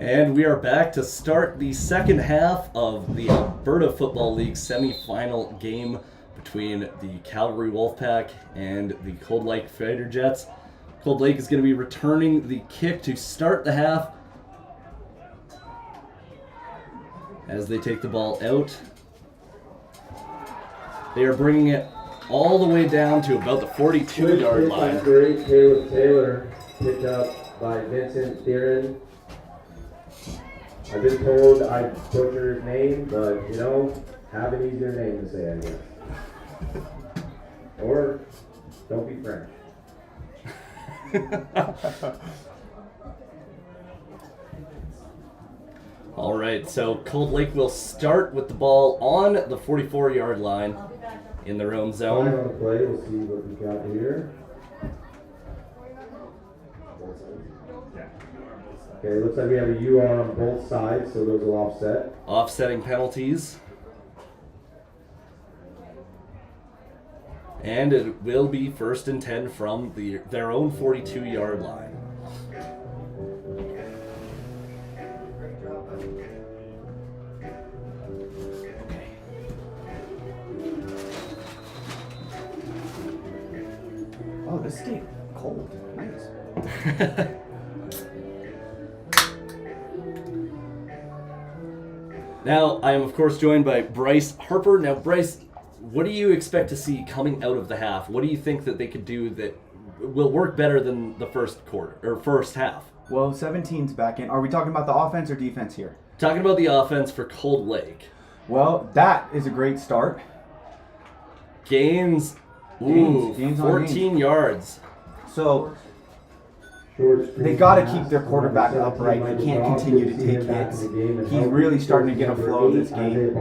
Speaker 3: And we are back to start the second half of the Alberta Football League semi-final game between the Calgary Wolfpack and the Cold Lake Fighter Jets. Cold Lake is going to be returning the kick to start the half. as they take the ball out. They are bringing it all the way down to about the 42-yard line.
Speaker 1: Taylor, picked up by Vincent Theron. I've been told I butcher his name, but you know, have an easier name to say, I guess. Or don't be French.
Speaker 3: All right, so Cold Lake will start with the ball on the 44-yard line in their own
Speaker 1: Fine
Speaker 3: zone.
Speaker 1: on the play, we'll see what we got here. Okay, looks like we have a UR on both sides, so those will offset.
Speaker 3: Offsetting penalties. And it will be 1st and 10 from their own 42-yard line.
Speaker 4: Oh, this is getting cold. Nice.
Speaker 3: Now, I am of course joined by Bryce Harper. Now, Bryce, what do you expect to see coming out of the half? What do you think that they could do that will work better than the first quarter or first half?
Speaker 4: Well, 17's back in. Are we talking about the offense or defense here?
Speaker 3: Talking about the offense for Cold Lake.
Speaker 4: Well, that is a great start.
Speaker 3: Gains
Speaker 4: on
Speaker 3: 14 yards.
Speaker 4: So they got to keep their quarterback upright. He can't continue to take hits. He's really starting to get a flow of this game.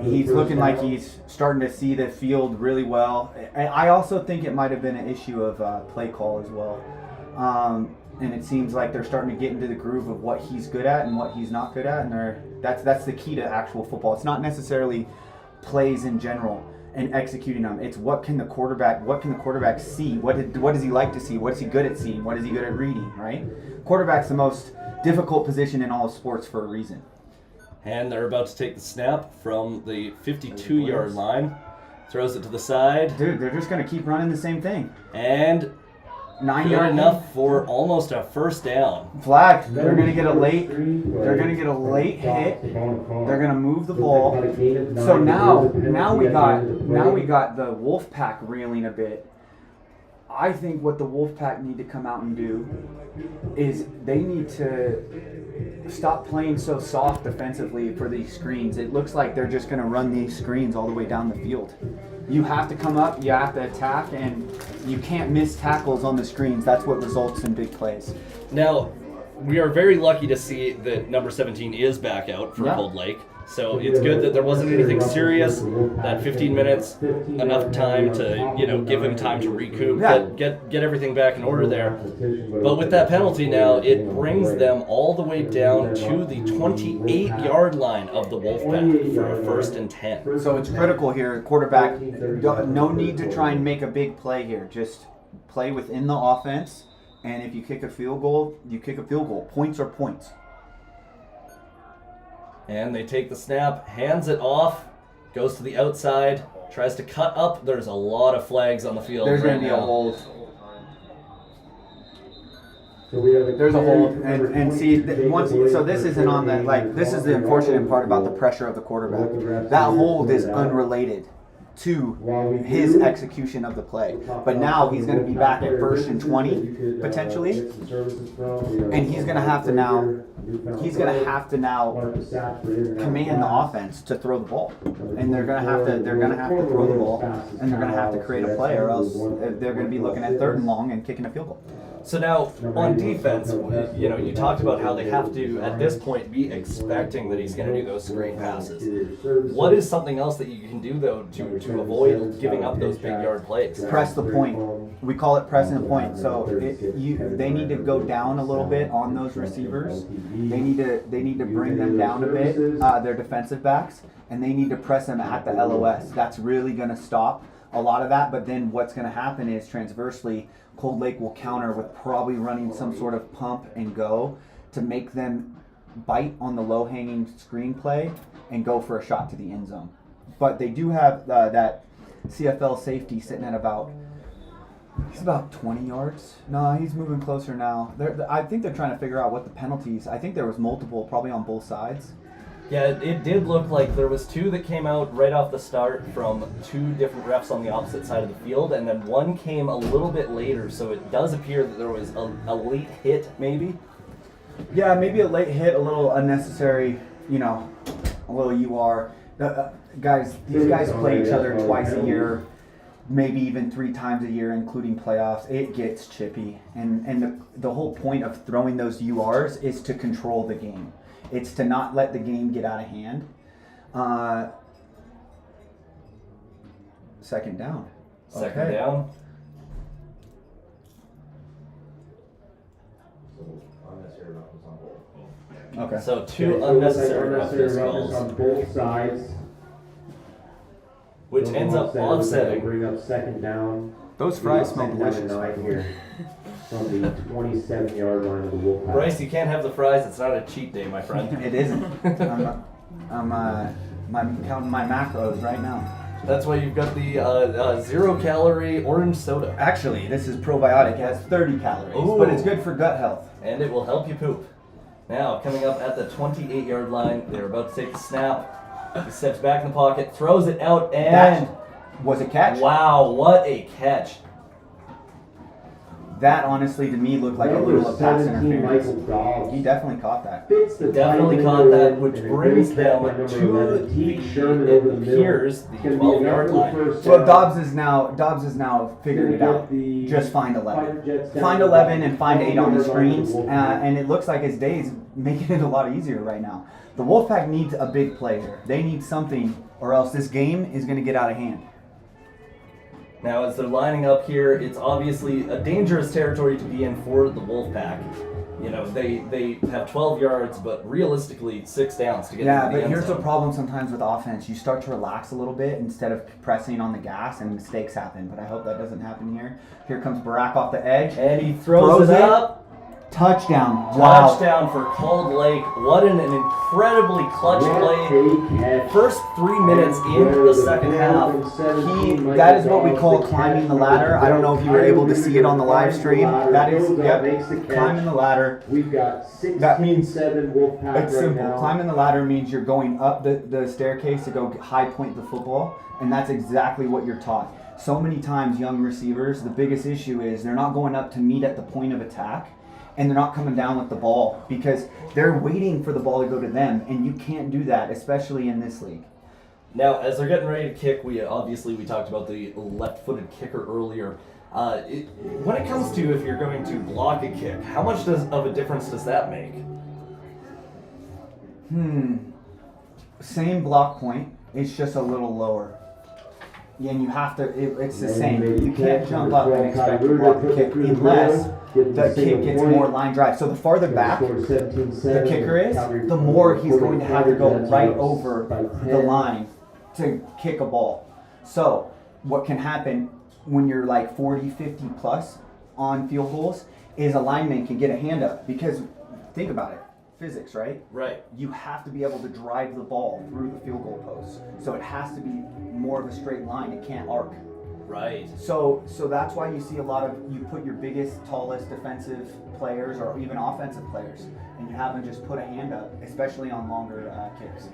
Speaker 4: He's looking like he's starting to see the field really well. I also think it might have been an issue of play call as well. And it seems like they're starting to get into the groove of what he's good at and what he's not good at. And that's the key to actual football. It's not necessarily plays in general and executing them. It's what can the quarterback see? What does he like to see? What is he good at seeing? What is he good at reading, right? Quarterback's the most difficult position in all of sports for a reason.
Speaker 3: And they're about to take the snap from the 52-yard line. Throws it to the side.
Speaker 4: Dude, they're just going to keep running the same thing.
Speaker 3: And
Speaker 4: 9
Speaker 3: good
Speaker 4: yard
Speaker 3: enough for almost a first down.
Speaker 4: Flag. They're going to get a late. They're going to get a late hit. They're going to move the ball. So now we got the Wolfpack reeling a bit. I think what the Wolfpack need to come out and do is they need to stop playing so soft defensively for these screens. It looks like they're just going to run these screens all the way down the field. You have to come up, you have to attack, and you can't miss tackles on the screens. That's what results in big plays.
Speaker 3: Now, we are very lucky to see that number 17 is back out for Cold Lake. So it's good that there wasn't anything serious. That 15 minutes, enough time to, give him time to recoup, get everything back in order there. But with that penalty now, it brings them all the way down to the 28-yard line of the Wolfpack for a 1st and 10.
Speaker 4: So it's critical here, quarterback. No need to try and make a big play here. Just play within the offense, and if you kick a field goal, you kick a field goal. Points are points.
Speaker 3: And they take the snap, hands it off, goes to the outside, tries to cut up. There's a lot of flags on the field.
Speaker 4: There's going to be a hold. There's a hold, and see so this isn't on the this is the unfortunate part about the pressure of the quarterback. That hold is unrelated to his execution of the play. But now he's going to be back at 1st and 20 potentially, and he's going to have to now command the offense to throw the ball, and they're going to have to throw the ball, and they're going to have to create a play, or else they're going to be looking at 3rd and long and kicking a field goal.
Speaker 3: So now, on defense, you talked about how they have to, at this point, be expecting that he's going to do those screen passes. What is something else that you can do, though, to avoid giving up those big yard plays?
Speaker 4: Press the point. We call it pressing the point. So they need to go down a little bit on those receivers. They need to bring them down a bit, their defensive backs, and they need to press them at the LOS. That's really going to stop a lot of that. But then what's going to happen is transversely, Cold Lake will counter with probably running some sort of pump and go to make them bite on the low-hanging screen play and go for a shot to the end zone. But they do have that CFL safety sitting at about He's about 20 yards. No, he's moving closer now. I think they're trying to figure out what the penalties. I think there was multiple, probably on both sides.
Speaker 3: Yeah, it did look like there was 2 that came out right off the start from 2 different refs on the opposite side of the field, and then 1 came a little bit later, so it does appear that there was a late hit, maybe?
Speaker 4: Yeah, maybe a late hit, a little unnecessary, a little UR. These guys play each other twice a year, maybe even 3 times a year, including playoffs. It gets chippy, and the whole point of throwing those URs is to control the game. It's to not let the game get out of hand. Second down.
Speaker 3: Second down.
Speaker 4: Okay.
Speaker 3: So 2 unnecessary roughness
Speaker 1: roughness
Speaker 3: calls,
Speaker 1: on both sides.
Speaker 3: which ends up offsetting.
Speaker 1: Bring up second down.
Speaker 4: Those fries smell delicious.
Speaker 1: Here from the 27-yard line of the Wolfpack.
Speaker 3: Bryce, you can't have the fries. It's not a cheat day, my friend.
Speaker 4: It isn't. I'm counting my macros right now.
Speaker 3: That's why you've got the 0-calorie orange soda.
Speaker 4: Actually, this is probiotic. It has 30 calories,
Speaker 3: Ooh.
Speaker 4: but it's good for gut health.
Speaker 3: And it will help you poop. Now, coming up at the 28-yard line, they're about to take the snap. He steps back in the pocket, throws it out, and...
Speaker 4: Was a catch?
Speaker 3: Wow, what a catch.
Speaker 4: That honestly to me looked like a little
Speaker 1: Number
Speaker 4: pass
Speaker 1: 17,
Speaker 4: interference.
Speaker 1: Michael Dobbs.
Speaker 4: He definitely caught that.
Speaker 1: Fits the
Speaker 3: Definitely
Speaker 1: tight
Speaker 3: caught
Speaker 1: window
Speaker 3: that,
Speaker 1: in,
Speaker 3: which
Speaker 1: and a
Speaker 3: brings
Speaker 1: great
Speaker 3: them
Speaker 1: catch by
Speaker 3: to
Speaker 1: number 11, Teague Sherman over the middle.
Speaker 3: Here's the
Speaker 1: It's gonna be an
Speaker 3: 12-yard
Speaker 1: excellent
Speaker 3: line.
Speaker 1: first
Speaker 4: Well,
Speaker 1: down.
Speaker 4: Dobbs is now figured it out. Just find 11.
Speaker 1: Jets down
Speaker 4: Find
Speaker 1: to
Speaker 4: 11 and find 8 on the
Speaker 1: 12
Speaker 4: screens,
Speaker 1: yards
Speaker 4: and it looks like his day's making it a lot easier right now. The Wolfpack needs a big play here. They need something, or else this game is going to get out of hand.
Speaker 3: Now, as they're lining up here, it's obviously a dangerous territory to be in for the Wolfpack. You know, they have 12 yards, but realistically 6 downs to get
Speaker 4: Yeah,
Speaker 3: into the
Speaker 4: but
Speaker 3: end
Speaker 4: here's the
Speaker 3: zone.
Speaker 4: problem sometimes with offense. You start to relax a little bit instead of pressing on the gas, and mistakes happen. But I hope that doesn't happen here. Here comes Barack off the edge.
Speaker 3: And he throws it up.
Speaker 4: Touchdown. Wow.
Speaker 3: Touchdown for Cold Lake. What an incredibly clutch play.
Speaker 1: What a catch.
Speaker 3: First 3 minutes into the second half.
Speaker 4: That is what we call climbing the ladder. I don't know if you were able to see it on the live stream. That is, climbing the ladder.
Speaker 1: We've got 6
Speaker 4: That means
Speaker 1: 7 Wolfpack
Speaker 4: It's
Speaker 1: right
Speaker 4: simple.
Speaker 1: now.
Speaker 4: Climbing the ladder means you're going up the staircase to go high point the football, and that's exactly what you're taught. So many times, young receivers, the biggest issue is they're not going up to meet at the point of attack, and they're not coming down with the ball because they're waiting for the ball to go to them, and you can't do that, especially in this league.
Speaker 3: Now, as they're getting ready to kick, we talked about the left-footed kicker earlier. When it comes to if you're going to block a kick, how much of a difference does that make?
Speaker 4: Same block point, it's just a little lower. And you have to, it's the same. You can't jump up and expect to block the kick unless the kick gets more line drive. So the farther back the kicker is, the more he's going to have to go right over the line to kick a ball. So what can happen when you're like 40, 50 plus on field goals is a lineman can get a hand up because think about it. Physics, right?
Speaker 3: Right.
Speaker 4: You have to be able to drive the ball through the field goal post. So it has to be more of a straight line. It can't arc.
Speaker 3: Right.
Speaker 4: So that's why you see a lot of, you put your biggest, tallest defensive players or even offensive players, and you have them just put a hand up, especially on longer kicks.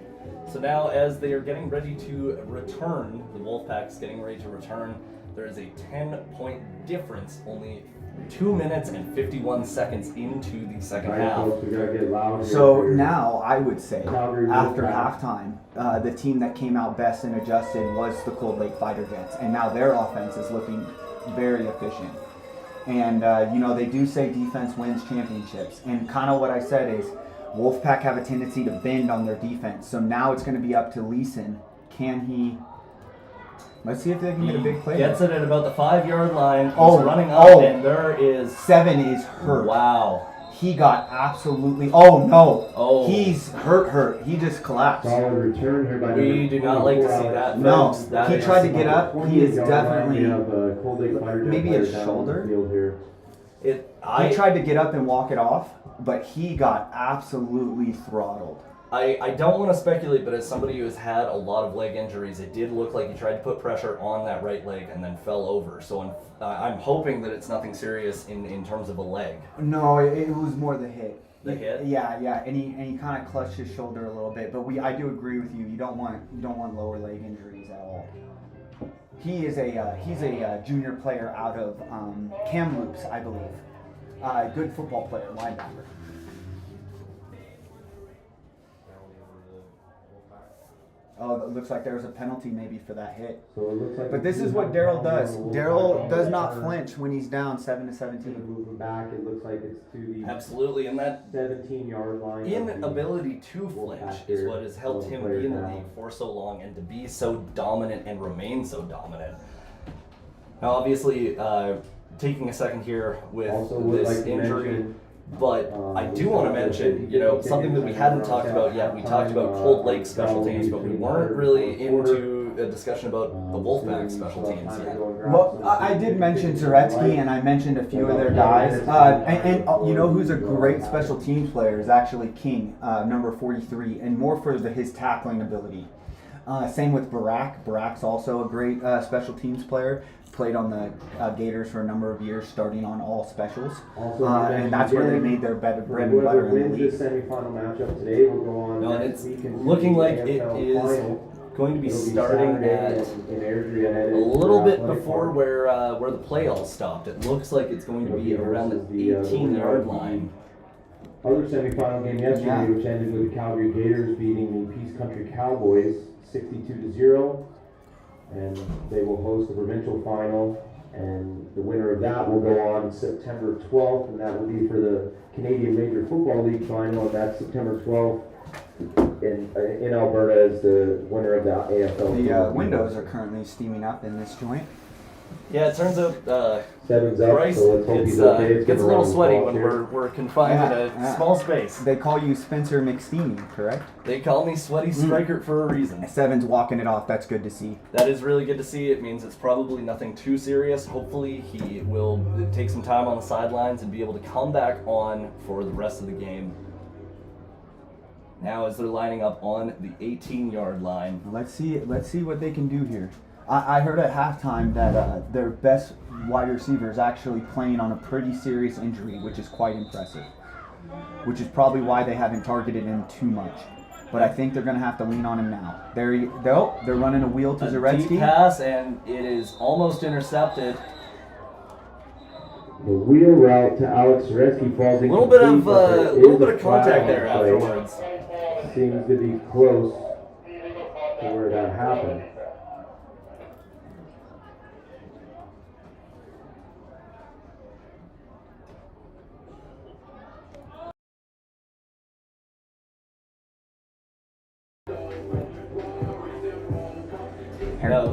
Speaker 3: So now as they are getting ready to return, the Wolfpack's getting ready to return, there is a 10-point difference, only 2 minutes and 51 seconds into the second half.
Speaker 1: We gotta get loud here.
Speaker 4: So now I would say
Speaker 1: Calgary
Speaker 4: after
Speaker 1: Wolfpack.
Speaker 4: halftime, the team that came out best and adjusted was the Cold Lake Fighter Jets, and now their offense is looking very efficient. And they do say defense wins championships, and kind of what I said is Wolfpack have a tendency to bend on their defense. So now it's going to be up to Leeson. Can he? Let's see if they can get a big play.
Speaker 3: Gets it at about the 5-yard line. He's
Speaker 4: Oh,
Speaker 3: running up,
Speaker 4: oh.
Speaker 3: and there is
Speaker 4: 7 is hurt.
Speaker 3: Wow.
Speaker 4: He got absolutely. Oh no.
Speaker 3: Oh.
Speaker 4: He's hurt. He just collapsed.
Speaker 1: Solid return here by
Speaker 3: We
Speaker 1: number
Speaker 3: do not like to
Speaker 1: 24,
Speaker 3: see that.
Speaker 1: Alex.
Speaker 4: No,
Speaker 3: Folks, that
Speaker 4: he
Speaker 3: is
Speaker 4: tried to get up. He is
Speaker 1: 28-yard line.
Speaker 4: definitely.
Speaker 1: We have, Cold Lake Fighter Jet
Speaker 4: Maybe a
Speaker 1: player down
Speaker 4: shoulder?
Speaker 1: the field here.
Speaker 4: He tried to get up and walk it off, but he got absolutely throttled.
Speaker 3: I don't want to speculate, but as somebody who has had a lot of leg injuries, it did look like he tried to put pressure on that right leg and then fell over. So I'm hoping that it's nothing serious in terms of a leg.
Speaker 4: No, it was more the hit.
Speaker 3: The hit?
Speaker 4: Yeah, and he kind of clutched his shoulder a little bit. But I do agree with you. You don't want lower leg injuries at all. He's a junior player out of Kamloops, I believe. Good football player, linebacker. Oh, it looks like there was a penalty maybe for that hit.
Speaker 1: So it looks like.
Speaker 4: But this is what Daryl does. Daryl does not flinch when he's down 7-17.
Speaker 1: Moving back, it looks like it's to the
Speaker 3: Absolutely, and that
Speaker 1: 17-yard line.
Speaker 3: inability to flinch is what has helped him be in the league for so long and to be so dominant and remain so dominant. Now, obviously, taking a second here with this injury. But I do want to mention, something that we hadn't talked about yet. We talked about Cold Lake special teams, but we weren't really into a discussion about the Wolfpack special teams yet.
Speaker 4: Well, I did mention Zaretsky, and I mentioned a few of their guys. And you know who's a great special teams player is actually King, number 43, and more for his tackling ability. Same with Barak. Barak's also a great special teams player. Played on the Gators for a number of years, starting on all specials, and that's where they made their bread and butter in the league.
Speaker 1: This semifinal matchup today will go on.
Speaker 3: No, and it's looking like it is going to be starting at a little bit before where the playoffs stopped. It looks like it's going to be around the 18-yard line.
Speaker 1: Other semifinal game yesterday, which ended with the Calgary Gators beating the Peace Country Cowboys 62-0. And they will host the provincial final, and the winner of that will go on September 12th, and that will be for the Canadian Major Football League final, and that's September 12th in Alberta as the winner of the AFL.
Speaker 4: The windows are currently steaming up in this joint.
Speaker 3: Yeah, it turns out
Speaker 1: Seven's up,
Speaker 3: Bryce
Speaker 1: so let's hope he's okay. It's
Speaker 3: gets a little sweaty when we're confined in a small space.
Speaker 4: They call you Spencer McSteamy, correct?
Speaker 3: They call me Sweaty Striker for a reason.
Speaker 4: Seven's walking it off. That's good to see.
Speaker 3: That is really good to see. It means it's probably nothing too serious. Hopefully he will take some time on the sidelines and be able to come back on for the rest of the game. Now as they're lining up on the 18-yard line.
Speaker 4: Let's see what they can do here. I heard at halftime that their best wide receiver is actually playing on a pretty serious injury, which is quite impressive. Which is probably why they haven't targeted him too much. But I think they're going to have to lean on him now. They're running a wheel to Zaretsky.
Speaker 3: Deep pass, and it is almost intercepted.
Speaker 1: The wheel route to Alex Zaretsky falls in.
Speaker 3: A little bit of contact there afterwards.
Speaker 1: Seems to be close to where that happened.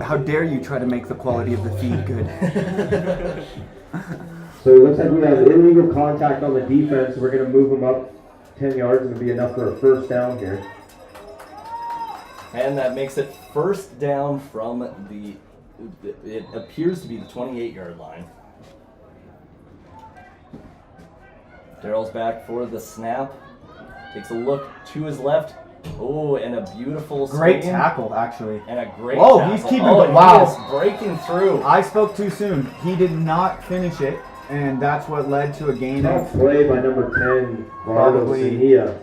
Speaker 4: How dare you try to make the quality of the feed good?
Speaker 1: So it looks like we have illegal contact on the defense. We're going to move them up 10 yards. It'll be enough for a first down here.
Speaker 3: And that makes it first down from it appears to be the 28-yard line. Daryl's back for the snap. Takes a look to his left. Oh, and a beautiful
Speaker 4: great
Speaker 3: swing.
Speaker 4: Tackle, actually.
Speaker 3: And a great tackle.
Speaker 4: He's keeping
Speaker 3: it.
Speaker 4: Wow.
Speaker 3: He is breaking through.
Speaker 4: I spoke too soon. He did not finish it, and that's what led to a gain of...
Speaker 1: play by number 10, Vardo Senia.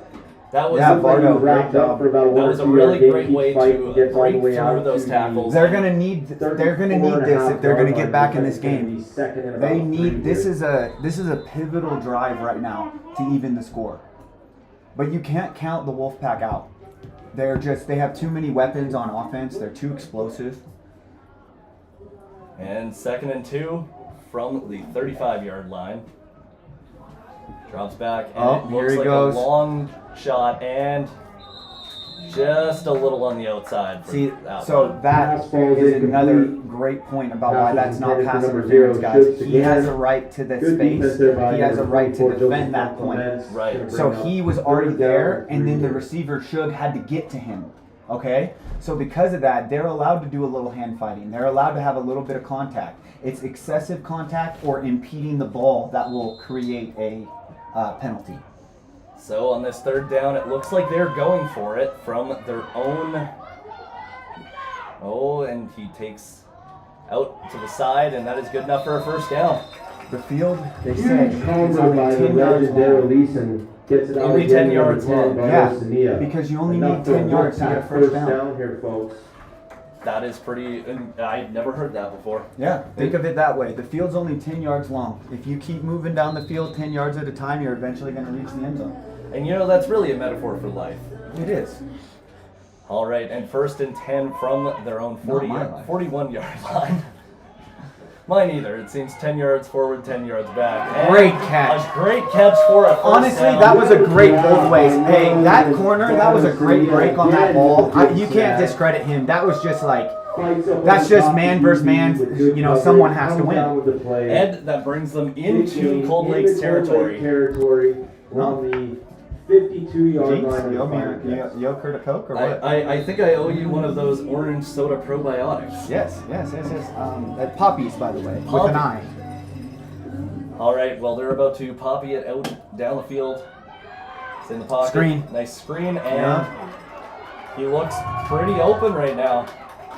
Speaker 3: That was
Speaker 4: Vardo
Speaker 1: wrapped up for about
Speaker 3: that was a really great way to break through those tackles.
Speaker 4: They're gonna need this if they're gonna get back in this game. They need this is a pivotal drive right now to even the score. But you can't count the Wolfpack out. They have too many weapons on offense. They're too explosive.
Speaker 3: And 2nd and 2 from the 35-yard line. Drops back, and it looks like a long shot, and just a little on the outside.
Speaker 4: That is another great point about why that's not pass interference, guys. He has a right to the space. He has a right to defend that point.
Speaker 3: Right.
Speaker 4: So he was already there, and then the receiver had to get to him. Okay? So because of that, they're allowed to do a little hand fighting. They're allowed to have a little bit of contact. It's excessive contact or impeding the ball that will create a penalty.
Speaker 3: So on this third down, it looks like they're going for it from their own. Oh, and he takes out to the side, and that is good enough for a first down.
Speaker 4: The field, they said,
Speaker 1: Huge
Speaker 4: is
Speaker 1: homer
Speaker 4: only
Speaker 1: by the
Speaker 4: 10 yards
Speaker 1: legendary
Speaker 4: long.
Speaker 1: Leeson. Gets it out
Speaker 3: Only
Speaker 1: again,
Speaker 3: 10 yards
Speaker 1: number 10
Speaker 3: long.
Speaker 1: by
Speaker 4: Yeah,
Speaker 1: Rossania.
Speaker 4: because you only
Speaker 1: Enough
Speaker 4: need
Speaker 1: for
Speaker 4: 10 yards to
Speaker 1: Wolfpack
Speaker 4: get a first down.
Speaker 1: down here, folks.
Speaker 3: That is pretty. I'd never heard that before.
Speaker 4: Yeah, think of it that way. The field's only 10 yards long. If you keep moving down the field 10 yards at a time, you're eventually going to reach the end zone.
Speaker 3: And you know, that's really a metaphor for life.
Speaker 4: It is.
Speaker 3: All right, and 1st and 10 from their own 41-yard line. Mine either. It seems 10 yards forward, 10 yards back. And
Speaker 4: Great catch.
Speaker 3: A great catch for a first
Speaker 4: Honestly,
Speaker 3: down.
Speaker 4: that was a great both ways. Hey, that corner, that was a great break on that ball. You can't discredit him. That was just like, that's just man versus man. You know, someone has to win.
Speaker 3: And that brings them into Cold Lake's territory.
Speaker 1: On the 52-yard line.
Speaker 4: You occurred a Coke or what?
Speaker 3: I think I owe you one of those orange soda probiotics.
Speaker 4: Yes. Poppies, by the way, with an eye.
Speaker 3: All right, well, they're about to poppy it out down the field. It's in the pocket.
Speaker 4: Screen.
Speaker 3: Nice screen, and he looks pretty open right now.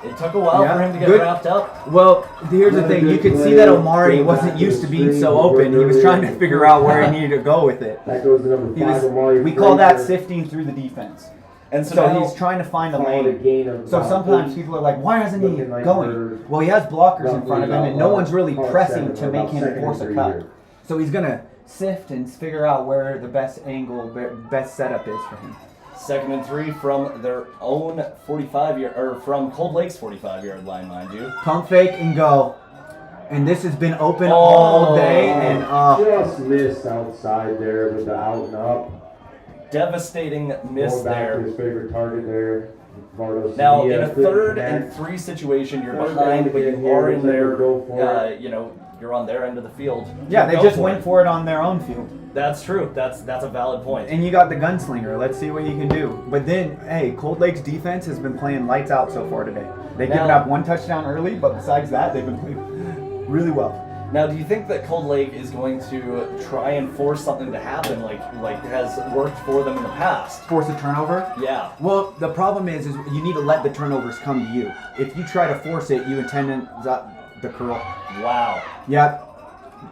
Speaker 3: It took a while for him to get wrapped up.
Speaker 4: Well, here's the thing. You could see that Omari wasn't used to being so open. He was trying to figure out where he needed to go with it.
Speaker 1: That goes to number 5, Omari.
Speaker 4: We call that sifting through the defense.
Speaker 3: And
Speaker 4: So he's trying to find a lane. So sometimes people are like, why isn't he going? Well, he has blockers in front of him, and no one's really pressing to make him force a cut. So he's going to sift and figure out where the best angle, best setup is for him.
Speaker 3: 2nd and 3 from their own 45-yard, or from Cold Lake's 45-yard line, mind you.
Speaker 4: Pump fake and go. And this has been open all day, and
Speaker 1: just missed outside there with the out and up.
Speaker 3: Devastating miss
Speaker 1: Going back
Speaker 3: there.
Speaker 1: to his favorite target there.
Speaker 3: Now, in a 3rd and 3 situation, you're behind, but you are in their, you're on their end of the field.
Speaker 4: yeah, they just went for it on their own field.
Speaker 3: That's true. That's a valid point.
Speaker 4: And you got the gunslinger. Let's see what you can do. But then, hey, Cold Lake's defense has been playing lights out so far today. They've given up 1 touchdown early, but besides that, they've been playing really well.
Speaker 3: Now, do you think that Cold Lake is going to try and force something to happen, like has worked for them in the past?
Speaker 4: Force a turnover?
Speaker 3: Yeah.
Speaker 4: Well, the problem is you need to let the turnovers come to you. If you try to force it, you intend the curl.
Speaker 3: Wow.
Speaker 4: Yep.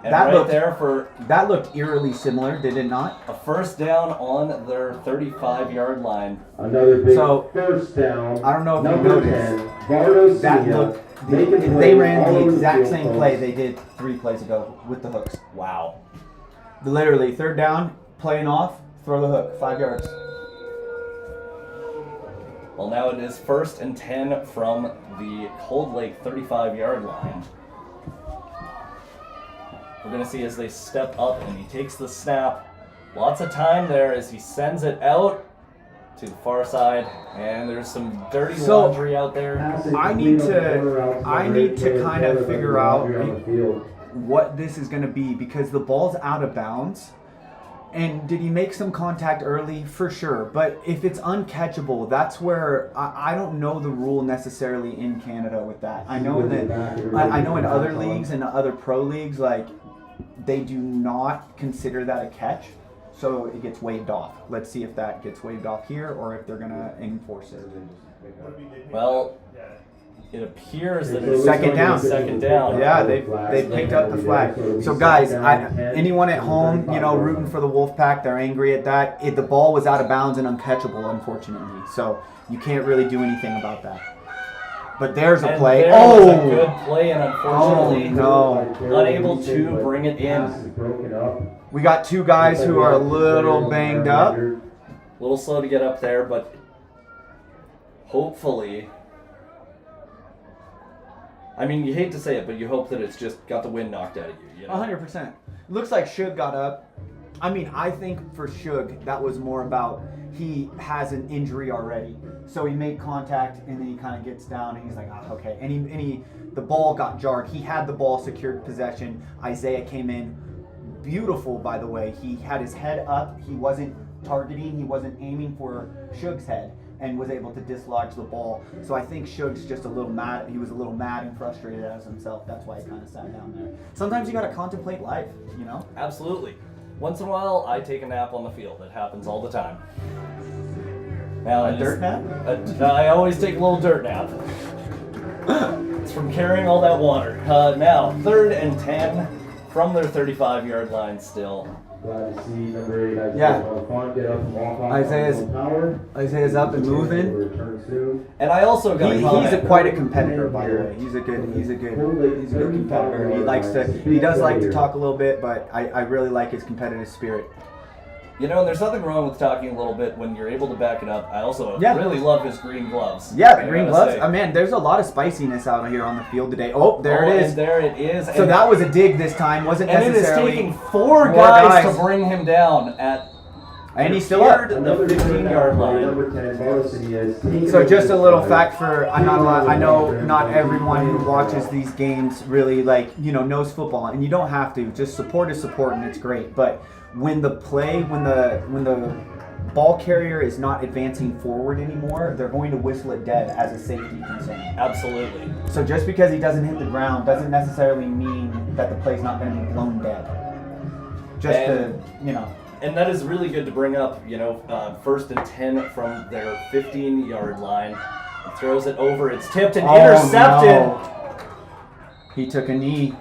Speaker 3: And
Speaker 4: that looked eerily similar, did it not?
Speaker 3: A first down on their 35-yard line.
Speaker 1: Another big first down.
Speaker 4: I don't know if you noticed. That looked. They ran the exact same play they did 3 plays ago with the hooks.
Speaker 3: Wow.
Speaker 4: Literally, 3rd down, playing off, throw the hook, 5 yards.
Speaker 3: Well, now it is 1st and 10 from the Cold Lake 35-yard line. We're going to see as they step up, and he takes the snap. Lots of time there as he sends it out to the far side, and there's some dirty laundry out there.
Speaker 4: I need to kind of figure out what this is going to be, because the ball's out of bounds. And did he make some contact early? For sure. But if it's uncatchable, that's where I don't know the rule necessarily in Canada with that. I know in other leagues and other pro leagues, like, they do not consider that a catch. So it gets waved off. Let's see if that gets waved off here or if they're going to enforce it.
Speaker 3: Well, it appears that it's
Speaker 4: second down.
Speaker 3: Second down.
Speaker 4: Yeah, they picked up the flag. So guys, anyone at home, rooting for the Wolfpack, they're angry at that. The ball was out of bounds and uncatchable, unfortunately. So you can't really do anything about that. But there's a play.
Speaker 3: There was a good play, and unfortunately, unable to bring it in.
Speaker 4: We got 2 guys who are a little banged up.
Speaker 3: A little slow to get up there, but hopefully. I mean, you hate to say it, but you hope that it's just got the wind knocked out of you.
Speaker 4: 100%. Looks like Shug got up. I mean, I think for Shug, that was more about he has an injury already. So he made contact, and then he kind of gets down, and he's like, okay. And the ball got jarred. He had the ball, secured possession. Isaiah came in. Beautiful, by the way. He had his head up. He wasn't targeting. He wasn't aiming for Shug's head, and was able to dislodge the ball. So I think Shug's just a little mad. He was a little mad and frustrated as himself. That's why he kind of sat down there. Sometimes you got to contemplate life,
Speaker 3: Absolutely. Once in a while, I take a nap on the field. It happens all the time. Now,
Speaker 4: A dirt nap?
Speaker 3: I always take a little dirt nap. It's from carrying all that water. Now, 3rd and 10 from their 35-yard line still.
Speaker 1: Glad to see number 8, Isaiah
Speaker 4: Yeah.
Speaker 1: Bonfant get up and walk off.
Speaker 4: Isaiah's up and moving.
Speaker 1: Return soon.
Speaker 3: And I also got
Speaker 4: He's quite a competitor, by the way. He's a good competitor. He does like to talk a little bit, but I really like his competitive spirit.
Speaker 3: You know, and there's nothing wrong with talking a little bit when you're able to back it up. I also really love his green gloves.
Speaker 4: Yeah, the green gloves. Man, there's a lot of spiciness out here on the field today. Oh, there it is.
Speaker 3: And there it is.
Speaker 4: So that was a dig this time, wasn't necessarily.
Speaker 3: And it is taking four guys to bring him down at.
Speaker 4: And he's still up.
Speaker 3: The 15-yard line.
Speaker 4: So just a little fact for I know not everyone who watches these games really knows football, and you don't have to. Just support is support, and it's great. But when the ball carrier is not advancing forward anymore, they're going to whistle it dead as a safety concern.
Speaker 3: Absolutely.
Speaker 4: So just because he doesn't hit the ground doesn't necessarily mean that the play's not going to be blown dead.
Speaker 3: And that is really good to bring up, 1st and 10 from their 15-yard line. He throws it over, it's tipped and intercepted.
Speaker 4: No. He took a knee.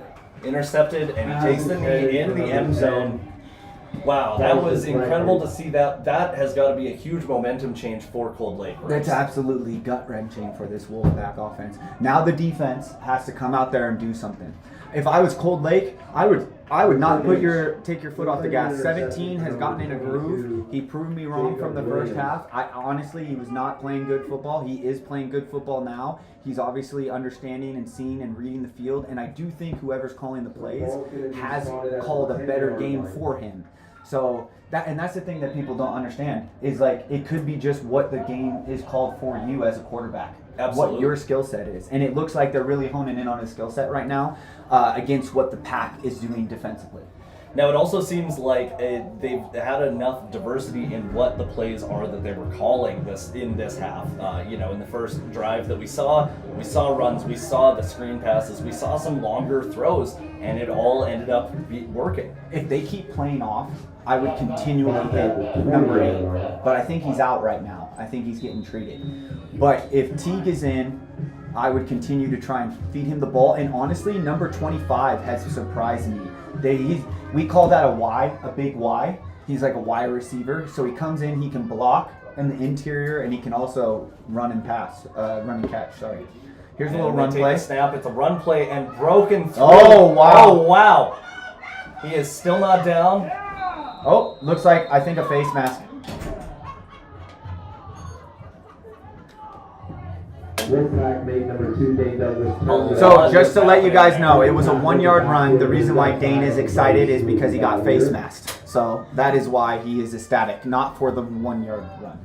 Speaker 3: Intercepted, and he takes the knee in the end zone. Wow, that was incredible to see that. That has got to be a huge momentum change for Cold Lake.
Speaker 4: That's absolutely gut-wrenching for this Wolfpack offense. Now the defense has to come out there and do something. If I was Cold Lake, I would not take your foot off the gas. 17 has gotten in a groove. He proved me wrong from the first half. Honestly, he was not playing good football. He is playing good football now. He's obviously understanding and seeing and reading the field. And I do think whoever's calling the plays has called a better game for him. So that's the thing that people don't understand is it could be just what the game is called for you as a quarterback.
Speaker 3: Absolutely.
Speaker 4: What your skill set is. And it looks like they're really honing in on his skill set right now against what the pack is doing defensively.
Speaker 3: Now, it also seems like they've had enough diversity in what the plays are that they were calling in this half. In the first drive that we saw runs, we saw the screen passes, we saw some longer throws, and it all ended up working.
Speaker 4: If they keep playing off, I would continually hit number 8. But I think he's out right now. I think he's getting treated. But if Teague is in, I would continue to try and feed him the ball. And honestly, number 25 has surprised me. We call that a big Y. He's like a Y receiver. So he comes in, he can block in the interior, and he can also run and catch. Sorry. Here's a little run play.
Speaker 3: Snap. It's a run play and broken through.
Speaker 4: Oh, wow.
Speaker 3: Oh, wow. He is still not down.
Speaker 4: Oh, looks like, I think, a face mask.
Speaker 1: Wolfpack made number 2, Dane Douglas.
Speaker 4: So just to let you guys know, it was a 1-yard run. The reason why Dane is excited is because he got face masked. So that is why he is ecstatic, not for the 1-yard run.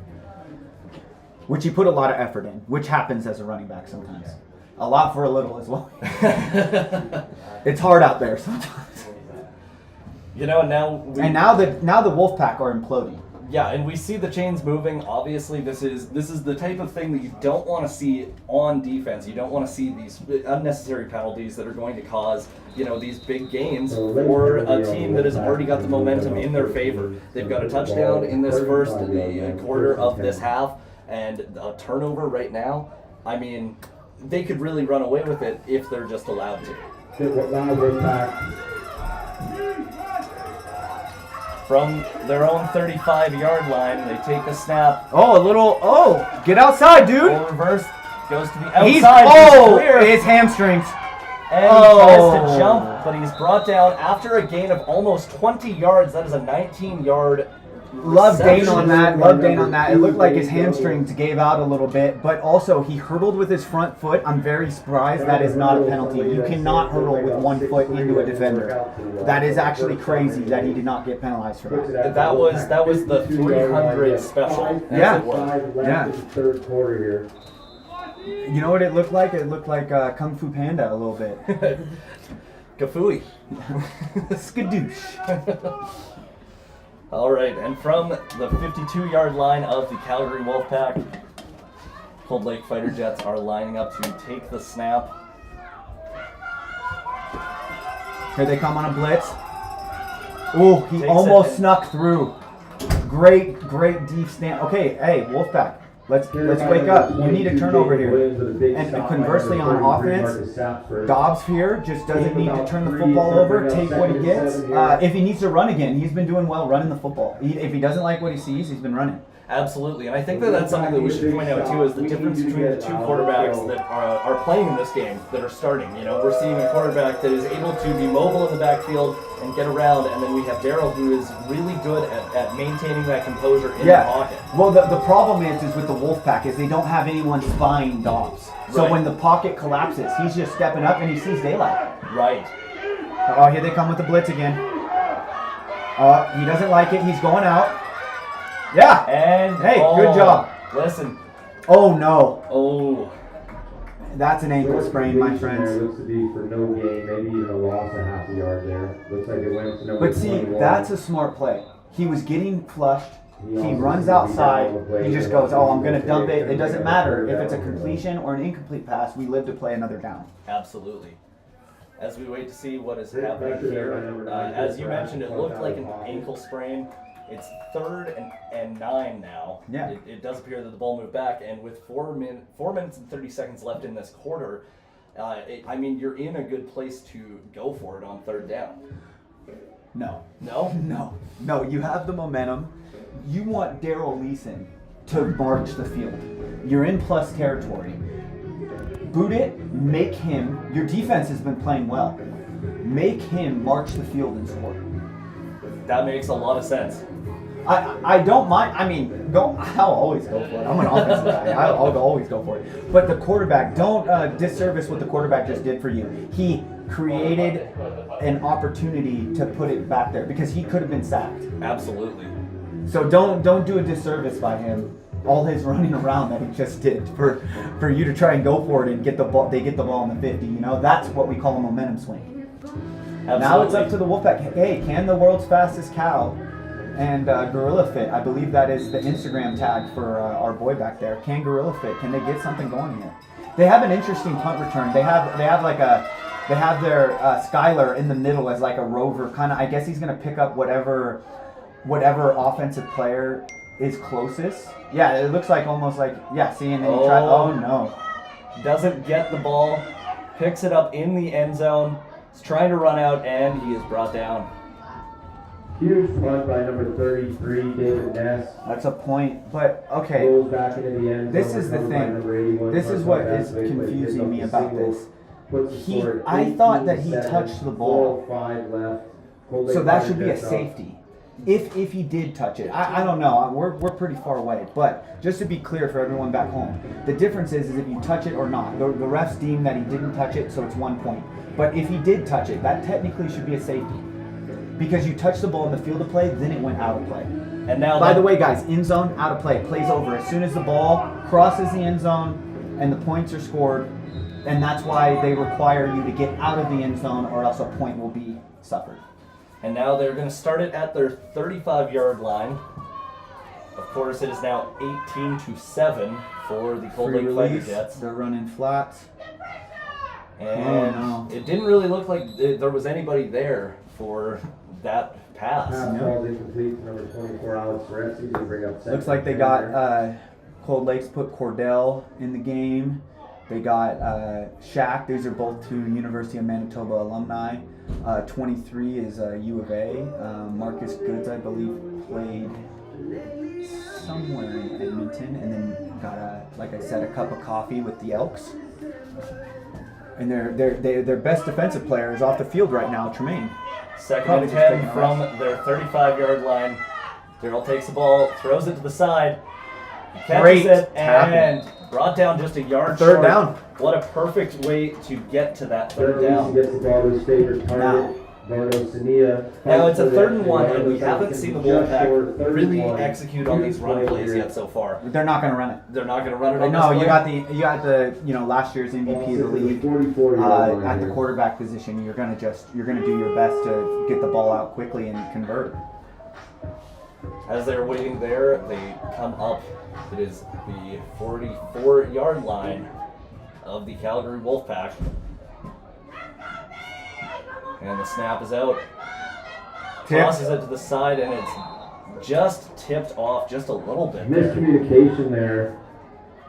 Speaker 4: Which he put a lot of effort in, which happens as a running back sometimes. A lot for a little as well. It's hard out there sometimes.
Speaker 3: Now
Speaker 4: the Wolfpack are imploding.
Speaker 3: Yeah, and we see the chains moving. Obviously, this is the type of thing that you don't want to see on defense. You don't want to see these unnecessary penalties that are going to cause, these big gains for a team that has already got the momentum in their favor. They've got a touchdown in this first quarter of this half, and a turnover right now. I mean, they could really run away with it if they're just allowed to. From their own 35-yard line, they take a snap.
Speaker 4: Get outside, dude.
Speaker 3: Full reverse, goes to the outside.
Speaker 4: His hamstrings.
Speaker 3: And he tries to jump, but he's brought down after a gain of almost 20 yards. That is a 19-yard
Speaker 4: Love Dane on that. It looked like his hamstrings gave out a little bit, but also he hurdled with his front foot. I'm very surprised that is not a penalty. You cannot hurdle with one foot into a defender. That is actually crazy that he did not get penalized for that.
Speaker 3: That was the 300 special.
Speaker 4: Yeah.
Speaker 1: Third quarter here.
Speaker 4: You know what it looked like? It looked like Kung Fu Panda a little bit.
Speaker 3: Kafooey.
Speaker 4: Skadoosh.
Speaker 3: All right, and from the 52-yard line of the Calgary Wolfpack, Cold Lake Fighter Jets are lining up to take the snap.
Speaker 4: Here they come on a blitz. Oh, he
Speaker 3: Takes
Speaker 4: almost
Speaker 3: it.
Speaker 4: snuck through. Great deep stand. Okay, hey, Wolfpack, let's wake up. You need a turnover here. And conversely on offense, Dobbs here just doesn't need to turn the football over, take what he gets. If he needs to run again, he's been doing well running the football. If he doesn't like what he sees, he's been running.
Speaker 3: Absolutely, and I think that that's something that we should point out too, is the difference between the two quarterbacks that are playing in this game, that are starting. You know, we're seeing a quarterback that is able to be mobile in the backfield and get around, and then we have Daryl, who is really good at maintaining that composure in the pocket.
Speaker 4: Well, the problem is with the Wolfpack is they don't have anyone spying Dobbs. So
Speaker 3: Right.
Speaker 4: when the pocket collapses, he's just stepping up and he sees daylight.
Speaker 3: Right.
Speaker 4: Oh, here they come with the blitz again. He doesn't like it. He's going out. Yeah.
Speaker 3: And
Speaker 4: Hey, good job.
Speaker 3: Listen.
Speaker 4: Oh no.
Speaker 3: Oh.
Speaker 4: That's an ankle sprain, my friends.
Speaker 1: There looks to be for no gain, maybe even a loss of half a yard there. Looks like it went to number
Speaker 4: But see,
Speaker 1: 21.
Speaker 4: that's a smart play. He was getting flushed. He runs outside. He just goes, oh, I'm going to dump it. It doesn't matter if it's a completion or an incomplete pass. We live to play another down.
Speaker 3: Absolutely. As we wait to see what is happening here, as you mentioned, it looked like an ankle sprain. It's 3rd and 9 now.
Speaker 4: Yeah.
Speaker 3: It does appear that the ball moved back, and with 4 minutes and 30 seconds left in this quarter, I mean, you're in a good place to go for it on 3rd down.
Speaker 4: No.
Speaker 3: No?
Speaker 4: No, you have the momentum. You want Daryl Leeson to march the field. You're in plus territory. Boot it, make him, your defense has been playing well. Make him march the field and score.
Speaker 3: That makes a lot of sense.
Speaker 4: I don't mind. I mean, I'll always go for it. I'm an offensive guy. I'll always go for it. But the quarterback, don't disservice what the quarterback just did for you. He created an opportunity to put it back there because he could have been sacked.
Speaker 3: Absolutely.
Speaker 4: So don't do a disservice by him. All his running around that he just did for you to try and go for it and get the ball. They get the ball in the 50. You know, that's what we call a momentum swing.
Speaker 3: Absolutely.
Speaker 4: Now it's up to the Wolfpack. Hey, can the world's fastest cow and Gorilla Fit? I believe that is the Instagram tag for our boy back there. Can Gorilla Fit? Can they get something going here? They have an interesting punt return. They have their Skylar in the middle as like a rover kind of. I guess he's gonna pick up whatever offensive player is closest. Yeah, it looks like almost like see, and then he tries. Oh no!
Speaker 3: Doesn't get the ball, picks it up in the end zone. He's trying to run out, and he is brought down.
Speaker 1: Huge punt by number 33, David Ness.
Speaker 4: That's a point, but okay.
Speaker 1: Goes back into the end zone.
Speaker 4: This is the
Speaker 1: recovered by number 81,
Speaker 4: thing. This is
Speaker 1: punt
Speaker 4: what
Speaker 1: by
Speaker 4: is
Speaker 1: Bassett, but
Speaker 4: confusing me
Speaker 1: picks
Speaker 4: about
Speaker 1: up the
Speaker 4: this.
Speaker 1: single, puts the score at
Speaker 4: I thought that he
Speaker 1: 18-7,
Speaker 4: touched the ball.
Speaker 1: 4:05 left. Cold
Speaker 4: So
Speaker 1: Lake
Speaker 4: that
Speaker 1: Fire
Speaker 4: should be a
Speaker 1: gets up.
Speaker 4: safety. If he did touch it, I don't know. We're pretty far away, but just to be clear for everyone back home, the difference is if you touch it or not. The refs deem that he didn't touch it, so it's 1 point. But if he did touch it, that technically should be a safety because you touched the ball in the field of play, then it went out of play.
Speaker 3: And now,
Speaker 4: By the way, guys, end zone, out of play, plays over as soon as the ball crosses the end zone and the points are scored, and that's why they require you to get out of the end zone or else a point will be suffered.
Speaker 3: And now they're going to start it at their 35-yard line. Of course, it is now 18-7 for the Cold Lake Fighter Jets.
Speaker 4: They're running flats.
Speaker 3: And it didn't really look like there was anybody there for that pass.
Speaker 1: Pass ball incomplete to number 24, Alex Retz. He's going to bring up second.
Speaker 4: Looks like they got Cold Lakes put Cordell in the game. They got Shaq. These are both two University of Manitoba alumni. 23 is U of A. Marcus Goods, I believe, played somewhere in Edmonton, and then got like I said, a cup of coffee with the Elks. And their best defensive player is off the field right now, Tremaine.
Speaker 3: Second
Speaker 4: Probably
Speaker 3: and
Speaker 4: just
Speaker 3: 10
Speaker 4: taking a
Speaker 3: from
Speaker 4: rest.
Speaker 3: their 35-yard line. Darrell takes the ball, throws it to the side, catches
Speaker 4: Great
Speaker 3: it,
Speaker 4: tackle.
Speaker 3: and brought down just a yard
Speaker 4: Third
Speaker 3: short.
Speaker 4: down.
Speaker 3: What a perfect way to get to that third
Speaker 1: He
Speaker 3: down.
Speaker 1: gets the ball to his favorite target, Bardo Sania.
Speaker 3: Now it's a
Speaker 1: For
Speaker 3: 3rd and
Speaker 1: the
Speaker 3: 1, and we
Speaker 1: Looks like
Speaker 3: haven't
Speaker 1: it's
Speaker 3: seen the
Speaker 1: just short
Speaker 3: Wolfpack
Speaker 1: third
Speaker 3: really
Speaker 1: and one.
Speaker 3: execute on these run
Speaker 1: Huge
Speaker 3: plays
Speaker 1: play
Speaker 3: yet so far.
Speaker 4: They're not going to run it.
Speaker 3: They're not going to run it on
Speaker 4: No,
Speaker 3: this
Speaker 4: you
Speaker 3: play?
Speaker 4: got the last year's MVP of the league
Speaker 1: 44-yard line
Speaker 4: at the
Speaker 1: here.
Speaker 4: quarterback position. You're gonna do your best to get the ball out quickly and convert.
Speaker 3: As they're waiting there, they come up. It is the 44-yard line of the Calgary Wolfpack. And the snap is out. Tosses it to the side, and it's just tipped off just a little bit.
Speaker 1: Miscommunication there.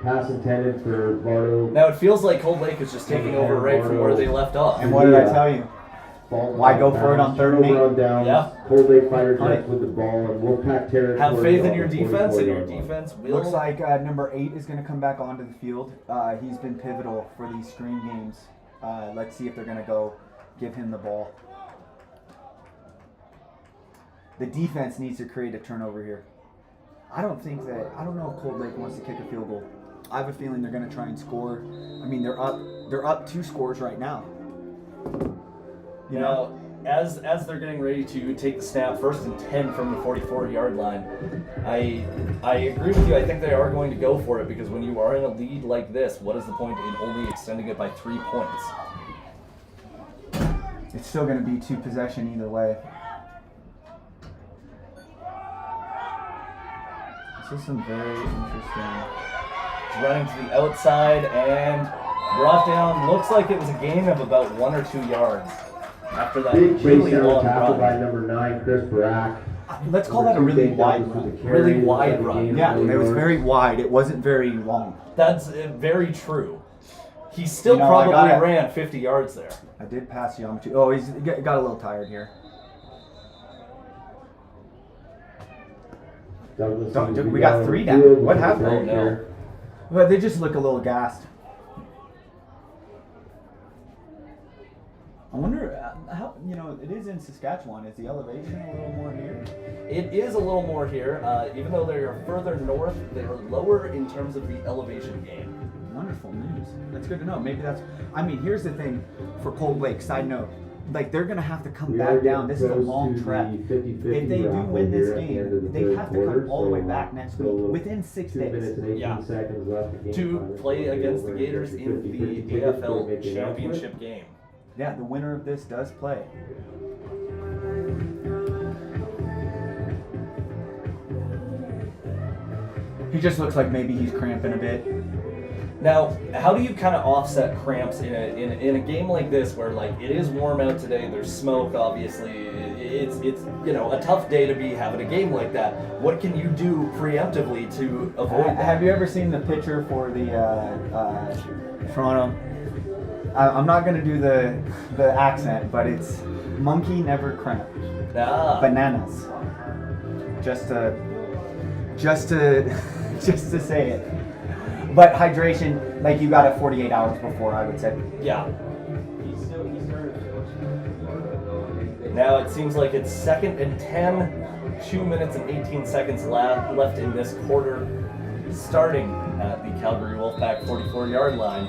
Speaker 1: Pass intended for Bardo.
Speaker 3: Now it feels like Cold Lake is just taking over right from where they left off.
Speaker 4: And what did I tell you? Why go for it on 3rd and 8?
Speaker 1: Yeah. Cold Lake Fighter Jets with the ball and Wolfpack territory.
Speaker 3: Have faith in your defense, and your defense will.
Speaker 4: Looks like number 8 is going to come back onto the field. He's been pivotal for these screen games. Let's see if they're going to go give him the ball. The defense needs to create a turnover here. I don't know if Cold Lake wants to kick a field goal. I have a feeling they're going to try and score. I mean, they're up 2 scores right now. You know,
Speaker 3: as they're getting ready to take the snap, 1st and 10 from the 44-yard line, I agree with you. I think they are going to go for it because when you are in a lead like this, what is the point in only extending it by 3 points?
Speaker 4: It's still going to be 2 possession either way. This is some very interesting.
Speaker 3: Running to the outside and brought down. Looks like it was a gain of about 1 or 2 yards after that
Speaker 1: Big
Speaker 3: really
Speaker 1: chase
Speaker 3: long
Speaker 1: tackle
Speaker 3: run.
Speaker 1: by number 9, Chris Barak.
Speaker 4: Let's call that a really wide run.
Speaker 3: Really wide run.
Speaker 4: Yeah, it was very wide. It wasn't very long.
Speaker 3: That's very true. He still
Speaker 4: I
Speaker 3: probably
Speaker 4: gotta-
Speaker 3: ran 50 yards there.
Speaker 4: I did pass Yamato. Oh, he's got a little tired here. We got 3 down. What happened?
Speaker 3: Oh, no.
Speaker 4: Well, they just look a little gassed. I wonder how, it is in Saskatchewan. Is the elevation a little more here?
Speaker 3: It is a little more here. Even though they are further north, they are lower in terms of the elevation gain.
Speaker 4: Wonderful news. That's good to know. Maybe that's, here's the thing for Cold Lake, side note. Like, they're going to have to come back down. This is a long trek. If they do win this game, they have to come all the way back next week within 6 days.
Speaker 3: Yeah. To play against the Gators in the AFL championship game.
Speaker 4: Yeah, the winner of this does play. He just looks like maybe he's cramping a bit.
Speaker 3: Now, how do you kind of offset cramps in a game like this where, like, it is warm out today, there's smoke, obviously, it's a tough day to be having a game like that. What can you do preemptively to avoid that?
Speaker 4: Have you ever seen the picture for the Toronto? I'm not going to do the accent, but it's monkey never cramp. Bananas. Just to say it. But hydration, like, you got it 48 hours before, I would say.
Speaker 3: Yeah. Now it seems like it's 2nd and 10, 2 minutes and 18 seconds left in this quarter, starting at the Calgary Wolfpack 44-yard line.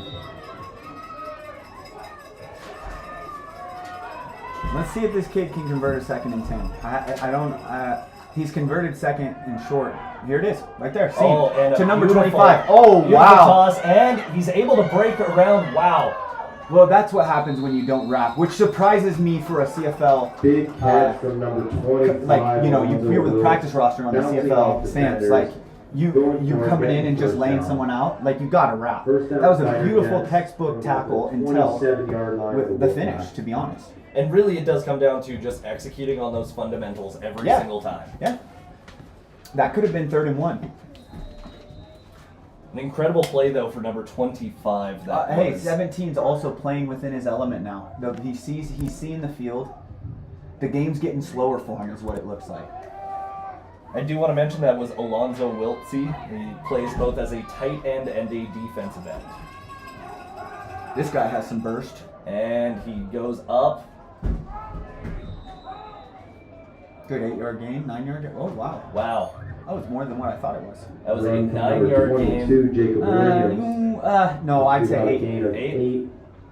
Speaker 4: Let's see if this kid can convert a 2nd and 10. He's converted 2nd and short. Here it is, right there. See, to number 25. Oh, wow.
Speaker 3: Toss, and he's able to break around. Wow.
Speaker 4: Well, that's what happens when you don't wrap, which surprises me for a CFL.
Speaker 1: Big catch from number 25.
Speaker 4: Like, you were the practice roster on the CFL stamps. Like, you coming in and just laying someone out, like, you got to wrap. That was a beautiful textbook tackle until with the finish, to be honest.
Speaker 3: And really, it does come down to just executing on those fundamentals every single time.
Speaker 4: Yeah. That could have been 3rd and 1.
Speaker 3: An incredible play, though, for number 25.
Speaker 4: Hey, 17's also playing within his element now. He's seeing the field. The game's getting slower for him, is what it looks like.
Speaker 3: I do want to mention that was Alonzo Wiltsey. He plays both as a tight end and a defensive end.
Speaker 4: This guy has some burst.
Speaker 3: And he goes up.
Speaker 4: Good 8-yard gain, 9-yard gain. Oh, wow.
Speaker 3: Wow.
Speaker 4: That was more than what I thought it was.
Speaker 3: That was a 9-yard gain.
Speaker 1: Jacob Williams.
Speaker 4: No, I'd say
Speaker 1: 8.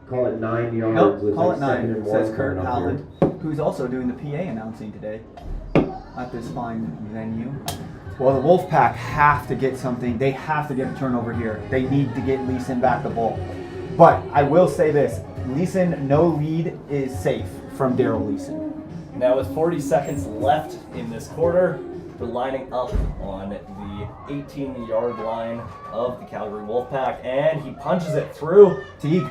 Speaker 1: Call it 9 yards.
Speaker 4: Nope, call it 9, says Kurt Howland, who's also doing the PA announcing today at this fine venue. Well, the Wolfpack have to get something. They have to get a turnover here. They need to get Leeson back the ball. But I will say this. Leeson, no lead is safe from Daryl Leeson.
Speaker 3: Now with 40 seconds left in this quarter, we're lining up on the 18-yard line of the Calgary Wolfpack, and he punches it through.
Speaker 4: Teague.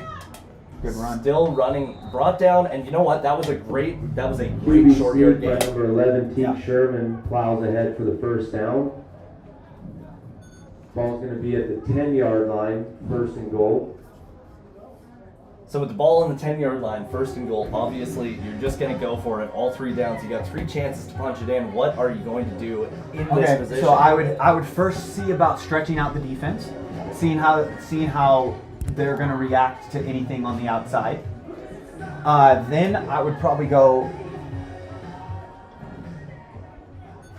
Speaker 4: Good run.
Speaker 3: Still running, brought down, and you know what? That was a great
Speaker 1: QB
Speaker 3: short yard
Speaker 1: by
Speaker 3: gain.
Speaker 1: number 11, Teague
Speaker 4: Yeah.
Speaker 1: Sherman plows ahead for the first down. Ball's going to be at the 10-yard line, first and goal.
Speaker 3: So with the ball on the 10-yard line, first and goal, obviously you're just going to go for it. All 3 downs. You got 3 chances to punch it in. What are you going to do in this position?
Speaker 4: So I would first see about stretching out the defense, seeing how they're going to react to anything on the outside. Then I would probably go.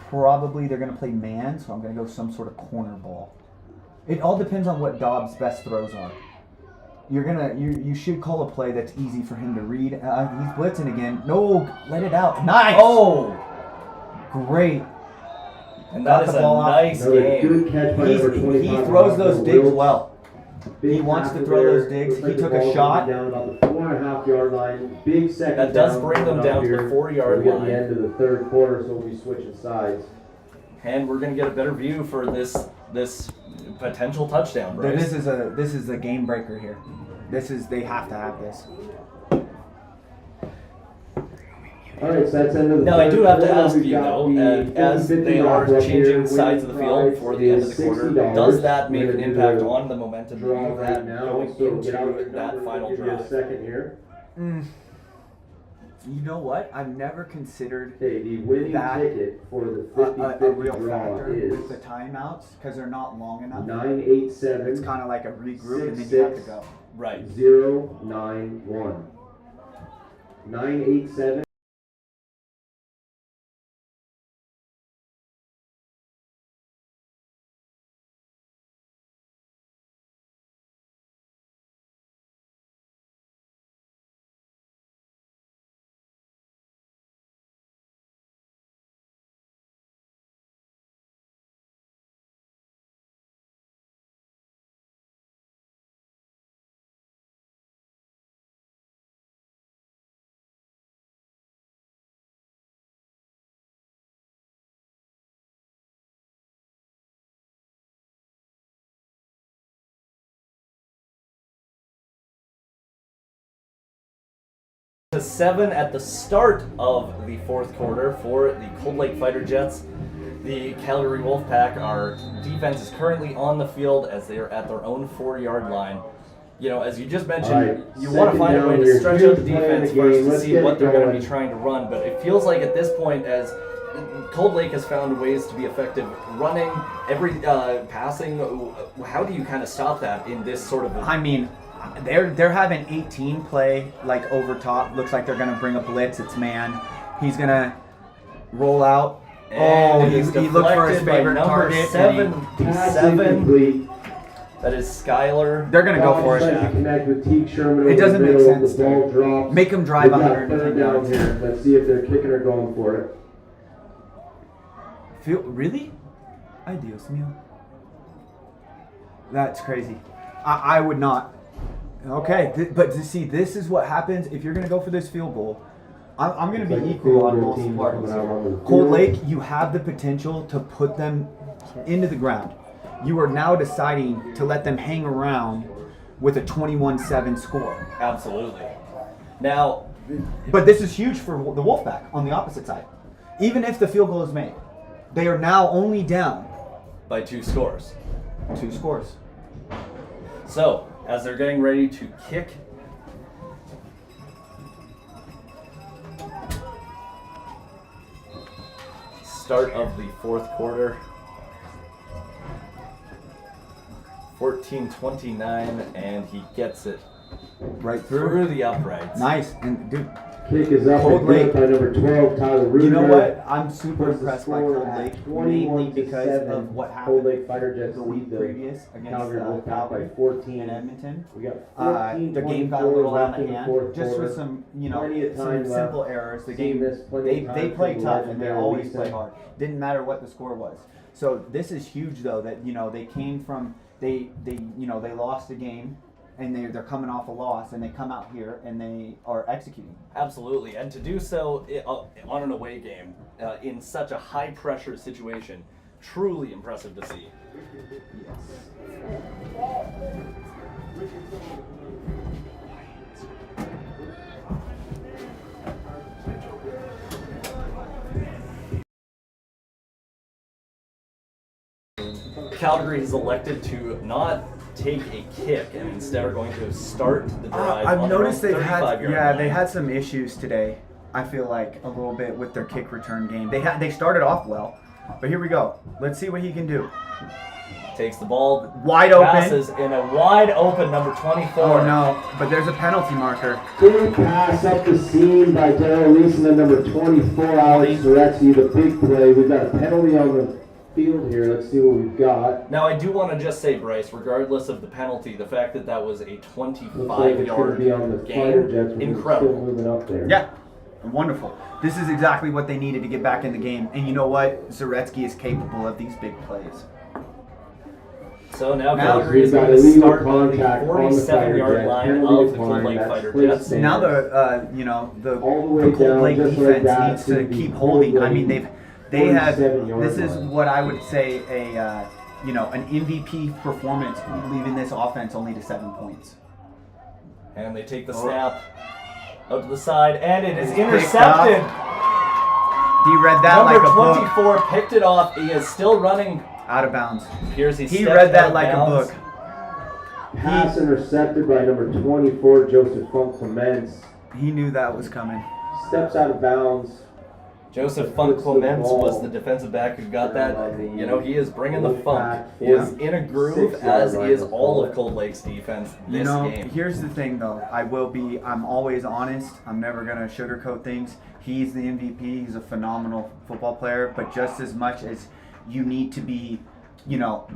Speaker 4: Probably they're going to play man, so I'm going to go some sort of corner ball. It all depends on what Dobbs' best throws are. You should call a play that's easy for him to read. He's blitzing again. No, let it out. Nice.
Speaker 3: Oh,
Speaker 4: great.
Speaker 3: and that is a nice
Speaker 1: Another
Speaker 3: game.
Speaker 1: good catch by number 25.
Speaker 4: He throws those digs
Speaker 1: Wilkes.
Speaker 4: well.
Speaker 1: Big
Speaker 4: He wants to
Speaker 1: tackle
Speaker 4: throw
Speaker 1: there.
Speaker 4: those digs.
Speaker 1: Looks like
Speaker 4: He
Speaker 1: the
Speaker 4: took a
Speaker 1: ball's
Speaker 4: shot.
Speaker 1: Down about the 4.5-yard line. Big second
Speaker 3: That does
Speaker 1: down
Speaker 3: bring them
Speaker 1: coming
Speaker 3: down
Speaker 1: up
Speaker 3: to the
Speaker 1: here.
Speaker 3: 4-yard
Speaker 1: We're getting
Speaker 3: line.
Speaker 1: the end of the third quarter, so we'll be switching sides.
Speaker 3: And we're going to get a better view for this potential touchdown, Bryce.
Speaker 4: This is a game breaker here. They have to have this.
Speaker 1: All right, so that's end of the
Speaker 3: Now, I
Speaker 1: third
Speaker 3: do have to
Speaker 1: quarter.
Speaker 3: ask
Speaker 1: We've
Speaker 3: you,
Speaker 1: got
Speaker 3: though,
Speaker 1: the
Speaker 3: as
Speaker 1: 50
Speaker 3: they are
Speaker 1: wrap-up here.
Speaker 3: changing sides of the
Speaker 1: Winning
Speaker 3: field
Speaker 1: prize
Speaker 3: for the end of
Speaker 1: is
Speaker 3: the quarter,
Speaker 1: $60.
Speaker 3: does that make
Speaker 1: We're
Speaker 3: an
Speaker 1: gonna do
Speaker 3: impact
Speaker 1: a
Speaker 3: on the momentum
Speaker 1: draw
Speaker 3: that you
Speaker 1: right
Speaker 3: have
Speaker 1: now,
Speaker 3: going
Speaker 1: so get out
Speaker 3: into
Speaker 1: the
Speaker 3: that
Speaker 1: numbers.
Speaker 3: final
Speaker 1: Give you a
Speaker 3: drive?
Speaker 1: second here.
Speaker 4: You know what? I've never considered
Speaker 1: Okay, the winning
Speaker 4: that
Speaker 1: ticket for the
Speaker 4: a
Speaker 1: 50-50
Speaker 4: real
Speaker 1: draw
Speaker 4: factor
Speaker 1: is
Speaker 4: with the timeouts because they're not long enough.
Speaker 1: 987.
Speaker 4: It's kind of like a regroup and then you have to go.
Speaker 3: Right.
Speaker 1: 091. 987.
Speaker 3: To 7 at the start of the fourth quarter for the Cold Lake Fighter Jets. The Calgary Wolfpack, our defense is currently on the field as they are at their own 4-yard line. You know, as you just mentioned,
Speaker 1: All right,
Speaker 3: you want to
Speaker 1: second
Speaker 3: find a way
Speaker 1: down
Speaker 3: to
Speaker 1: here.
Speaker 3: stretch out the
Speaker 1: Huge play in
Speaker 3: defense
Speaker 1: the game.
Speaker 3: first to
Speaker 1: Let's
Speaker 3: see
Speaker 1: get
Speaker 3: what
Speaker 1: it
Speaker 3: they're going to
Speaker 1: going.
Speaker 3: be trying to run. But it feels like at this point, as Cold Lake has found ways to be effective running, passing, how do you kind of stop that in this sort of
Speaker 4: I mean, they're having 18 play like over top. Looks like they're gonna bring a blitz. It's man. He's gonna roll out.
Speaker 3: And
Speaker 4: he
Speaker 3: he's
Speaker 4: looked for his
Speaker 3: deflected by
Speaker 4: favorite
Speaker 3: number
Speaker 4: target.
Speaker 3: 77.
Speaker 1: Incomplete.
Speaker 3: That is Skylar.
Speaker 4: They're gonna go for
Speaker 1: Tries to
Speaker 4: it.
Speaker 1: connect with Teague Sherman.
Speaker 4: It doesn't
Speaker 1: over
Speaker 4: make
Speaker 1: the middle.
Speaker 4: sense
Speaker 1: The ball
Speaker 4: to
Speaker 1: drops.
Speaker 4: make them drive
Speaker 1: They've got
Speaker 4: 110
Speaker 1: third down
Speaker 4: yards.
Speaker 1: here. Let's see if they're kicking or going for it.
Speaker 4: Really? Adios, mío. That's crazy. I would not. Okay, but to see, this is what happens if you're going to go for this field goal. I'm going to
Speaker 1: Like
Speaker 4: be
Speaker 1: the
Speaker 4: equal
Speaker 1: field
Speaker 4: on
Speaker 1: goal
Speaker 4: both
Speaker 1: team
Speaker 4: parties.
Speaker 1: coming out onto the
Speaker 4: Cold
Speaker 1: field.
Speaker 4: Lake, you have the potential to put them into the ground. You are now deciding to let them hang around with a 21-7 score.
Speaker 3: Absolutely. Now,
Speaker 4: But this is huge for the Wolfpack on the opposite side. Even if the field goal is made, they are now only down
Speaker 3: by 2 scores.
Speaker 4: 2 scores.
Speaker 3: So, as they're getting ready to kick, start of the fourth quarter, 14-29, and he gets it
Speaker 4: Right through.
Speaker 3: through the uprights.
Speaker 4: Nice. And dude,
Speaker 1: Kick is up
Speaker 4: Cold
Speaker 1: and good
Speaker 4: Lake.
Speaker 1: by number 12, Tyler Rouge.
Speaker 4: you know what? I'm super
Speaker 1: Puts the
Speaker 4: impressed by
Speaker 1: score
Speaker 4: Cold
Speaker 1: at
Speaker 4: Lake, mainly because
Speaker 1: 21-7.
Speaker 4: of what
Speaker 1: Cold
Speaker 4: happened
Speaker 1: Lake Fighter Jets
Speaker 4: the
Speaker 1: lead
Speaker 4: week
Speaker 1: the
Speaker 4: previous against
Speaker 1: Calgary Wolfpack by
Speaker 4: Calgary
Speaker 1: 14
Speaker 4: in Edmonton.
Speaker 1: We got 14,
Speaker 4: The game got a
Speaker 1: 24
Speaker 4: little out
Speaker 1: left
Speaker 4: of
Speaker 1: in the
Speaker 4: hand,
Speaker 1: fourth
Speaker 4: just
Speaker 1: quarter.
Speaker 4: with some,
Speaker 1: Plenty of
Speaker 4: some
Speaker 1: time
Speaker 4: simple
Speaker 1: left.
Speaker 4: errors. The
Speaker 1: Seen
Speaker 4: game,
Speaker 1: this plenty of
Speaker 4: they
Speaker 1: times
Speaker 4: play
Speaker 1: from
Speaker 4: tough and they
Speaker 1: legendary
Speaker 4: always
Speaker 1: Lisa.
Speaker 4: play hard. Didn't matter what the score was. So this is huge though that they came from they lost a game and they're coming off a loss and they come out here and they are executing.
Speaker 3: Absolutely, and to do so on an away game in such a high pressure situation, truly impressive to see.
Speaker 4: Yes.
Speaker 3: Calgary has elected to not take a kick and instead are going to start the drive.
Speaker 4: I've noticed they've had
Speaker 3: line.
Speaker 4: they had some issues today. I feel like a little bit with their kick return game. They started off well, but here we go. Let's see what he can do.
Speaker 3: Takes the ball,
Speaker 4: wide open,
Speaker 3: passes in a wide open number 24.
Speaker 4: Oh no! But there's a penalty marker.
Speaker 1: Good pass up the seam by Daryl Leeson and number 24, Alex Zaretsky, the big play. We've got a penalty on the field here. Let's see what we've got.
Speaker 3: Now, I do want to just say, Bryce, regardless of the penalty, the fact that that was a 25-yard game, incredible.
Speaker 1: Still moving up there.
Speaker 4: Yeah, wonderful. This is exactly what they needed to get back in the game. And you know what? Zaretsky is capable of these big plays.
Speaker 3: So now Calgary is going to start on the 47-yard line of the Cold Lake Fighter Jets.
Speaker 4: Now the Cold Lake defense needs to keep holding. I mean, they have. This is what I would say an MVP performance, leaving this offense only to 7 points.
Speaker 3: And they take the snap out to the side, and it is intercepted.
Speaker 4: He read that like a book.
Speaker 3: Number 24 picked it off. He is still running.
Speaker 4: Out of bounds.
Speaker 3: He
Speaker 4: read that like a book.
Speaker 1: Pass intercepted by number 24, Joseph Funk Clements.
Speaker 4: He knew that was coming.
Speaker 1: Steps out of bounds.
Speaker 3: Joseph Funk Clements was the defensive back who got that. You know, he is bringing the funk. He is in a groove, as is all of Cold Lake's defense this game.
Speaker 4: Here's the thing, though. I'm always honest. I'm never going to sugarcoat things. He's the MVP. He's a phenomenal football player. But just as much as you need to be,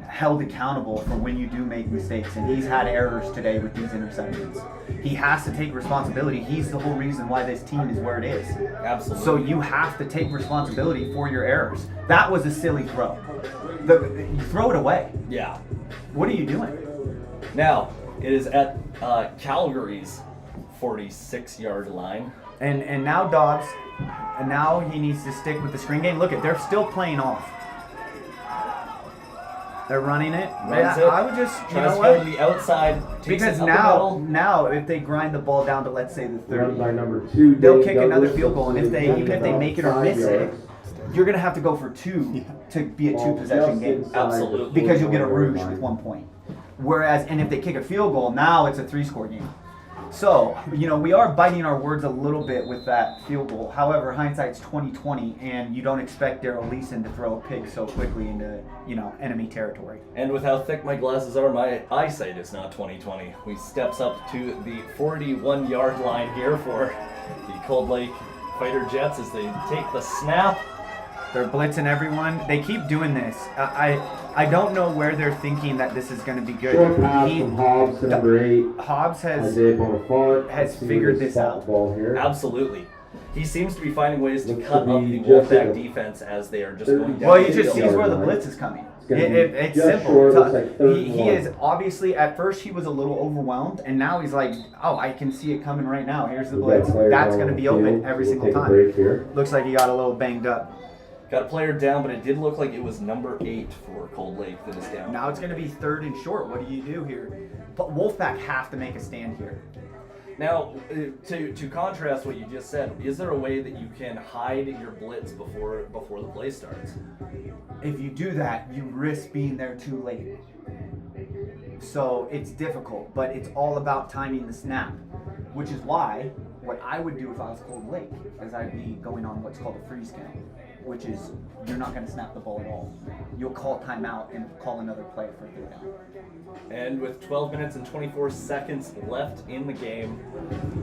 Speaker 4: held accountable for when you do make mistakes. And he's had errors today with these interceptions. He has to take responsibility. He's the whole reason why this team is where it is.
Speaker 3: Absolutely.
Speaker 4: So you have to take responsibility for your errors. That was a silly throw. You throw it away.
Speaker 3: Yeah.
Speaker 4: What are you doing?
Speaker 3: Now, it is at Calgary's 46-yard line.
Speaker 4: And now Dobbs, and now he needs to stick with the screen game. Look, they're still playing off. They're running it. I would just,
Speaker 3: to the outside.
Speaker 4: Because now if they grind the ball down to, let's say, the 30,
Speaker 1: run by number 2,
Speaker 4: they'll kick another field goal. And even if they make it or miss it, you're going to have to go for 2 to be a 2-possession game.
Speaker 3: Absolutely.
Speaker 4: Because you'll get a Rouge with 1 point. Whereas, and if they kick a field goal, now it's a 3-score game. So, we are biting our words a little bit with that field goal. However, hindsight's 20/20, and you don't expect Daryl Leeson to throw a pick so quickly into, enemy territory.
Speaker 3: And with how thick my glasses are, my eyesight is not 20/20. We steps up to the 41-yard line here for the Cold Lake Fighter Jets as they take the snap.
Speaker 4: They're blitzing everyone. They keep doing this. I don't know where they're thinking that this is going to be good.
Speaker 1: Short pass from Hobbs to number 8.
Speaker 4: Hobbs has figured this out.
Speaker 1: Ball here.
Speaker 3: Absolutely. He seems to be finding ways to cut up the Wolfpack defense as they are just going down.
Speaker 4: Well, he just sees where the blitz is coming. It's simple. He is obviously, at first he was a little overwhelmed, and now he's like, oh, I can see it coming right now. Here's the blitz. That's going to be open every single time. Looks like he got a little banged up.
Speaker 3: Got a player down, but it did look like it was number 8 for Cold Lake that is down.
Speaker 4: Now it's going to be 3rd and short. What do you do here? But Wolfpack have to make a stand here.
Speaker 3: Now, to contrast what you just said, is there a way that you can hide your blitz before the play starts?
Speaker 4: If you do that, you risk being there too late. So it's difficult, but it's all about timing the snap, which is why what I would do if I was Cold Lake is I'd be going on what's called a freeze count, which is you're not going to snap the ball at all. You'll call timeout and call another play for a 3rd down.
Speaker 3: And with 12 minutes and 24 seconds left in the game,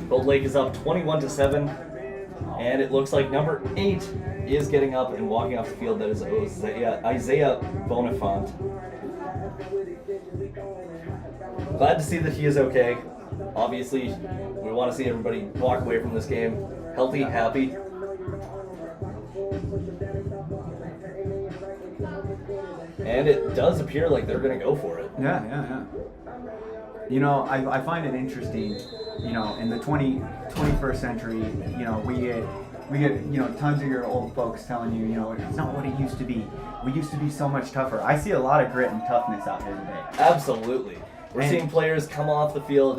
Speaker 3: Cold Lake is up 21-7, and it looks like number 8 is getting up and walking off the field. That is Isaiah Bonifant. Glad to see that he is okay. Obviously, we want to see everybody walk away from this game healthy, happy. And it does appear like they're going to go for it.
Speaker 4: Yeah. I find it interesting, in the 21st century, we get tons of your old folks telling you, it's not what it used to be. We used to be so much tougher. I see a lot of grit and toughness out here today.
Speaker 3: Absolutely. We're seeing players come off the field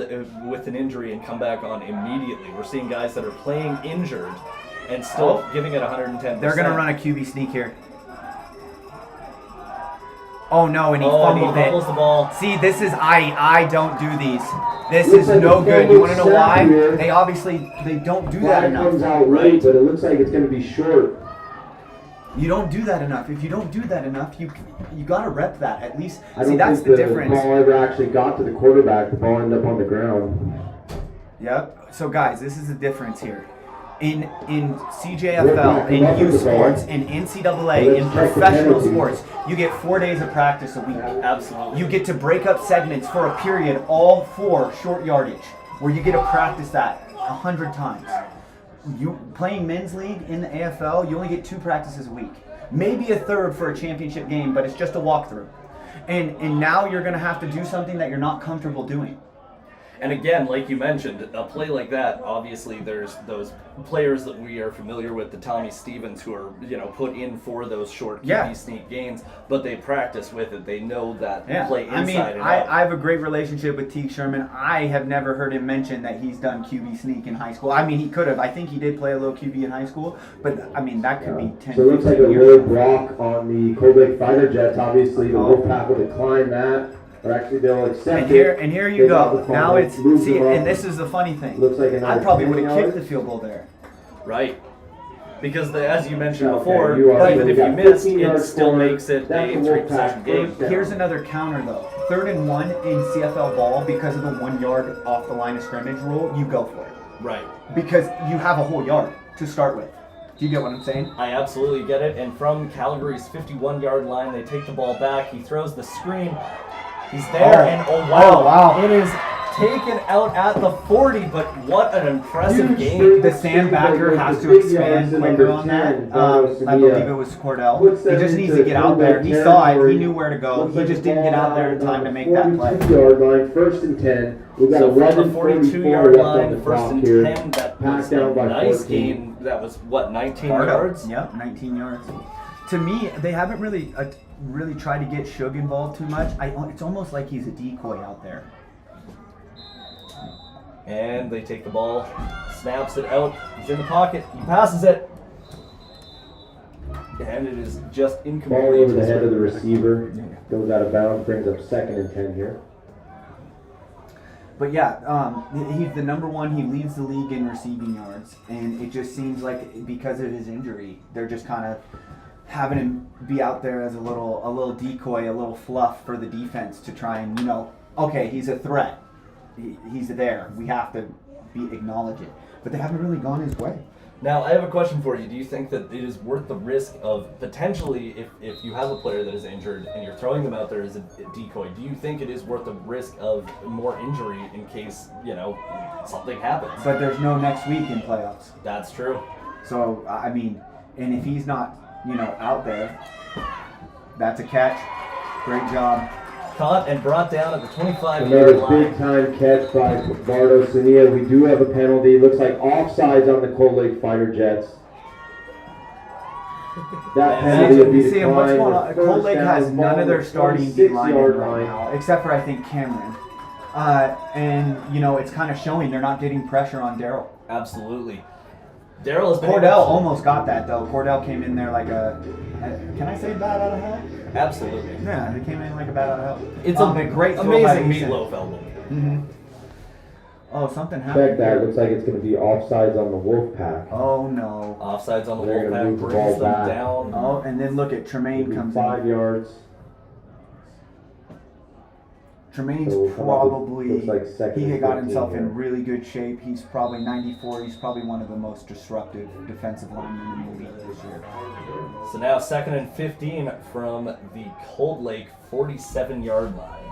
Speaker 3: with an injury and come back on immediately. We're seeing guys that are playing injured and still giving it 110%.
Speaker 4: They're going to run a QB sneak here. Oh no, and he fumbled
Speaker 3: he fumbles
Speaker 4: it.
Speaker 3: the ball.
Speaker 4: See, this is I don't do these. This
Speaker 1: Looks
Speaker 4: is
Speaker 1: like
Speaker 4: no
Speaker 1: a
Speaker 4: good. You want to know
Speaker 1: fumbled
Speaker 4: why?
Speaker 1: snap here.
Speaker 4: They obviously don't do that
Speaker 1: Flag
Speaker 4: enough.
Speaker 1: comes out late, but it looks like it's going to be short.
Speaker 4: You don't do that enough. If you don't do that enough, you got to rep that at least.
Speaker 1: I
Speaker 4: See,
Speaker 1: don't
Speaker 4: that's
Speaker 1: think
Speaker 4: the difference.
Speaker 1: ball ever actually got to the quarterback. The ball ended up on the ground.
Speaker 4: Yep. So guys, this is the difference here. In CJFL, in youth sports, in NCAA, in professional sports, you get 4 days of practice a week.
Speaker 3: Absolutely.
Speaker 4: You get to break up segments for a period, all for short yardage, where you get to practice that 100 times. You playing men's league in the AFL, you only get 2 practices a week, maybe a third for a championship game, but it's just a walkthrough. And now you're going to have to do something that you're not comfortable doing.
Speaker 3: And again, like you mentioned, a play like that, obviously there's those players that we are familiar with, the Tommy Stevens, who are, put in for those short QB sneak gains, but they practice with it. They know that play inside and out.
Speaker 4: I have a great relationship with Teague Sherman. I have never heard him mention that he's done QB sneak in high school. I mean, he could have. I think he did play a little QB in high school, but I mean, that could be 10
Speaker 1: So it looks like a
Speaker 4: 15 years
Speaker 1: low
Speaker 4: ago.
Speaker 1: block on the Cold Lake Fighter Jets. Obviously, the Wolfpack will decline that. But actually, they'll accept it.
Speaker 4: And here you
Speaker 1: They got
Speaker 4: go.
Speaker 1: the
Speaker 4: Now
Speaker 1: fumble,
Speaker 4: it's
Speaker 1: moves
Speaker 4: see,
Speaker 1: them up.
Speaker 4: and this is the funny thing.
Speaker 1: Looks like
Speaker 4: I
Speaker 1: another
Speaker 4: probably
Speaker 1: 10
Speaker 4: would have kicked
Speaker 1: yards.
Speaker 4: the field goal there.
Speaker 3: Right. Because as you mentioned
Speaker 1: Okay,
Speaker 3: before,
Speaker 1: you are-
Speaker 3: even
Speaker 1: you
Speaker 3: if you
Speaker 1: got
Speaker 3: missed,
Speaker 1: 15
Speaker 3: it
Speaker 1: yards
Speaker 3: still
Speaker 1: forward.
Speaker 3: makes it
Speaker 1: That's
Speaker 3: a
Speaker 1: the
Speaker 3: 3-possession
Speaker 1: Wolfpack
Speaker 3: game.
Speaker 1: first down.
Speaker 4: Here's another counter though. 3rd and 1 in CFL ball, because of the 1 yard off the line of scrimmage rule, you go for it.
Speaker 3: Right.
Speaker 4: Because you have a whole yard to start with. Do you get what I'm saying?
Speaker 3: I absolutely get it. And from Calgary's 51-yard line, they take the ball back. He throws the screen. He's there, and
Speaker 4: wow.
Speaker 3: It is taken out at the 40, but what an impressive
Speaker 1: Huge
Speaker 3: game.
Speaker 1: straight
Speaker 4: The sandbacker has to
Speaker 1: big
Speaker 4: expand
Speaker 1: yards in
Speaker 4: quicker
Speaker 1: number
Speaker 4: on that.
Speaker 1: 10, Carlos
Speaker 4: I believe
Speaker 1: Sevilla.
Speaker 4: it was Cordell.
Speaker 1: Puts
Speaker 4: He
Speaker 1: them
Speaker 4: just needs
Speaker 1: into
Speaker 4: to get out there. He
Speaker 1: fullback
Speaker 4: saw it.
Speaker 1: territory.
Speaker 4: He knew where to go.
Speaker 1: Looks
Speaker 4: He
Speaker 1: like
Speaker 4: just
Speaker 1: the
Speaker 4: didn't get
Speaker 1: ball
Speaker 4: out there in
Speaker 1: on
Speaker 4: time
Speaker 1: the
Speaker 4: to make that play.
Speaker 1: 42-yard line, 1st and 10. We've got
Speaker 3: So from the
Speaker 1: 11:44
Speaker 3: 42-yard
Speaker 1: left on
Speaker 3: line,
Speaker 1: the
Speaker 3: the 1st
Speaker 1: clock
Speaker 3: and
Speaker 1: here.
Speaker 3: 10, that
Speaker 1: Packed
Speaker 3: was
Speaker 1: down
Speaker 3: a
Speaker 1: by
Speaker 3: nice
Speaker 1: 14.
Speaker 3: game. That was, 19
Speaker 4: Bardo.
Speaker 3: yards?
Speaker 4: Yep, 19 yards. To me, they haven't really tried to get Shug involved too much. It's almost like he's a decoy out there.
Speaker 3: And they take the ball, snaps it out. He's in the pocket. He passes it. And it is just incomplete.
Speaker 1: Ball over the head of the receiver. Goes out of bounds, brings up 2nd and 10 here.
Speaker 4: But yeah, he's the number 1. He leads the league in receiving yards, and it just seems like because of his injury, they're just kind of having him be out there as a little decoy, a little fluff for the defense to try and okay, he's a threat. He's there. We have to acknowledge it. But they haven't really gone his way.
Speaker 3: Now, I have a question for you. Do you think that it is worth the risk of potentially, if you have a player that is injured and you're throwing them out there as a decoy, do you think it is worth the risk of more injury in case, something happens?
Speaker 4: But there's no next week in playoffs.
Speaker 3: That's true.
Speaker 4: So, I mean, and if he's not, out there, that's a catch. Great job.
Speaker 3: Caught and brought down at the 25-yard
Speaker 1: Another
Speaker 3: line.
Speaker 1: big time catch by Bardo Sania. We do have a penalty. Looks like offsides on the Cold Lake Fighter Jets. That penalty will be
Speaker 4: See, and what's
Speaker 1: declined.
Speaker 4: going on?
Speaker 1: First
Speaker 4: Cold Lake
Speaker 1: down,
Speaker 4: has
Speaker 1: ball
Speaker 4: none of their
Speaker 1: on the
Speaker 4: starting D linemen
Speaker 1: 26-yard
Speaker 4: right
Speaker 1: line.
Speaker 4: now, except for I think Cameron. And it's kind of showing they're not getting pressure on Daryl.
Speaker 3: Absolutely. Daryl has been
Speaker 4: Cordell
Speaker 3: able to-
Speaker 4: almost got that though. Cordell came in there like can I say bat out of hell?
Speaker 3: Absolutely.
Speaker 4: Yeah, he came in like a bat out of hell.
Speaker 3: It's
Speaker 4: a great throw by
Speaker 3: amazing
Speaker 4: Eason.
Speaker 3: meatloaf album.
Speaker 4: Mm-hmm. Oh, something happened.
Speaker 1: Check that.
Speaker 4: here.
Speaker 1: Looks like it's going to be offsides on the Wolfpack.
Speaker 4: Oh no.
Speaker 3: Offsides on the
Speaker 1: They're gonna
Speaker 3: Wolfpack,
Speaker 1: move the
Speaker 3: brings
Speaker 1: ball
Speaker 3: them
Speaker 1: back.
Speaker 3: down.
Speaker 4: Oh, and then look at Tremaine
Speaker 1: It'll be
Speaker 4: comes
Speaker 1: 5
Speaker 4: in.
Speaker 1: yards.
Speaker 4: Tremaine's
Speaker 1: So we'll come up with-
Speaker 4: probably
Speaker 1: looks like second
Speaker 4: he
Speaker 1: and
Speaker 4: got
Speaker 1: 15
Speaker 4: himself
Speaker 1: here.
Speaker 4: in really good shape. He's probably 94. He's probably one of the most disruptive defensive linemen in the league this year.
Speaker 3: So now 2nd and 15 from the Cold Lake 47-yard line.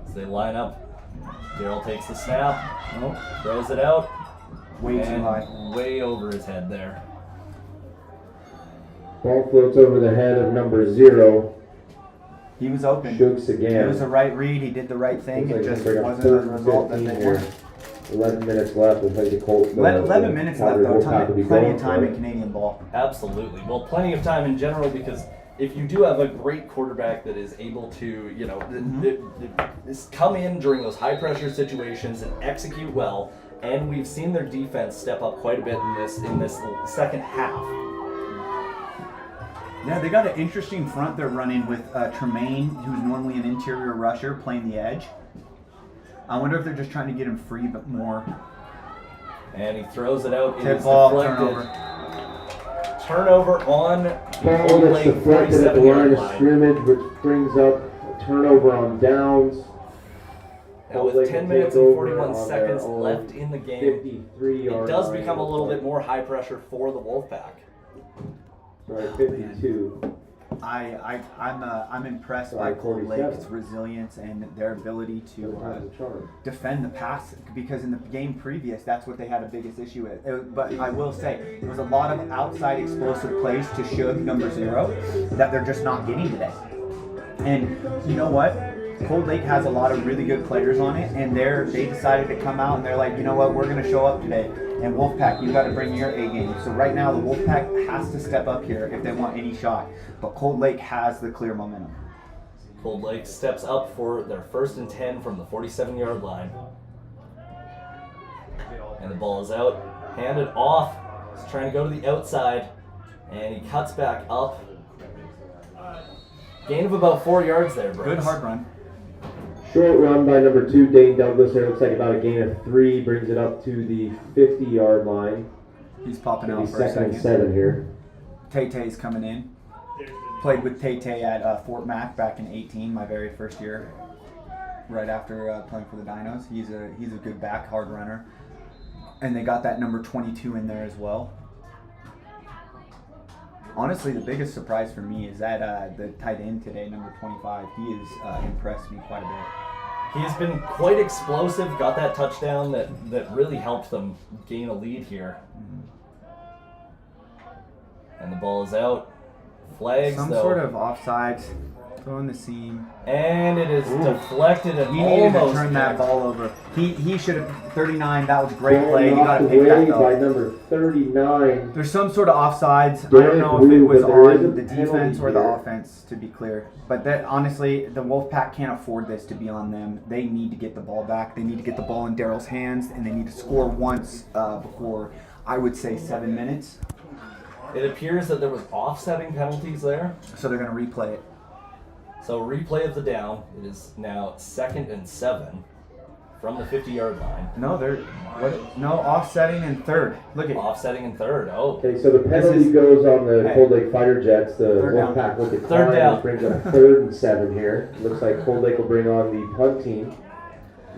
Speaker 3: As they line up, Daryl takes the snap, throws it out,
Speaker 4: Way too
Speaker 3: and
Speaker 4: high.
Speaker 3: way over his head there.
Speaker 1: Ball floats over the head of number 0.
Speaker 4: He was open.
Speaker 1: Shooks
Speaker 4: It
Speaker 1: again.
Speaker 4: was the right read. He did the right thing.
Speaker 1: Looks
Speaker 4: It
Speaker 1: like
Speaker 4: just
Speaker 1: we're gonna
Speaker 4: wasn't
Speaker 1: third
Speaker 4: the
Speaker 1: and
Speaker 4: result that
Speaker 1: 15
Speaker 4: they
Speaker 1: here.
Speaker 4: wanted.
Speaker 1: 11 minutes left. We'll play the Colts.
Speaker 4: 11 minutes left though. Plenty
Speaker 1: Plenty
Speaker 4: of time in Canadian ball.
Speaker 3: Absolutely. Well, plenty of time in general because if you do have a great quarterback that is able to, come in during those high-pressure situations and execute well, and we've seen their defense step up quite a bit in this second half.
Speaker 4: Yeah, they got an interesting front they're running with Tremaine, who's normally an interior rusher, playing the edge. I wonder if they're just trying to get him free, but more.
Speaker 3: And he throws it out. It
Speaker 4: Tip
Speaker 3: is
Speaker 4: ball,
Speaker 3: deflected. Turnover on the
Speaker 1: Ball
Speaker 3: Cold
Speaker 1: that's
Speaker 3: Lake
Speaker 1: deflected at the
Speaker 3: 47-yard
Speaker 1: line of
Speaker 3: line.
Speaker 1: scrimmage, which brings up a turnover on downs.
Speaker 3: Now
Speaker 1: Cold
Speaker 3: with
Speaker 1: Lake
Speaker 3: 10
Speaker 1: will
Speaker 3: minutes
Speaker 1: take
Speaker 3: and
Speaker 1: over
Speaker 3: 41
Speaker 1: on
Speaker 3: seconds
Speaker 1: their own
Speaker 3: left in the game,
Speaker 1: 53-yard
Speaker 3: it does
Speaker 1: line.
Speaker 3: become a little bit more high pressure for the Wolfpack.
Speaker 1: Sorry, 52.
Speaker 4: I'm impressed by
Speaker 1: Sorry,
Speaker 4: Cold
Speaker 1: 47.
Speaker 4: Lake's resilience and their ability to
Speaker 1: Times the charge.
Speaker 4: defend the pass, because in the game previous, that's what they had the biggest issue with. But I will say, there was a lot of outside explosive plays to Shug number 0 that they're just not getting today. And you know what? Cold Lake has a lot of really good players on it, and they decided to come out and they're like, you know what, we're going to show up today. And Wolfpack, you got to bring your A game. So right now, the Wolfpack has to step up here if they want any shot. But Cold Lake has the clear momentum.
Speaker 3: Cold Lake steps up for their 1st and 10 from the 47-yard line. And the ball is out, handed off. He's trying to go to the outside, and he cuts back up. Gain of about 4 yards there, Brooks.
Speaker 4: Good hard run.
Speaker 1: Short run by number 2, Dane Douglas. There looks like about a gain of 3, brings it up to the 50-yard line.
Speaker 4: He's popping
Speaker 1: Maybe
Speaker 4: out for a
Speaker 1: second and
Speaker 4: second.
Speaker 1: 7 here.
Speaker 4: Tay-Tay's coming in. Played with Tay-Tay at Fort Mac back in 18, my very first year, right after playing for the Dinos. He's a good back, hard runner. And they got that number 22 in there as well. Honestly, the biggest surprise for me is that the tight end today, number 25, he has impressed me quite a bit.
Speaker 3: He has been quite explosive, got that touchdown that really helped them gain a lead here. And the ball is out. Flags,
Speaker 4: Some
Speaker 3: though.
Speaker 4: sort of offsides, throwing the seam.
Speaker 3: And it is deflected and
Speaker 4: He needed to
Speaker 3: almost
Speaker 4: turn that
Speaker 3: picked.
Speaker 4: ball over. He should have, 39, that was a great
Speaker 1: Ball
Speaker 4: play. You got to
Speaker 1: knocked
Speaker 4: pick that
Speaker 1: away by
Speaker 4: up.
Speaker 1: number 39.
Speaker 4: There's some sort of offsides. I
Speaker 1: Derek
Speaker 4: don't know if it
Speaker 1: Blue,
Speaker 4: was
Speaker 1: but there is
Speaker 4: on
Speaker 1: a
Speaker 4: the defense
Speaker 1: penalty
Speaker 4: or the
Speaker 1: here.
Speaker 4: offense, to be clear. But that, honestly, the Wolfpack can't afford this to be on them. They need to get the ball back. They need to get the ball in Daryl's hands, and they need to score once before, I would say, 7 minutes.
Speaker 3: It appears that there was offsetting penalties there.
Speaker 4: So they're going to replay it.
Speaker 3: So replay of the down. It is now 2nd and 7 from the 50-yard line.
Speaker 4: No, offsetting and third. Look at
Speaker 3: Offsetting in 3rd. Oh,
Speaker 1: Okay, so the penalty
Speaker 4: is-
Speaker 1: goes on the
Speaker 4: Hey.
Speaker 1: Cold Lake Fighter Jets. The
Speaker 4: Third down.
Speaker 1: Wolfpack will decline.
Speaker 3: Third down.
Speaker 1: Which brings up 3rd and 7 here. Looks like Cold Lake will bring on the punt team.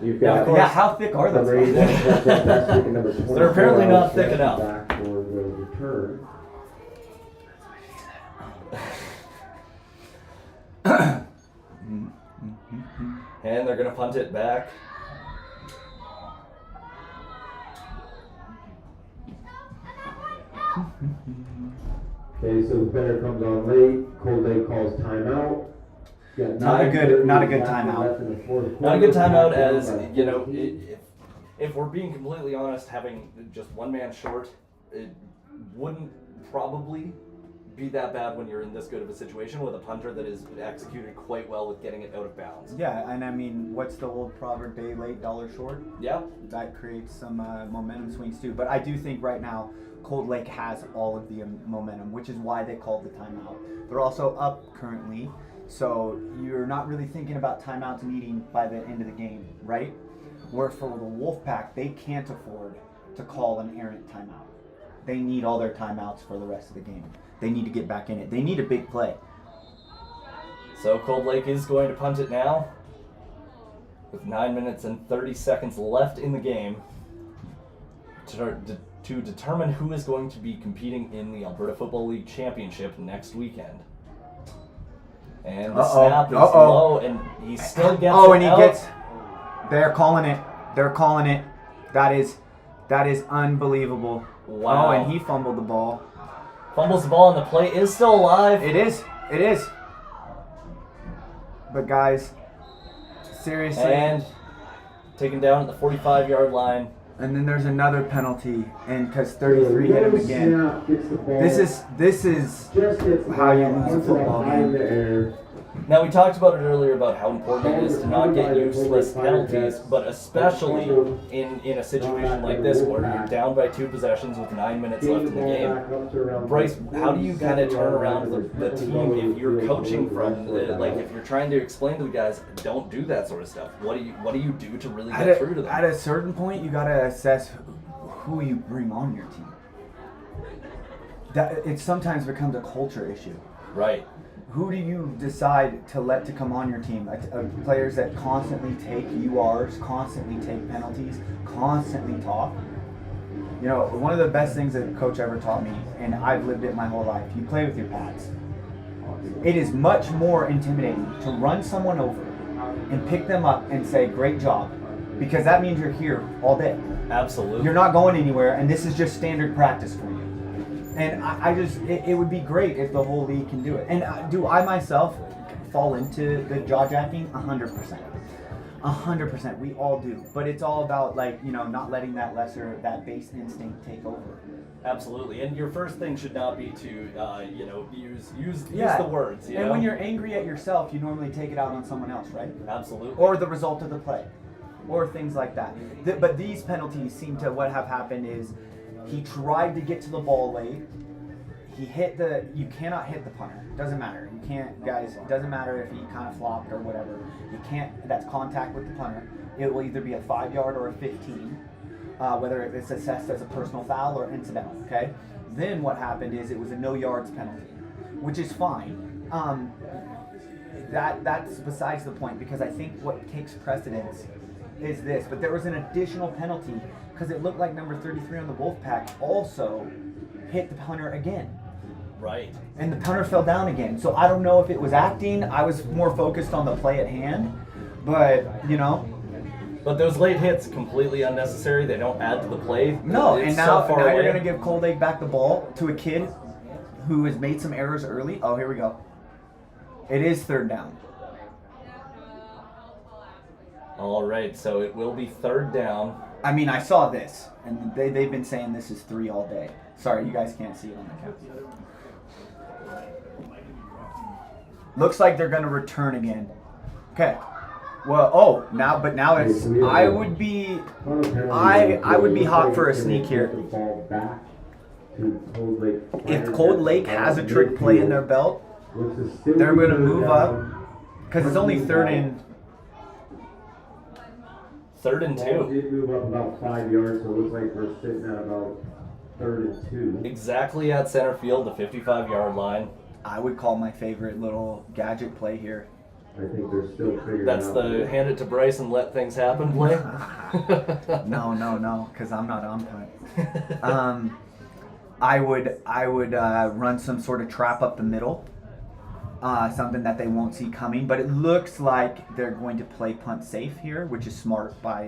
Speaker 1: You've
Speaker 3: Yeah,
Speaker 1: got
Speaker 3: of course.
Speaker 4: Yeah, how thick are those?
Speaker 1: number 81, fantastic, and number 24.
Speaker 3: They're apparently not thick enough.
Speaker 1: Back for the return.
Speaker 3: and they're going to punt it back.
Speaker 1: Okay, so the punter comes on late. Cold Lake calls timeout. Got
Speaker 4: Not a good
Speaker 1: 9:30
Speaker 4: timeout.
Speaker 1: left in the fourth
Speaker 3: Not a good
Speaker 1: quarter.
Speaker 3: timeout, as you know. If we're being completely honest, having just one man short, it wouldn't probably be that bad when you're in this good of a situation with a punter that is executed quite well with getting it out of bounds.
Speaker 4: Yeah, and I mean, what's the old proverb, day late, dollar short?
Speaker 3: Yeah,
Speaker 4: That creates some momentum swings too. But I do think right now, Cold Lake has all of the momentum, which is why they called the timeout. They're also up currently, so you're not really thinking about timeouts needing by the end of the game, right? Where for the Wolfpack, they can't afford to call an errant timeout. They need all their timeouts for the rest of the game. They need to get back in it. They need a big play.
Speaker 3: so Cold Lake is going to punt it now with 9 minutes and 30 seconds left in the game to determine who is going to be competing in the Alberta Football League Championship next weekend. And the snap is low, and he still gets it out.
Speaker 4: They're calling it. They're calling it. That is unbelievable.
Speaker 3: Wow.
Speaker 4: Oh, and he fumbled the ball.
Speaker 3: Fumbles the ball, and the play is still alive.
Speaker 4: It is. But guys, seriously.
Speaker 3: And taken down at the 45-yard line.
Speaker 4: And then there's another penalty, and because 33 hit him again. This is how you lose a football game.
Speaker 3: Now, we talked about it earlier about how important it is to not get useless penalties, but especially in a situation like this where you're down by 2 possessions with 9 minutes left in the game. Bryce, how do you kind of turn around the team if you're coaching from, like if you're trying to explain to the guys, don't do that sort of stuff? What do you do to really get through to them?
Speaker 4: At a certain point, you got to assess who you bring on your team. It sometimes becomes a culture issue.
Speaker 3: Right.
Speaker 4: Who do you decide to let to come on your team? Players that constantly take URs, constantly take penalties, constantly talk. You know, one of the best things that a coach ever taught me, and I've lived it my whole life, you play with your pads. It is much more intimidating to run someone over and pick them up and say, great job, because that means you're here all day.
Speaker 3: Absolutely.
Speaker 4: You're not going anywhere, and this is just standard practice for you. And it would be great if the whole league can do it. And do I myself fall into the jaw jacking? 100%. 100%. We all do. But it's all about, like, you know, not letting that base instinct take over.
Speaker 3: Absolutely. And your first thing should not be to, use the words.
Speaker 4: And when you're angry at yourself, you normally take it out on someone else, right?
Speaker 3: Absolutely.
Speaker 4: Or the result of the play. Or things like that. But these penalties seem to, what have happened is, he tried to get to the ball late. He hit you cannot hit the punter. Doesn't matter. You can't, guys, it doesn't matter if he kind of flopped or whatever. You can't, that's contact with the punter. It will either be a 5-yard or a 15, whether it's assessed as a personal foul or incidental, okay? Then what happened is it was a no yards penalty, which is fine. That's besides the point, because I think what takes precedence is this, but there was an additional penalty because it looked like number 33 on the Wolfpack also hit the punter again.
Speaker 3: Right.
Speaker 4: And the punter fell down again. So I don't know if it was acting. I was more focused on the play at hand, but you know.
Speaker 3: But those late hits, completely unnecessary. They don't add to the play.
Speaker 4: No,
Speaker 3: it's
Speaker 4: and now
Speaker 3: away.
Speaker 4: you're going to give Cold Lake back the ball to a kid who has made some errors early. Oh, here we go. It is 3rd down.
Speaker 3: All right, so it will be 3rd down.
Speaker 4: I mean, I saw this, and they've been saying this is 3 all day. Sorry, you guys can't see it on the camera. Looks like they're going to return again. Okay. Well, now it's. I would be hot for a sneak here. If Cold Lake has a trick play in their belt, they're going to move up because it's only 3rd and.
Speaker 3: 3rd and 2.
Speaker 1: Did move up about 5 yards, so it looks like we're sitting at about 3rd and 2.
Speaker 3: Exactly at center field, the 55-yard line.
Speaker 4: I would call my favorite little gadget play here.
Speaker 1: I think they're still figuring
Speaker 3: That's
Speaker 1: out.
Speaker 3: the hand it to Bryce and let things happen play?
Speaker 4: No, because I'm not on punt. I would run some sort of trap up the middle. Something that they won't see coming, but it looks like they're going to play punt safe here, which is smart by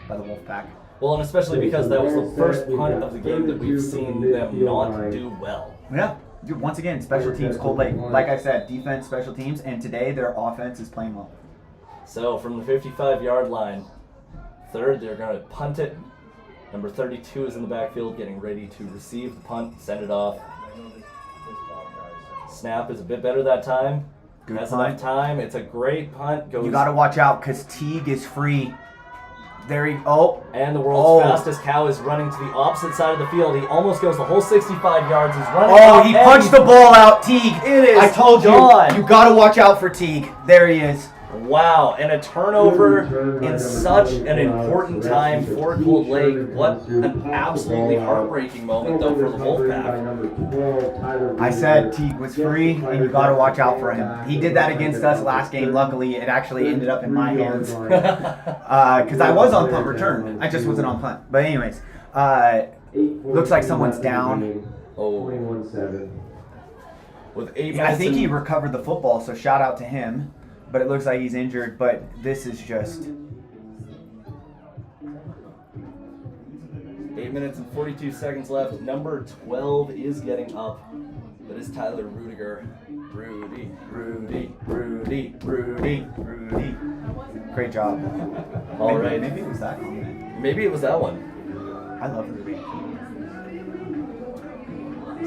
Speaker 4: the Wolfpack.
Speaker 3: Well, and especially because that was the first punt of the game that we've seen them not do well.
Speaker 4: Yeah, dude, once again, special teams, Cold Lake. Like I said, defense, special teams, and today their offense is playing well.
Speaker 3: So from the 55-yard line, 3rd, they're going to punt it. Number 32 is in the backfield getting ready to receive the punt, send it off. Snap is a bit better that time.
Speaker 4: Good
Speaker 3: Has
Speaker 4: punt.
Speaker 3: enough time. It's a great punt.
Speaker 4: You got to watch out because Teague is free. There he
Speaker 3: And the world's fastest cow is running to the opposite side of the field. He almost goes the whole 65 yards. He's running.
Speaker 4: He punched the ball out. Teague.
Speaker 3: It is.
Speaker 4: I told
Speaker 3: gone.
Speaker 4: you. You got to watch out for Teague. There he is.
Speaker 3: Wow, and a turnover in such an important time for Cold Lake. What an absolutely heartbreaking moment, though, for the Wolfpack.
Speaker 4: I said Teague was free, and you got to watch out for him. He did that against us last game. Luckily, it actually ended up in my hands because I was on punt return. I just wasn't on punt. But anyways, looks like someone's down.
Speaker 1: 21-7.
Speaker 3: With 8 minutes
Speaker 4: I think he recovered the football, so shout out to him. But it looks like he's injured, but this is just...
Speaker 3: 8 minutes and 42 seconds left. Number 12 is getting up. That is Tyler Rudiger. Rudy.
Speaker 4: Great job.
Speaker 3: All right.
Speaker 4: Maybe it was that one.
Speaker 3: Maybe it was that one.
Speaker 4: I love Ruby.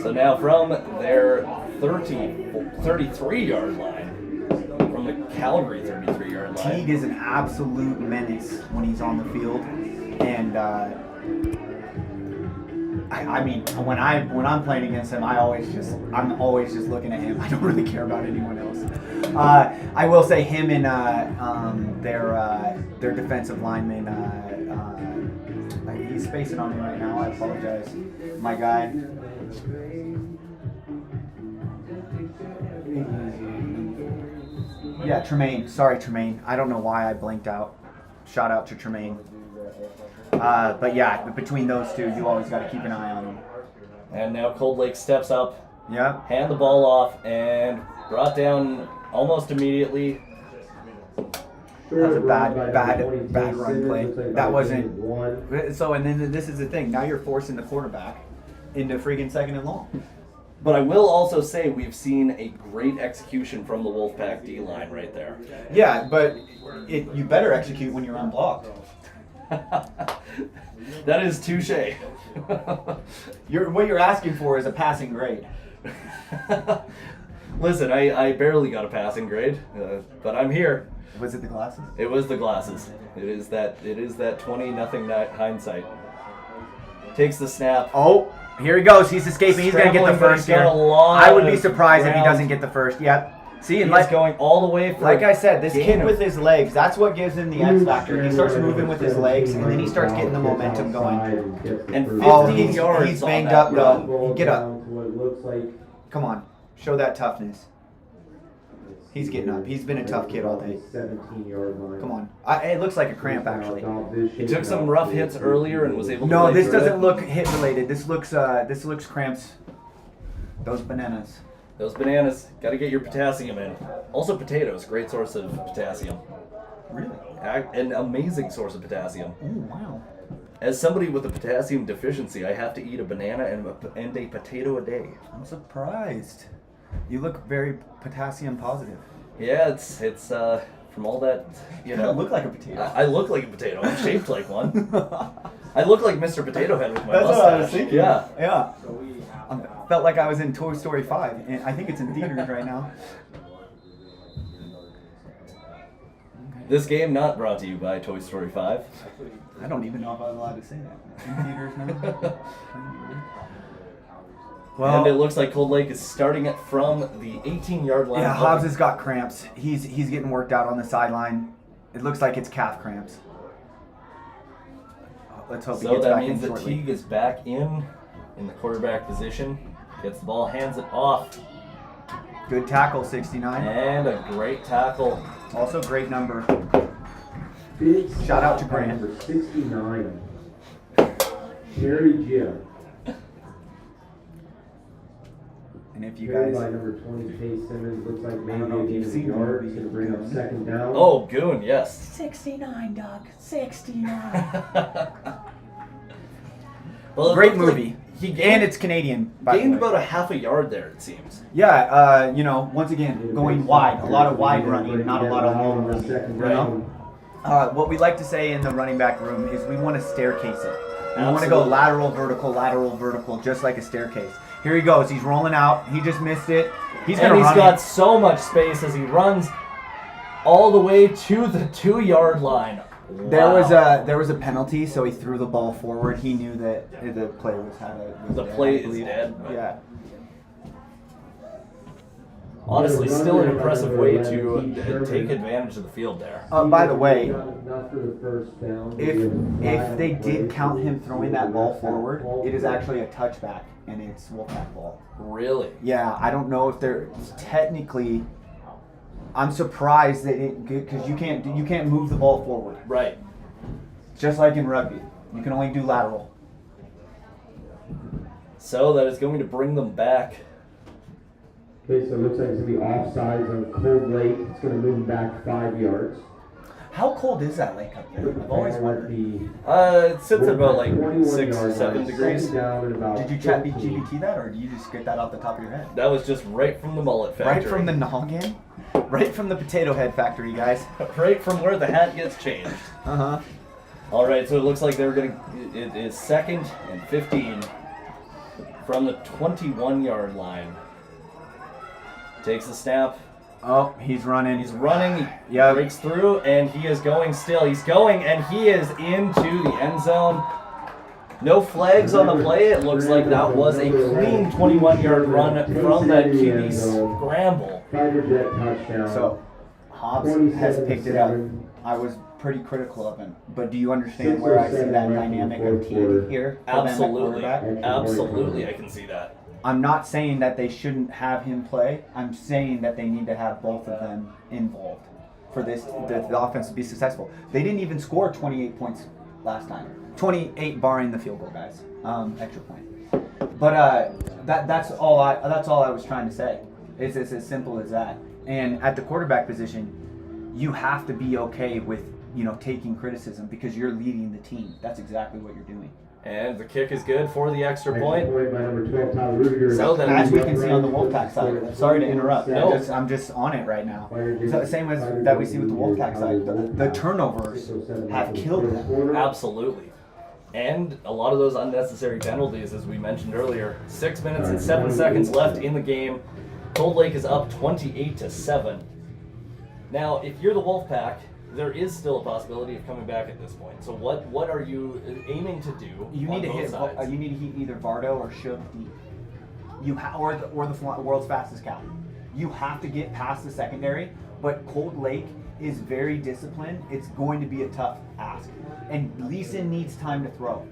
Speaker 3: So now from their 33-yard line, from the Calgary 33-yard line.
Speaker 4: Teague is an absolute menace when he's on the field, and I mean, when I'm playing against him, I'm always just looking at him. I don't really care about anyone else. I will say him and their defensive lineman. He's spacing on me right now. I apologize, my guy. Yeah, Tremaine. Sorry, Tremaine. I don't know why I blinked out. Shout out to Tremaine. But yeah, between those two, you always got to keep an eye on them.
Speaker 3: And now Cold Lake steps up,
Speaker 4: Yeah.
Speaker 3: hand the ball off, and brought down almost immediately.
Speaker 4: That was a bad run play. That wasn't. So, and then this is the thing. Now you're forcing the quarterback into friggin' second and long.
Speaker 3: But I will also say we've seen a great execution from the Wolfpack D-line right there.
Speaker 4: Yeah, but you better execute when you're unblocked.
Speaker 3: That is touche.
Speaker 4: What you're asking for is a passing grade.
Speaker 3: Listen, I barely got a passing grade, but I'm here.
Speaker 4: Was it the glasses?
Speaker 3: It was the glasses. It is that 20-0 hindsight. Takes the snap.
Speaker 4: Oh, here he goes. He's escaping. He's gonna get the first here. I would be surprised if he doesn't get the first. Yep. See, and
Speaker 3: He's going all the way for
Speaker 4: like I said, this kid with his legs, that's what gives him the X factor. He starts moving with his legs, and then he starts getting the momentum going.
Speaker 3: And 15 yards.
Speaker 4: He's banged up
Speaker 3: run.
Speaker 4: though. Get up. Come on, show that toughness. He's getting up. He's been a tough kid all day.
Speaker 1: 17-yard line.
Speaker 4: Come on. It looks like a cramp actually.
Speaker 3: He took some rough hits earlier and was able to
Speaker 4: No,
Speaker 3: play
Speaker 4: this
Speaker 3: through
Speaker 4: doesn't
Speaker 3: it.
Speaker 4: look hit related. This looks cramps. Those bananas.
Speaker 3: Those bananas, gotta get your potassium in. Also potatoes, great source of potassium.
Speaker 4: Really?
Speaker 3: An amazing source of potassium.
Speaker 4: Oh wow.
Speaker 3: As somebody with a potassium deficiency, I have to eat a banana and a potato a day.
Speaker 4: I'm surprised. You look very potassium positive.
Speaker 3: Yeah, it's from all that, you know.
Speaker 4: You look like a potato.
Speaker 3: I look like a potato. I'm shaped like one. I look like Mr. Potato Head with my
Speaker 4: That's
Speaker 3: mustache.
Speaker 4: what I was thinking.
Speaker 3: Yeah.
Speaker 4: Yeah. Felt like I was in Toy Story 5, and I think it's in theaters right now.
Speaker 3: This game not brought to you by Toy Story 5.
Speaker 4: I don't even know if I'm allowed to say that. In theaters now.
Speaker 3: And it looks like Cold Lake is starting it from the 18-yard line.
Speaker 4: Yeah, Hobbs has got cramps. He's getting worked out on the sideline. It looks like it's calf cramps. Let's hope he
Speaker 3: So
Speaker 4: gets
Speaker 3: that
Speaker 4: back
Speaker 3: means
Speaker 4: in
Speaker 3: that
Speaker 4: shortly.
Speaker 3: Teague is back in the quarterback position. Gets the ball, hands it off.
Speaker 4: Good tackle, 69.
Speaker 3: And a great tackle.
Speaker 4: Also great number.
Speaker 1: Big
Speaker 4: Shout out to
Speaker 1: stop by
Speaker 4: Grant.
Speaker 1: Number 69. Jerry Jim.
Speaker 4: And if you
Speaker 1: Carried
Speaker 4: guys...
Speaker 1: by number 20, Chase Simmons. Looks like
Speaker 4: I
Speaker 1: maybe
Speaker 4: don't know if
Speaker 1: a
Speaker 4: you've seen the
Speaker 1: yard.
Speaker 4: movie,
Speaker 1: Going to bring up
Speaker 4: Goon.
Speaker 1: second down.
Speaker 3: Oh, Goon, yes.
Speaker 5: 69, Doug. 69.
Speaker 3: Well, it
Speaker 4: Great
Speaker 3: looked like
Speaker 4: movie.
Speaker 3: He
Speaker 4: And
Speaker 3: gained,
Speaker 4: it's Canadian, by the
Speaker 3: gained
Speaker 4: way.
Speaker 3: about a half a yard there, it seems.
Speaker 4: Yeah, once again, going wide. A lot of wide running, not a lot of long running.
Speaker 1: Second
Speaker 4: You know?
Speaker 1: down.
Speaker 4: What we like to say in the running back room is we want to staircase it. We want to go
Speaker 3: Absolutely.
Speaker 4: lateral, vertical, just like a staircase. Here he goes. He's rolling out. He just missed it. He's
Speaker 3: And
Speaker 4: gonna
Speaker 3: he's
Speaker 4: run
Speaker 3: got
Speaker 4: it.
Speaker 3: so much space as he runs all the way to the 2-yard line.
Speaker 4: There was
Speaker 3: Wow.
Speaker 4: a penalty, so he threw the ball forward. He knew that the play was
Speaker 3: The
Speaker 4: dead,
Speaker 3: play
Speaker 4: I
Speaker 3: is
Speaker 4: believe.
Speaker 3: dead.
Speaker 4: Yeah.
Speaker 3: Honestly, still an impressive way to take advantage of the field there.
Speaker 4: By the way,
Speaker 1: Not for the first down.
Speaker 4: if they did count him throwing that ball forward, it is actually a touchback, and it's Wolfpack ball.
Speaker 3: Really?
Speaker 4: Yeah, I don't know if they're technically. I'm surprised that it because you can't move the ball forward.
Speaker 3: Right.
Speaker 4: Just like in rugby, you can only do lateral.
Speaker 3: So that is going to bring them back.
Speaker 1: Okay, so it looks like it's going to be offsides on Cold Lake. It's going to move them back 5 yards.
Speaker 4: How cold is that lake up there? I've always wondered.
Speaker 3: It sits at about like
Speaker 1: 21
Speaker 3: 6 or
Speaker 1: yard
Speaker 3: 7
Speaker 1: line,
Speaker 3: degrees.
Speaker 1: second down and about
Speaker 4: Did you chat
Speaker 1: 15.
Speaker 4: GPT that, or do you just get that off the top of your head?
Speaker 3: That was just right from the mullet factory.
Speaker 4: Right from the noggin, right from the potato head factory, guys.
Speaker 3: Right from where the hat gets changed. All right, so it looks like they're going to, it is 2nd and 15 from the 21-yard line. Takes the snap.
Speaker 4: Oh, he's running.
Speaker 3: He's running.
Speaker 4: Yeah.
Speaker 3: Breaks through, and he is going still. He's going, and he is into the end zone. No flags on the play. It looks like that was a clean 21-yard run from that QB scramble.
Speaker 4: So, Hobbs has picked it up. I was pretty critical of him, but do you understand where I see that dynamic of team here?
Speaker 3: Absolutely. Absolutely, I can see that.
Speaker 4: I'm not saying that they shouldn't have him play. I'm saying that they need to have both of them involved for the offense to be successful. They didn't even score 28 points last time. 28 barring the field goal, guys. Extra point. But that's all I was trying to say. It's as simple as that. And at the quarterback position, you have to be okay with taking criticism because you're leading the team. That's exactly what you're doing.
Speaker 3: And the kick is good for the extra point.
Speaker 1: So
Speaker 3: then,
Speaker 4: as we can see on the Wolfpack side, sorry to interrupt.
Speaker 3: No.
Speaker 4: I'm just on it right now. So same as that we see with the Wolfpack side. The turnovers have killed them.
Speaker 3: Absolutely. And a lot of those unnecessary penalties, as we mentioned earlier. 6 minutes and 7 seconds left in the game. Cold Lake is up 28-7. Now, if you're the Wolfpack, there is still a possibility of coming back at this point. So what are you aiming to do?
Speaker 4: You need to hit. You need to hit either Vardo or Shouldice deep. Or the world's fastest cow. You have to get past the secondary. But Cold Lake is very disciplined. It's going to be a tough ask, and Leeson needs time to throw.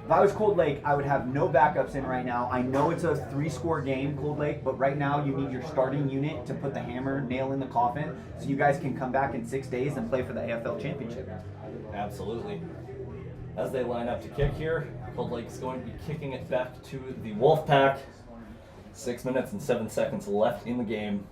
Speaker 4: If I was Cold Lake, I would have no backups in right now. I know it's a 3-score game, Cold Lake, but right now you need your starting unit to put the hammer, nail in the coffin, so you guys can come back in 6 days and play for the AFL championship.
Speaker 3: Absolutely. As they line up to kick here, Cold Lake is going to be kicking it back to the Wolfpack. 6 minutes and 7 seconds left in the game.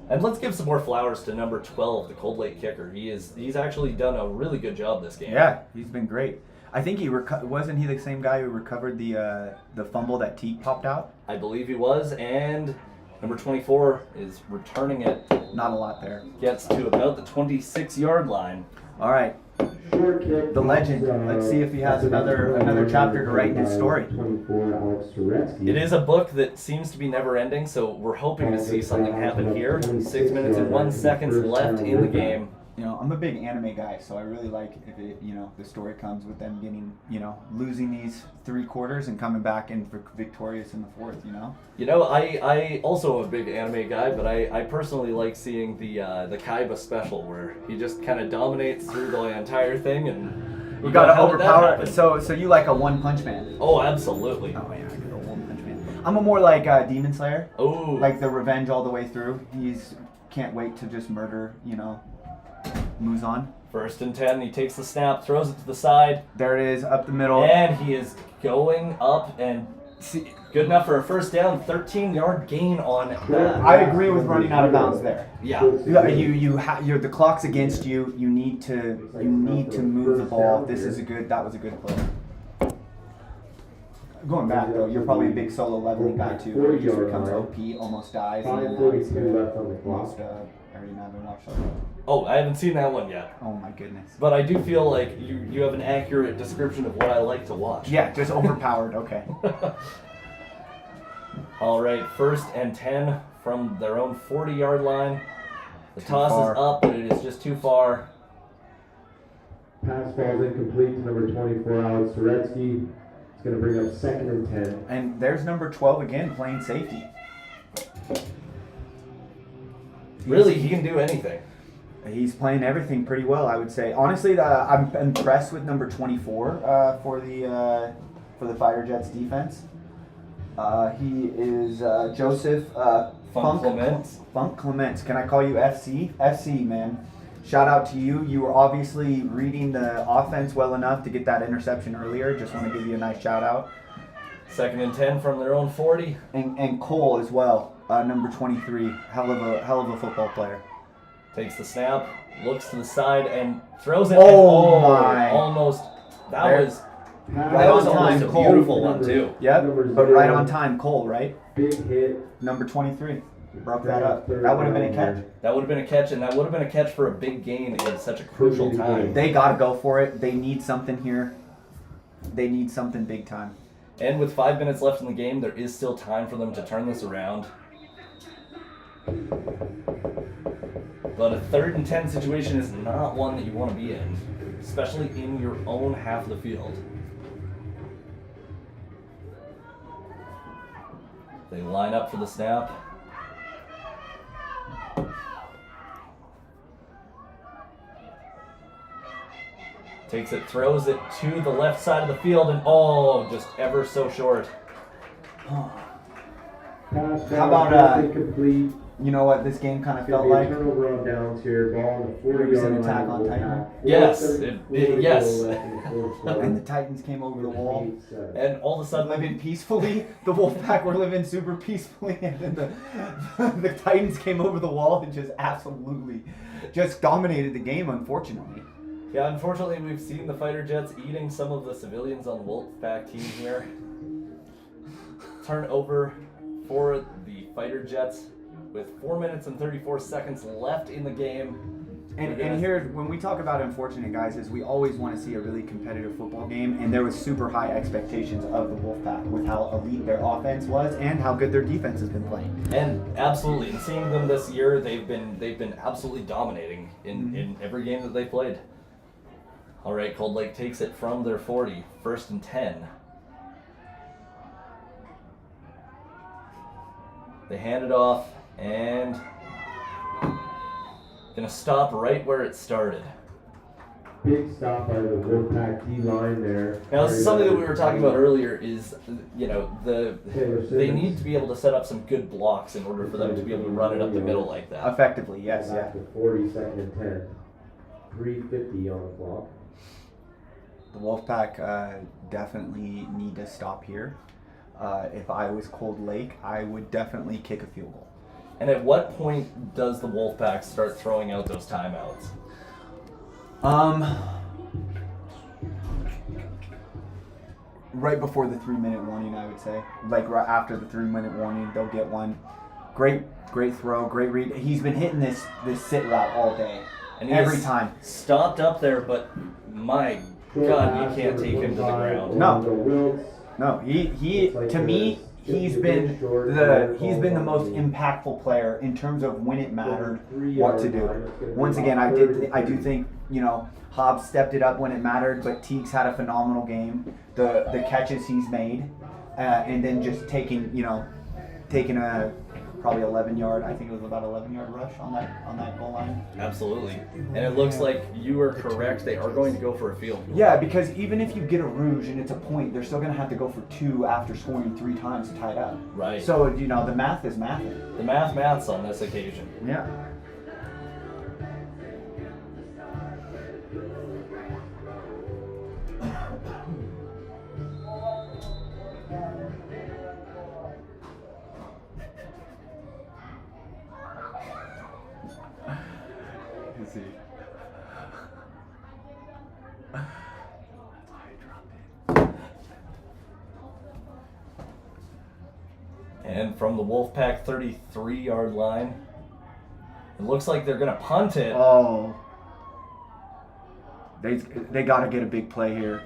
Speaker 3: And let's give some more flowers to number 12, the Cold Lake kicker. He's actually done a really good job this game.
Speaker 4: Yeah, he's been great. I think wasn't he the same guy who recovered the fumble that Teague popped out?
Speaker 3: I believe he was, and number 24 is returning it.
Speaker 4: Not a lot there.
Speaker 3: Gets to about the 26-yard line.
Speaker 4: All right. The legend. Let's see if he has another chapter to write in his story.
Speaker 3: It is a book that seems to be never ending, so we're hoping to see something happen here. 6 minutes and 1 second left in the game.
Speaker 4: I'm a big anime guy, so I really like if the story comes with them getting, losing these 3 quarters and coming back and victorious in the 4th,
Speaker 3: I also am a big anime guy, but I personally like seeing the Kaiba special where he just kind of dominates through the entire thing, and
Speaker 4: you gotta overpower. So you like a One Punch Man?
Speaker 3: Oh, absolutely.
Speaker 4: Oh yeah, I do a One Punch Man. I'm a more like Demon Slayer.
Speaker 3: Oh,
Speaker 4: like the revenge all the way through. He's can't wait to just murder, moves on.
Speaker 3: 1st and 10, he takes the snap, throws it to the side.
Speaker 4: There it is, up the middle.
Speaker 3: And he is going up and good enough for a 1st down, 13-yard gain on that.
Speaker 4: I agree with running out of bounds there.
Speaker 3: Yeah.
Speaker 4: You're the clock's against you. You need to move the ball. That was a good play. Going back though, you're probably a big solo leveling guy too. Where he just becomes OP, almost dies, and then almost I already haven't watched that.
Speaker 3: Oh, I haven't seen that one yet.
Speaker 4: Oh my goodness.
Speaker 3: But I do feel like you have an accurate description of what I like to watch.
Speaker 4: Yeah, just overpowered. Okay.
Speaker 3: All right, 1st and 10 from their own 40-yard line. The toss is up, but it is just too far.
Speaker 1: Pass falls incomplete to number 24, Alex Turetsky. It's going to bring up 2nd and 10.
Speaker 4: And there's number 12 again playing safety.
Speaker 3: Really, he can do anything.
Speaker 4: He's playing everything pretty well, I would say. Honestly, I'm impressed with number 24 for the Fighter Jets defense. He is Joseph Funk Clements. Can I call you FC? FC, man. Shout out to you. You were obviously reading the offense well enough to get that interception earlier. Just want to give you a nice shout out.
Speaker 3: 2nd and 10 from their own 40.
Speaker 4: And Cole as well, number 23. Hell of a football player.
Speaker 3: Takes the snap, looks to the side, and throws it.
Speaker 4: Oh my!
Speaker 3: Almost. That was
Speaker 4: right on time.
Speaker 3: A beautiful one too.
Speaker 4: Yep, but right on time, Cole. Right.
Speaker 1: Big hit.
Speaker 4: Number 23. He broke that up. That would have been a catch.
Speaker 3: That would have been a catch, and that would have been a catch for a big gain in such a crucial time.
Speaker 4: They got to go for it. They need something here. They need something big time.
Speaker 3: And with 5 minutes left in the game, there is still time for them to turn this around. But a 3rd and 10 situation is not one that you want to be in, especially in your own half of the field. They line up for the snap. Takes it, throws it to the left side of the field, and just ever so short.
Speaker 1: How
Speaker 4: How about,
Speaker 1: incomplete?
Speaker 4: You know what this game kind of felt like?
Speaker 1: Turnover on downs here, ball on the 40
Speaker 4: There was an
Speaker 1: yard
Speaker 4: attack
Speaker 1: line.
Speaker 4: on Titan.
Speaker 3: Yes, yes.
Speaker 4: And the Titans came over the wall.
Speaker 3: And all of a sudden,
Speaker 4: Living peacefully. The Wolfpack were living super peacefully, and then the Titans came over the wall and just absolutely just dominated the game, unfortunately.
Speaker 3: yeah, unfortunately, we've seen the fighter jets eating some of the civilians on the Wolfpack team here. Turnover for the fighter jets with 4 minutes and 34 seconds left in the game.
Speaker 4: And here, when we talk about unfortunate guys, is we always want to see a really competitive football game, and there was super high expectations of the Wolfpack with how elite their offense was and how good their defense has been playing.
Speaker 3: And absolutely, in seeing them this year, they've been absolutely dominating in every game that they played. All right, Cold Lake takes it from their 40, 1st and 10. They hand it off and gonna stop right where it started.
Speaker 1: Big stop by the Wolfpack D line there.
Speaker 3: Now, this is something that we were talking about earlier. Is they need to be able to set up some good blocks in order for them to be able to run it up the middle like that.
Speaker 4: Effectively, yes, yeah.
Speaker 1: Back to 40, 2nd and 10. 3:50 on the clock.
Speaker 4: The Wolfpack definitely need to stop here. If I was Cold Lake, I would definitely kick a field goal.
Speaker 3: And at what point does the Wolfpack start throwing out those timeouts?
Speaker 4: Right before the 3-minute warning, I would say. Like right after the 3-minute warning, they'll get one. Great throw, great read. He's been hitting this sit route all day,
Speaker 3: And he
Speaker 4: every
Speaker 3: is
Speaker 4: time.
Speaker 3: Stopped up there, but my God, you can't take him to the ground.
Speaker 4: No, he to me, he's been the most impactful player in terms of when it mattered what to do. Once again, I do think, Hobbs stepped it up when it mattered, but Teagues had a phenomenal game. The catches he's made, and then just taking a probably 11-yard. I think it was about 11-yard rush on that goal line.
Speaker 3: Absolutely, and it looks like you are correct. They are going to go for a field goal.
Speaker 4: Yeah, because even if you get a Rouge and it's a point, they're still going to have to go for 2 after scoring 3 times to tie it up.
Speaker 3: Right.
Speaker 4: So the math is mathing.
Speaker 3: The maths on this occasion.
Speaker 4: Yeah. Is he?
Speaker 3: And from the Wolfpack 33-yard line, it looks like they're going to punt it.
Speaker 4: Oh. They got to get a big play here.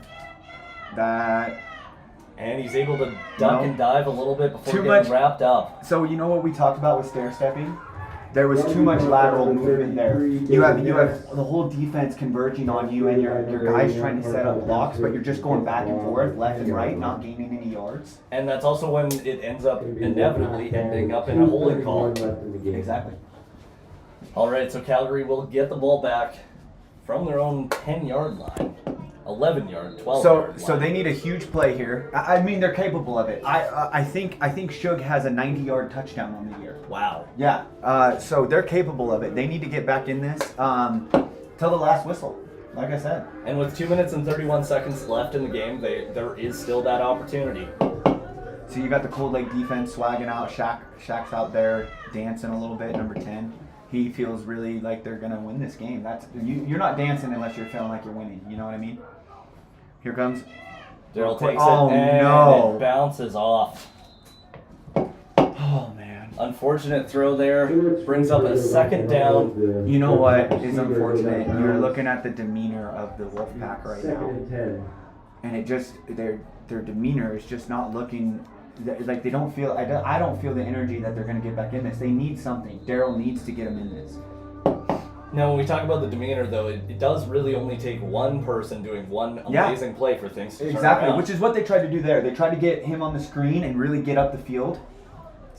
Speaker 3: And he's able to duck and dive a little bit before
Speaker 4: Too
Speaker 3: getting
Speaker 4: much.
Speaker 3: wrapped up.
Speaker 4: So you know what we talked about with stair stepping? There was too much lateral movement there. You have the whole defense converging on you, and your guys trying to set up blocks, but you're just going back and forth, left and right, not gaining any yards.
Speaker 3: And that's also when it ends up inevitably ending up in a holding call.
Speaker 4: Exactly.
Speaker 3: All right, so Calgary will get the ball back from their own 10-yard line. 11-yard, 12-yard line.
Speaker 4: So they need a huge play here. I mean, they're capable of it. I think Shug has a 90-yard touchdown on the year.
Speaker 3: Wow.
Speaker 4: Yeah. So they're capable of it. They need to get back in this till the last whistle. Like I said.
Speaker 3: And with 2 minutes and 31 seconds left in the game, there is still that opportunity.
Speaker 4: So you got the Cold Lake defense swagging out. Shaq's out there dancing a little bit. Number 10. He feels really like they're gonna win this game. You're not dancing unless you're feeling like you're winning. You know what I mean? Here comes.
Speaker 3: Daryl takes
Speaker 4: Oh,
Speaker 3: it and
Speaker 4: no.
Speaker 3: it bounces off.
Speaker 4: Oh man.
Speaker 3: Unfortunate throw there. Brings up a second down.
Speaker 4: You know what is unfortunate? You're looking at the demeanor of the Wolfpack right now.
Speaker 1: Second and 10.
Speaker 4: And it just, their demeanor is just not looking, like they don't feel, I don't feel the energy that they're going to get back in this. They need something. Daryl needs to get them in this.
Speaker 3: Now, when we talk about the demeanor, though, it does really only take one person doing one amazing play for things to turn around.
Speaker 4: Which is what they tried to do there. They tried to get him on the screen and really get up the field.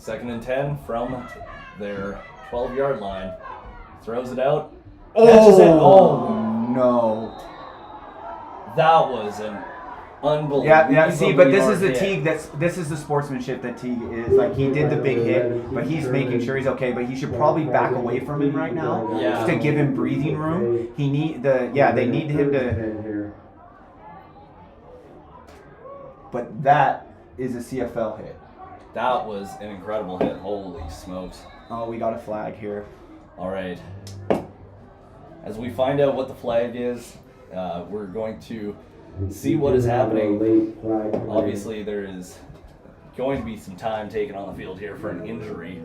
Speaker 3: Second and 10 from their 12-yard line. Throws it out.
Speaker 4: Oh,
Speaker 3: Catches it. Oh,
Speaker 4: no.
Speaker 3: That was an unbelievable.
Speaker 4: Yeah. See, but this is the
Speaker 3: hit.
Speaker 4: Teague. This is the sportsmanship that Teague is. Like, he did the big hit, but he's making sure he's okay. But he should probably back away from him right now,
Speaker 3: Yeah.
Speaker 4: just to give him breathing room. They need him to. But that is a CFL hit.
Speaker 3: That was an incredible hit. Holy smokes.
Speaker 4: Oh, we got a flag here.
Speaker 3: All right. As we find out what the flag is, we're going to see what is happening. Obviously, there is going to be some time taken on the field here for an injury.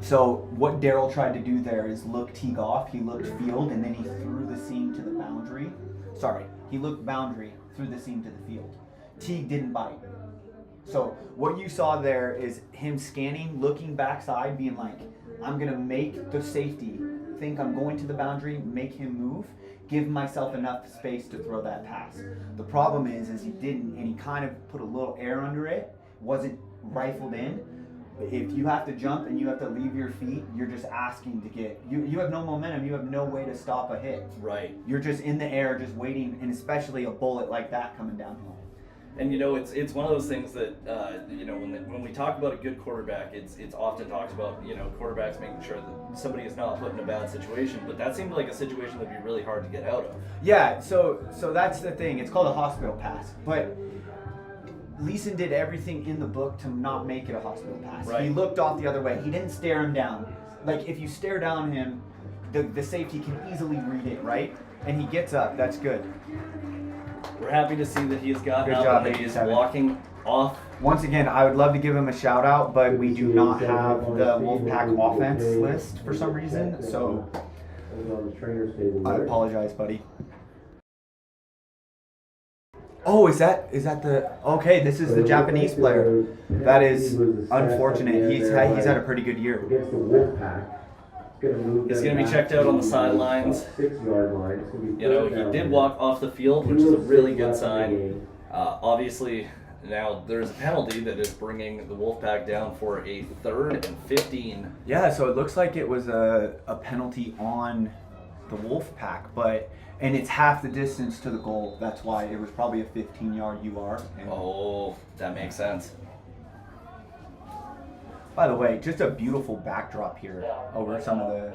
Speaker 4: So what Daryl tried to do there is look Teague off. He looked field, and then he threw the seam to the boundary. Sorry, he looked boundary, threw the seam to the field. Teague didn't bite. So what you saw there is him scanning, looking backside, being like, I'm going to make the safety think I'm going to the boundary, make him move, give myself enough space to throw that pass. The problem is he didn't, and he kind of put a little air under it, wasn't rifled in. If you have to jump and you have to leave your feet, you're just asking to get, you have no momentum, you have no way to stop a hit.
Speaker 3: Right.
Speaker 4: You're just in the air, just waiting, and especially a bullet like that coming downhill.
Speaker 3: And it's one of those things that when we talk about a good quarterback, it's often talked about quarterbacks making sure that somebody is not put in a bad situation. But that seemed like a situation that'd be really hard to get out of.
Speaker 4: Yeah. So that's the thing. It's called a hospital pass, but Leeson did everything in the book to not make it a hospital pass.
Speaker 3: Right.
Speaker 4: He looked off the other way. He didn't stare him down. Like, if you stare down him, the safety can easily read it, right? And he gets up. That's good.
Speaker 3: We're happy to see that he has gotten
Speaker 4: Good
Speaker 3: up
Speaker 4: job,
Speaker 3: and that he is
Speaker 4: 87.
Speaker 3: walking off.
Speaker 4: Once again, I would love to give him a shout out, but we do not have the Wolfpack offense list for some reason, so I apologize, buddy. Oh, is that the? Okay, this is the Japanese player. That is unfortunate. He's had a pretty good year.
Speaker 1: Against the Wolfpack.
Speaker 3: He's going to be checked out on the sidelines.
Speaker 1: 6-yard line.
Speaker 3: He did walk off the field, which is a really good sign. Obviously, now there's a penalty that is bringing the Wolfpack down for a 3rd and 15.
Speaker 4: Yeah, so it looks like it was a penalty on the Wolfpack, and it's half the distance to the goal. That's why it was probably a 15-yard UR.
Speaker 3: Oh, that makes sense.
Speaker 4: By the way, just a beautiful backdrop here over some of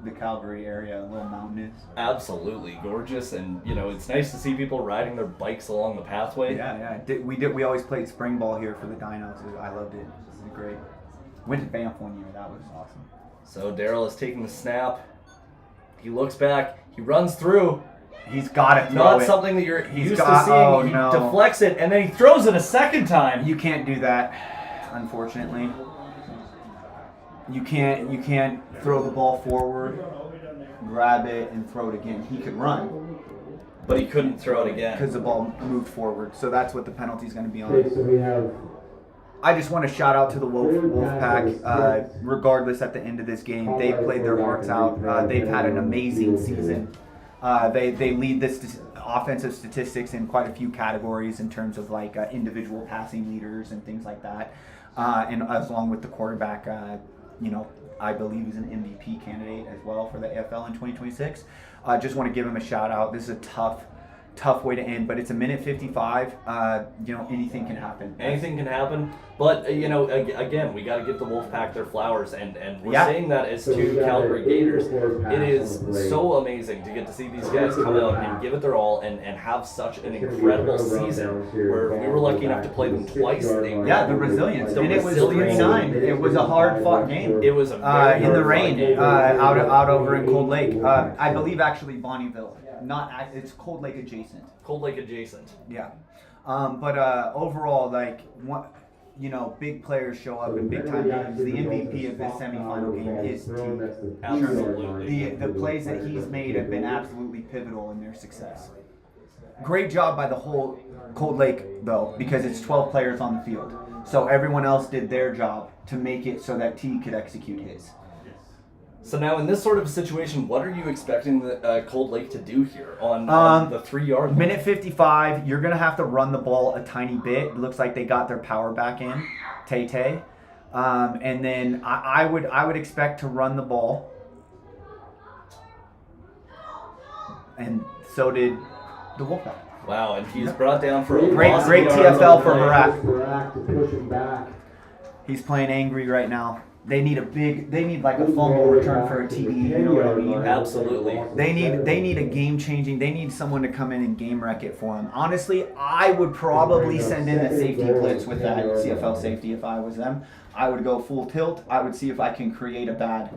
Speaker 4: the Calgary area, a little mountainous.
Speaker 3: Absolutely gorgeous, and it's nice to see people riding their bikes along the pathway.
Speaker 4: Yeah. We always played spring ball here for the Dinos. I loved it. This is great. Went to Banff one year. That was awesome.
Speaker 3: So Daryl is taking the snap. He looks back. He runs through.
Speaker 4: He's got to throw
Speaker 3: Not
Speaker 4: it.
Speaker 3: something that you're used to seeing. He deflects it, and then he throws it a second time.
Speaker 4: You can't do that. Unfortunately, you can't throw the ball forward, grab it, and throw it again. He could run,
Speaker 3: but he couldn't throw it again
Speaker 4: because the ball moved forward. So that's what the penalty is going to be on.
Speaker 1: Okay, so we have.
Speaker 4: I just want to shout out to the Wolfpack. Regardless, at the end of this game, they played their hearts out. They've had an amazing season. They lead this offensive statistics in quite a few categories in terms of like individual passing leaders and things like that. And as along with the quarterback, I believe he's an MVP candidate as well for the AFL in 2026. Just want to give him a shout out. This is a tough way to end, but it's a minute 55. Anything can happen.
Speaker 3: Anything can happen, but again, we got to give the Wolfpack their flowers, and we're saying that as two Calgary Gators. It is so amazing to get to see these guys come out and give it their all, and have such an incredible season. Where we were lucky enough to play them twice. The
Speaker 4: resilience. And it was 3-9. It was a hard-fought game.
Speaker 3: It was a very
Speaker 4: in the rain, out over in Cold Lake. I believe actually Bonnyville. It's Cold Lake adjacent.
Speaker 3: Cold Lake adjacent.
Speaker 4: Yeah. But overall, you know, big players show up in big time games, the MVP of this semifinal game is T.
Speaker 3: Absolutely.
Speaker 4: The plays that he's made have been absolutely pivotal in their success. Great job by the whole Cold Lake, though, because it's 12 players on the field. So everyone else did their job to make it so that T could execute his.
Speaker 3: So now, in this sort of situation, what are you expecting the Cold Lake to do here on the 3-yard line?
Speaker 4: Minute 55, you're going to have to run the ball a tiny bit. It looks like they got their power back in, Tay. And then I would expect to run the ball. And so did the Wolfpack.
Speaker 3: Wow, and he's brought down for a
Speaker 4: Great
Speaker 3: loss of
Speaker 4: TFL
Speaker 3: yards
Speaker 4: for
Speaker 3: on the
Speaker 4: Barak.
Speaker 1: Barak to push him back.
Speaker 4: He's playing angry right now. They need like a fumble return for a TD, you know what I mean?
Speaker 3: Absolutely.
Speaker 4: They need a game-changing, they need someone to come in and game wreck it for them. Honestly, I would probably send in a safety blitz with that CFL safety if I was them. I would go full tilt. I would see if I can create a bad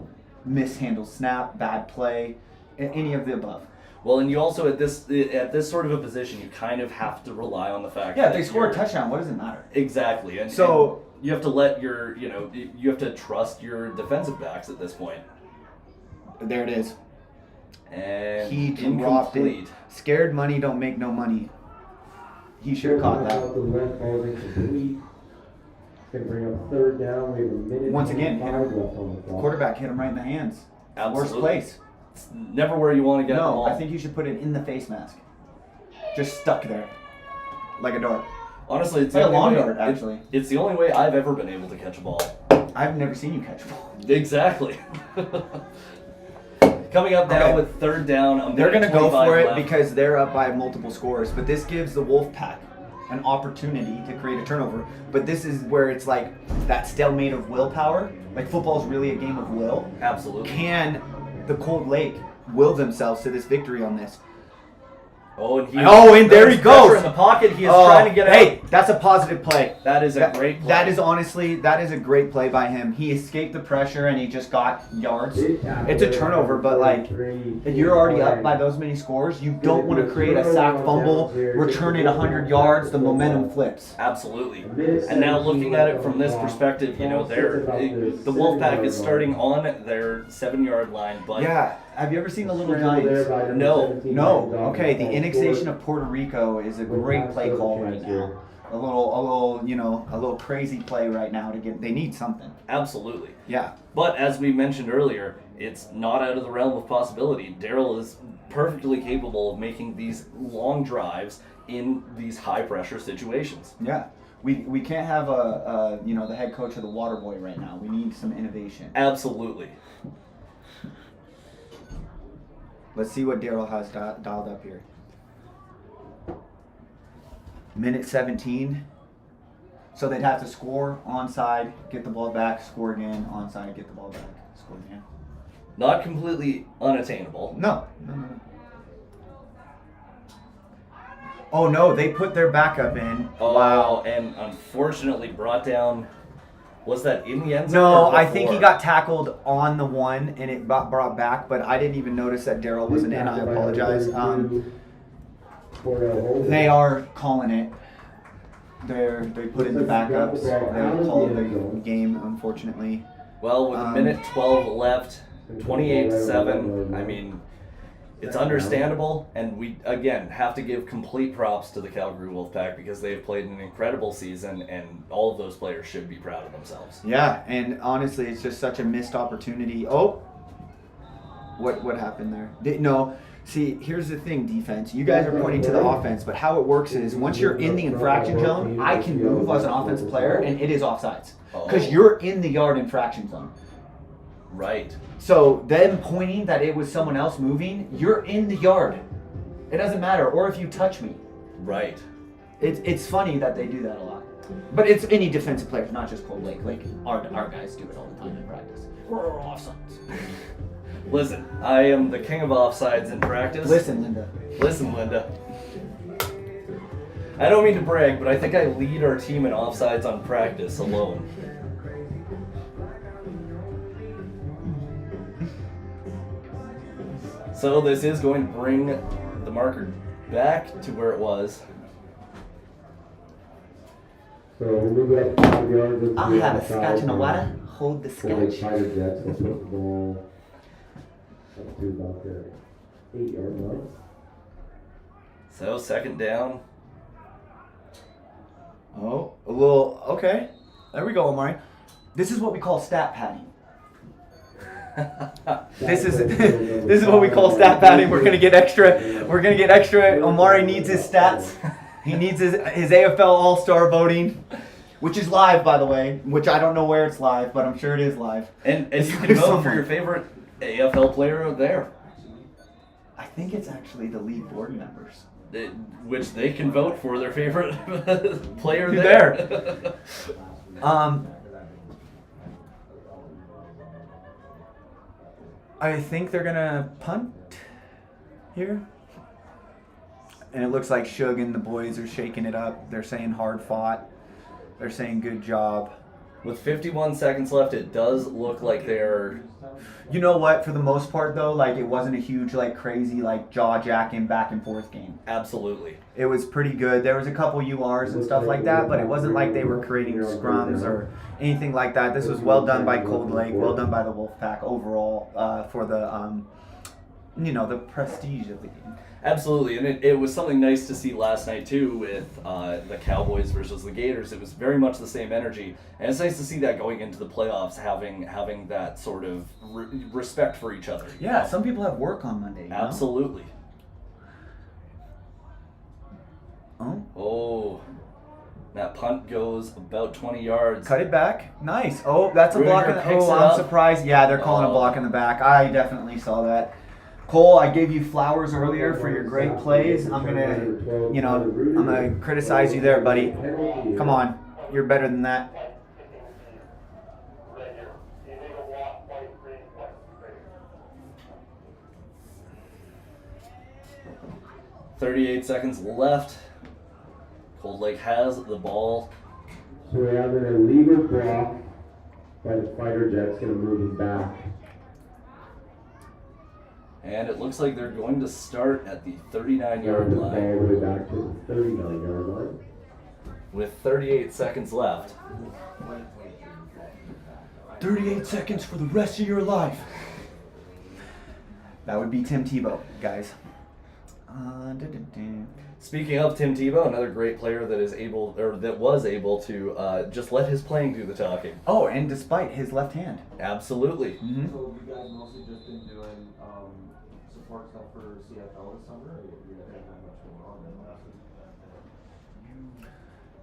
Speaker 4: mishandled snap, bad play, any of the above.
Speaker 3: Well, and you also at this sort of a position, you kind of have to rely on the fact
Speaker 4: Yeah,
Speaker 3: that
Speaker 4: if they score a touchdown, what does it matter?
Speaker 3: Exactly. And you have to let you have to trust your defensive backs at this point.
Speaker 4: There it is.
Speaker 3: And
Speaker 4: He dropped it.
Speaker 3: incomplete.
Speaker 4: Scared money don't make no money. He should have caught that.
Speaker 1: The left ball is incomplete. It's going to bring up third down. We have a minute.
Speaker 4: Once again,
Speaker 1: and 5 left on the clock.
Speaker 4: Quarterback hit him right in the hands.
Speaker 3: Absolutely.
Speaker 4: Worst place.
Speaker 3: It's never where you want to get the
Speaker 4: No,
Speaker 3: ball.
Speaker 4: I think you should put it in the face mask. Just stuck there. Like a dart.
Speaker 3: Honestly, it's
Speaker 4: Like
Speaker 3: the
Speaker 4: a
Speaker 3: only
Speaker 4: lawn
Speaker 3: way-
Speaker 4: dart, actually.
Speaker 3: It's the only way I've ever been able to catch a ball.
Speaker 4: I've never seen you catch a ball.
Speaker 3: Exactly. Coming up now
Speaker 4: Okay.
Speaker 3: with third down.
Speaker 4: They're going to go
Speaker 3: 25
Speaker 4: for it
Speaker 3: left.
Speaker 4: because they're up by multiple scores. But this gives the Wolfpack an opportunity to create a turnover. But this is where it's like that stalemate of willpower. Like football is really a game of will.
Speaker 3: Absolutely.
Speaker 4: Can the Cold Lake will themselves to this victory on this?
Speaker 3: And
Speaker 4: there he
Speaker 3: there's
Speaker 4: goes.
Speaker 3: pressure in the pocket. He is trying to get out.
Speaker 4: Hey, that's a positive play.
Speaker 3: That is a great play.
Speaker 4: That is a great play by him. He escaped the pressure and he just got yards. It's a turnover, but like if you're already up by those many scores, you don't want to create a sack fumble, return it 100 yards, the momentum flips.
Speaker 3: Absolutely. And now looking at it from this perspective, the Wolfpack is starting on their 7-yard line, but
Speaker 4: Yeah. Have you ever seen the Little Giants? No. Okay, the annexation of Puerto Rico is a great play call right now. A little crazy play right now to get. They need something.
Speaker 3: absolutely.
Speaker 4: Yeah.
Speaker 3: But as we mentioned earlier, it's not out of the realm of possibility. Daryl is perfectly capable of making these long drives in these high pressure situations.
Speaker 4: Yeah. We can't have the head coach of the Waterboy right now. We need some innovation.
Speaker 3: Absolutely.
Speaker 4: Let's see what Daryl has dialed up here. Minute 17. So they'd have to score, onside, get the ball back, score again, onside, get the ball back, score again.
Speaker 3: Not completely unattainable.
Speaker 4: No. Oh no, they put their backup in.
Speaker 3: Wow. And unfortunately brought down. Was that in the end zone?
Speaker 4: No,
Speaker 3: or
Speaker 4: I think he
Speaker 3: before?
Speaker 4: got tackled on the one and it got brought back, but I didn't even notice that Daryl wasn't in. I apologize. They are calling it. They put in the backups. They called the game, unfortunately.
Speaker 3: Well, with a minute 12 left, 28-7. I mean, it's understandable, and we again have to give complete props to the Calgary Wolfpack because they've played an incredible season, and all of those players should be proud of themselves.
Speaker 4: Yeah, and honestly, it's just such a missed opportunity. Oh, what happened there? No. See, here's the thing, defense. You guys are pointing to the offense, but how it works is once you're in the infraction zone, I can move as an offensive player, and it is offsides. Because you're in the yard infraction zone.
Speaker 3: Right.
Speaker 4: So them pointing that it was someone else moving, you're in the yard. It doesn't matter. Or if you touch me.
Speaker 3: Right.
Speaker 4: It's funny that they do that a lot. But it's any defensive player, not just Cold Lake. Like our guys do it all the time in practice. We're offsides.
Speaker 3: Listen, I am the king of offsides in practice.
Speaker 4: Listen, Linda.
Speaker 3: Listen, Linda. I don't mean to brag, but I think I lead our team in offsides on practice alone. So this is going to bring the marker back to where it was.
Speaker 1: So we'll move it up 5 yards. Let's
Speaker 4: I'll
Speaker 1: do
Speaker 4: have a
Speaker 1: foul
Speaker 4: scotch and a
Speaker 1: from
Speaker 4: water. Hold the
Speaker 1: Cold Lake
Speaker 4: scotch.
Speaker 1: Fighter Jets. We'll put the ball up to about the 8-yard line.
Speaker 3: So second down.
Speaker 4: Oh, a little, okay. There we go, Omari. This is what we call stat padding. This is what we call stat padding. We're gonna get extra. Omari needs his stats. He needs his AFL All-Star voting, which is live, by the way. Which I don't know where it's live, but I'm sure it is live.
Speaker 3: And you can vote for your favorite AFL player there.
Speaker 4: I think it's actually the league board members.
Speaker 3: Which they can vote for their favorite player there.
Speaker 4: I think they're gonna punt here. And it looks like Shug and the boys are shaking it up. They're saying hard fought. They're saying good job.
Speaker 3: With 51 seconds left, it does look like they're...
Speaker 4: You know what? For the most part, though, like it wasn't a huge, like crazy, like jaw-jacking back and forth game.
Speaker 3: Absolutely.
Speaker 4: It was pretty good. There was a couple URs and stuff like that, but it wasn't like they were creating scrums or anything like that. This was well done by Cold Lake, well done by the Wolfpack overall for the, the prestige of the game.
Speaker 3: Absolutely, and it was something nice to see last night too with the Cowboys versus the Gators. It was very much the same energy, and it's nice to see that going into the playoffs, having that sort of respect for each other.
Speaker 4: Yeah, some people have work on Monday. You know?
Speaker 3: Absolutely.
Speaker 4: Oh,
Speaker 3: that punt goes about 20 yards.
Speaker 4: cut it back. Nice. Oh, that's a block.
Speaker 3: Rudiger picks it
Speaker 4: I'm
Speaker 3: up.
Speaker 4: surprised. Yeah, they're calling a block in the back. I definitely saw that. Cole, I gave you flowers earlier for your great plays. I'm gonna criticize you there, buddy. Come on, you're better than that.
Speaker 3: .38 seconds left. Cold Lake has the ball.
Speaker 1: So we have an illegal block by the fighter jets, going to move him back.
Speaker 3: And it looks like they're going to start at the 39-yard
Speaker 1: The ball
Speaker 3: line
Speaker 1: all the way back to the 39-yard line.
Speaker 3: with 38 seconds left.
Speaker 4: 38 seconds for the rest of your life. That would be Tim Tebow, guys.
Speaker 3: Speaking of Tim Tebow, another great player that was able to just let his playing do the talking.
Speaker 4: Oh, and despite his left hand.
Speaker 3: Absolutely.
Speaker 4: Mm-hmm.
Speaker 6: So you guys mostly just been doing support stuff for CFL this summer, or you didn't have much going on then last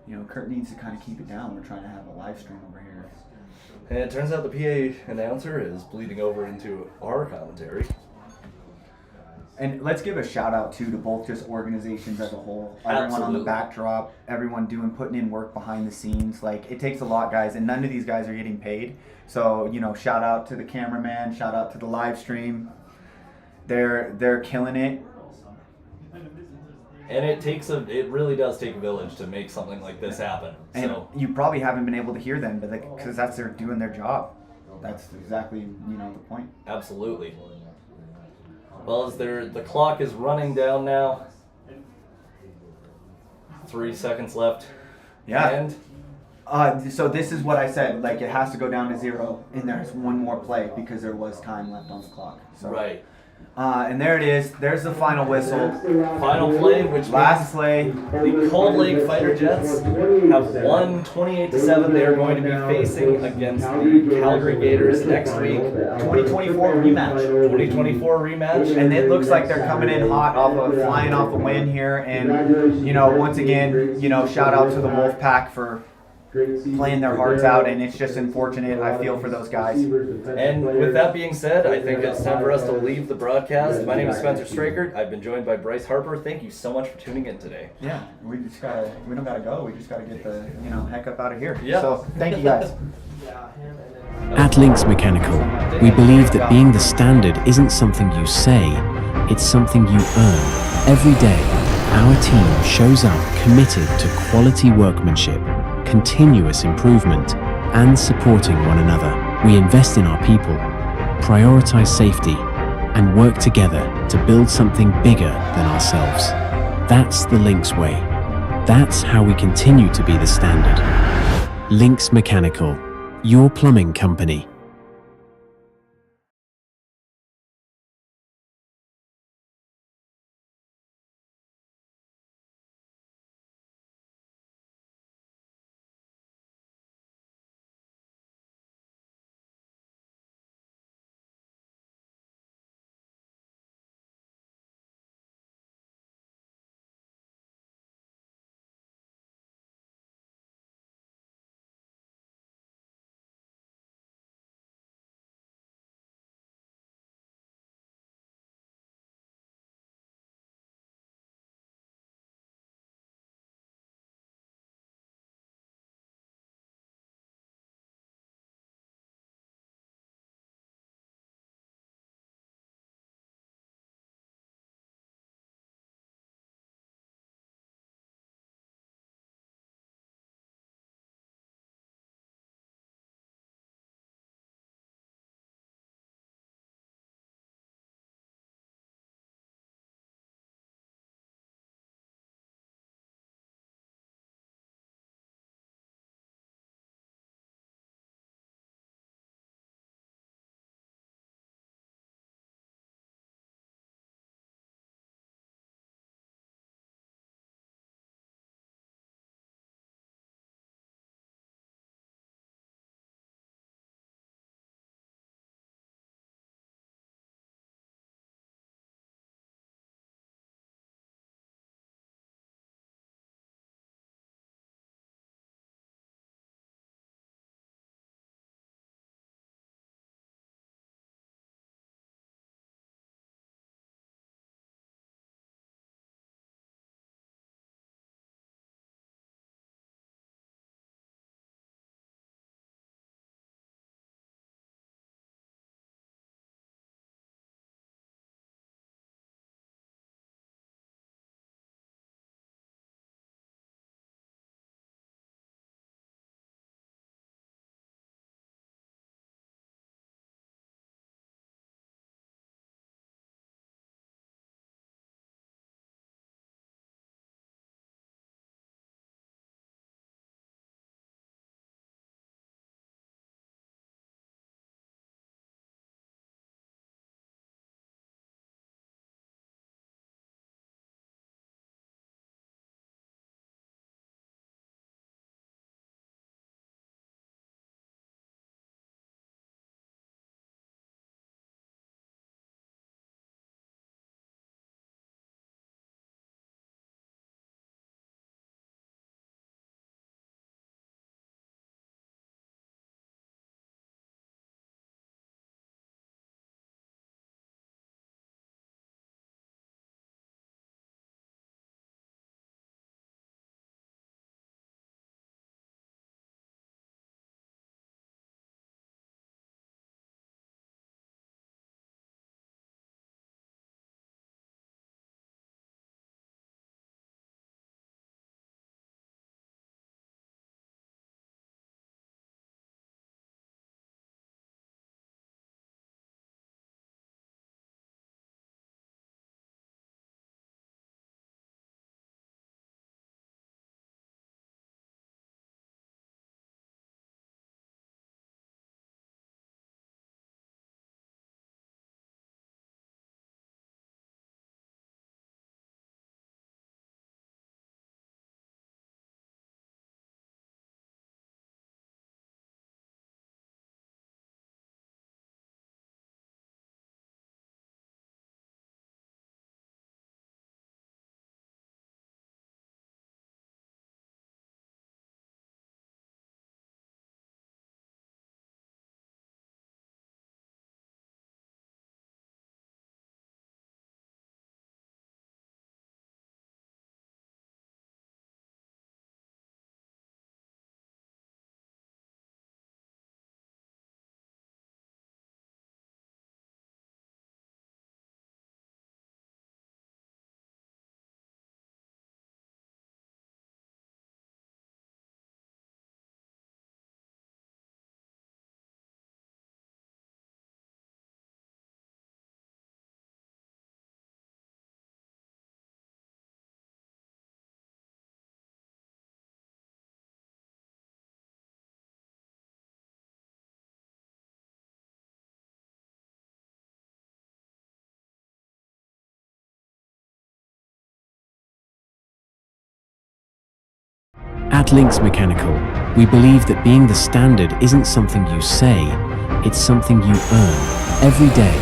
Speaker 6: week?
Speaker 4: Kurt needs to kind of keep it down. We're trying to have a live stream over here.
Speaker 3: And it turns out the PA announcer is bleeding over into our commentary.
Speaker 4: And let's give a shout out too to both just organizations as a whole. Everyone on
Speaker 3: Absolutely.
Speaker 4: the backdrop, everyone putting in work behind the scenes. Like it takes a lot, guys, and none of these guys are getting paid. So, shout out to the cameraman, shout out to the live stream. They're killing it.
Speaker 3: And it really does take a village to make something like this happen.
Speaker 4: And
Speaker 3: So
Speaker 4: you probably haven't been able to hear them, but because they're doing their job. That's exactly the point.
Speaker 3: absolutely. Well, as the clock is running down now. 3 seconds left.
Speaker 4: Yeah.
Speaker 3: And
Speaker 4: So this is what I said. Like it has to go down to 0, and there's one more play because there was time left on the clock. So,
Speaker 3: right.
Speaker 4: And there it is. There's the final whistle.
Speaker 3: Final play, which
Speaker 4: Last play.
Speaker 3: the Cold Lake Fighter Jets have won 28-7. They are going to be facing against the Calgary Gators next week.
Speaker 4: 2024 rematch.
Speaker 3: 2024 rematch.
Speaker 4: And it looks like they're coming in hot flying off a win here. And, once again, shout out to the Wolfpack for playing their hearts out. And it's just unfortunate. I feel for those guys.
Speaker 3: And with that being said, I think it's time for us to leave the broadcast. My name is Spencer Strakert. I've been joined by Bryce Harper. Thank you so much for tuning in today.
Speaker 4: Yeah, we don't gotta go. We just gotta get the heck up out of here.
Speaker 3: Yeah.
Speaker 4: So thank you guys.
Speaker 2: At Lynx Mechanical, we believe that being the standard isn't something you say, it's something you earn. Every day, our team shows up committed to quality workmanship, continuous improvement, and supporting one another. We invest in our people, prioritize safety, and work together to build something bigger than ourselves. That's the Lynx way. That's how we continue to be the standard. Links Mechanical, your plumbing company. At Links Mechanical, we believe that being the standard isn't something you say, it's something you earn. Every day,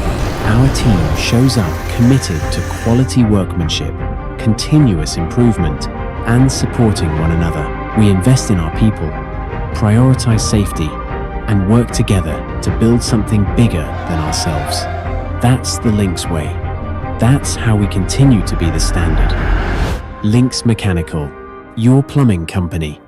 Speaker 2: our team shows up committed to quality workmanship, continuous improvement, and supporting one another. We invest in our people, prioritize safety, and work together to build something bigger than ourselves. That's the Links way. That's how we continue to be the standard. Links Mechanical, your plumbing company.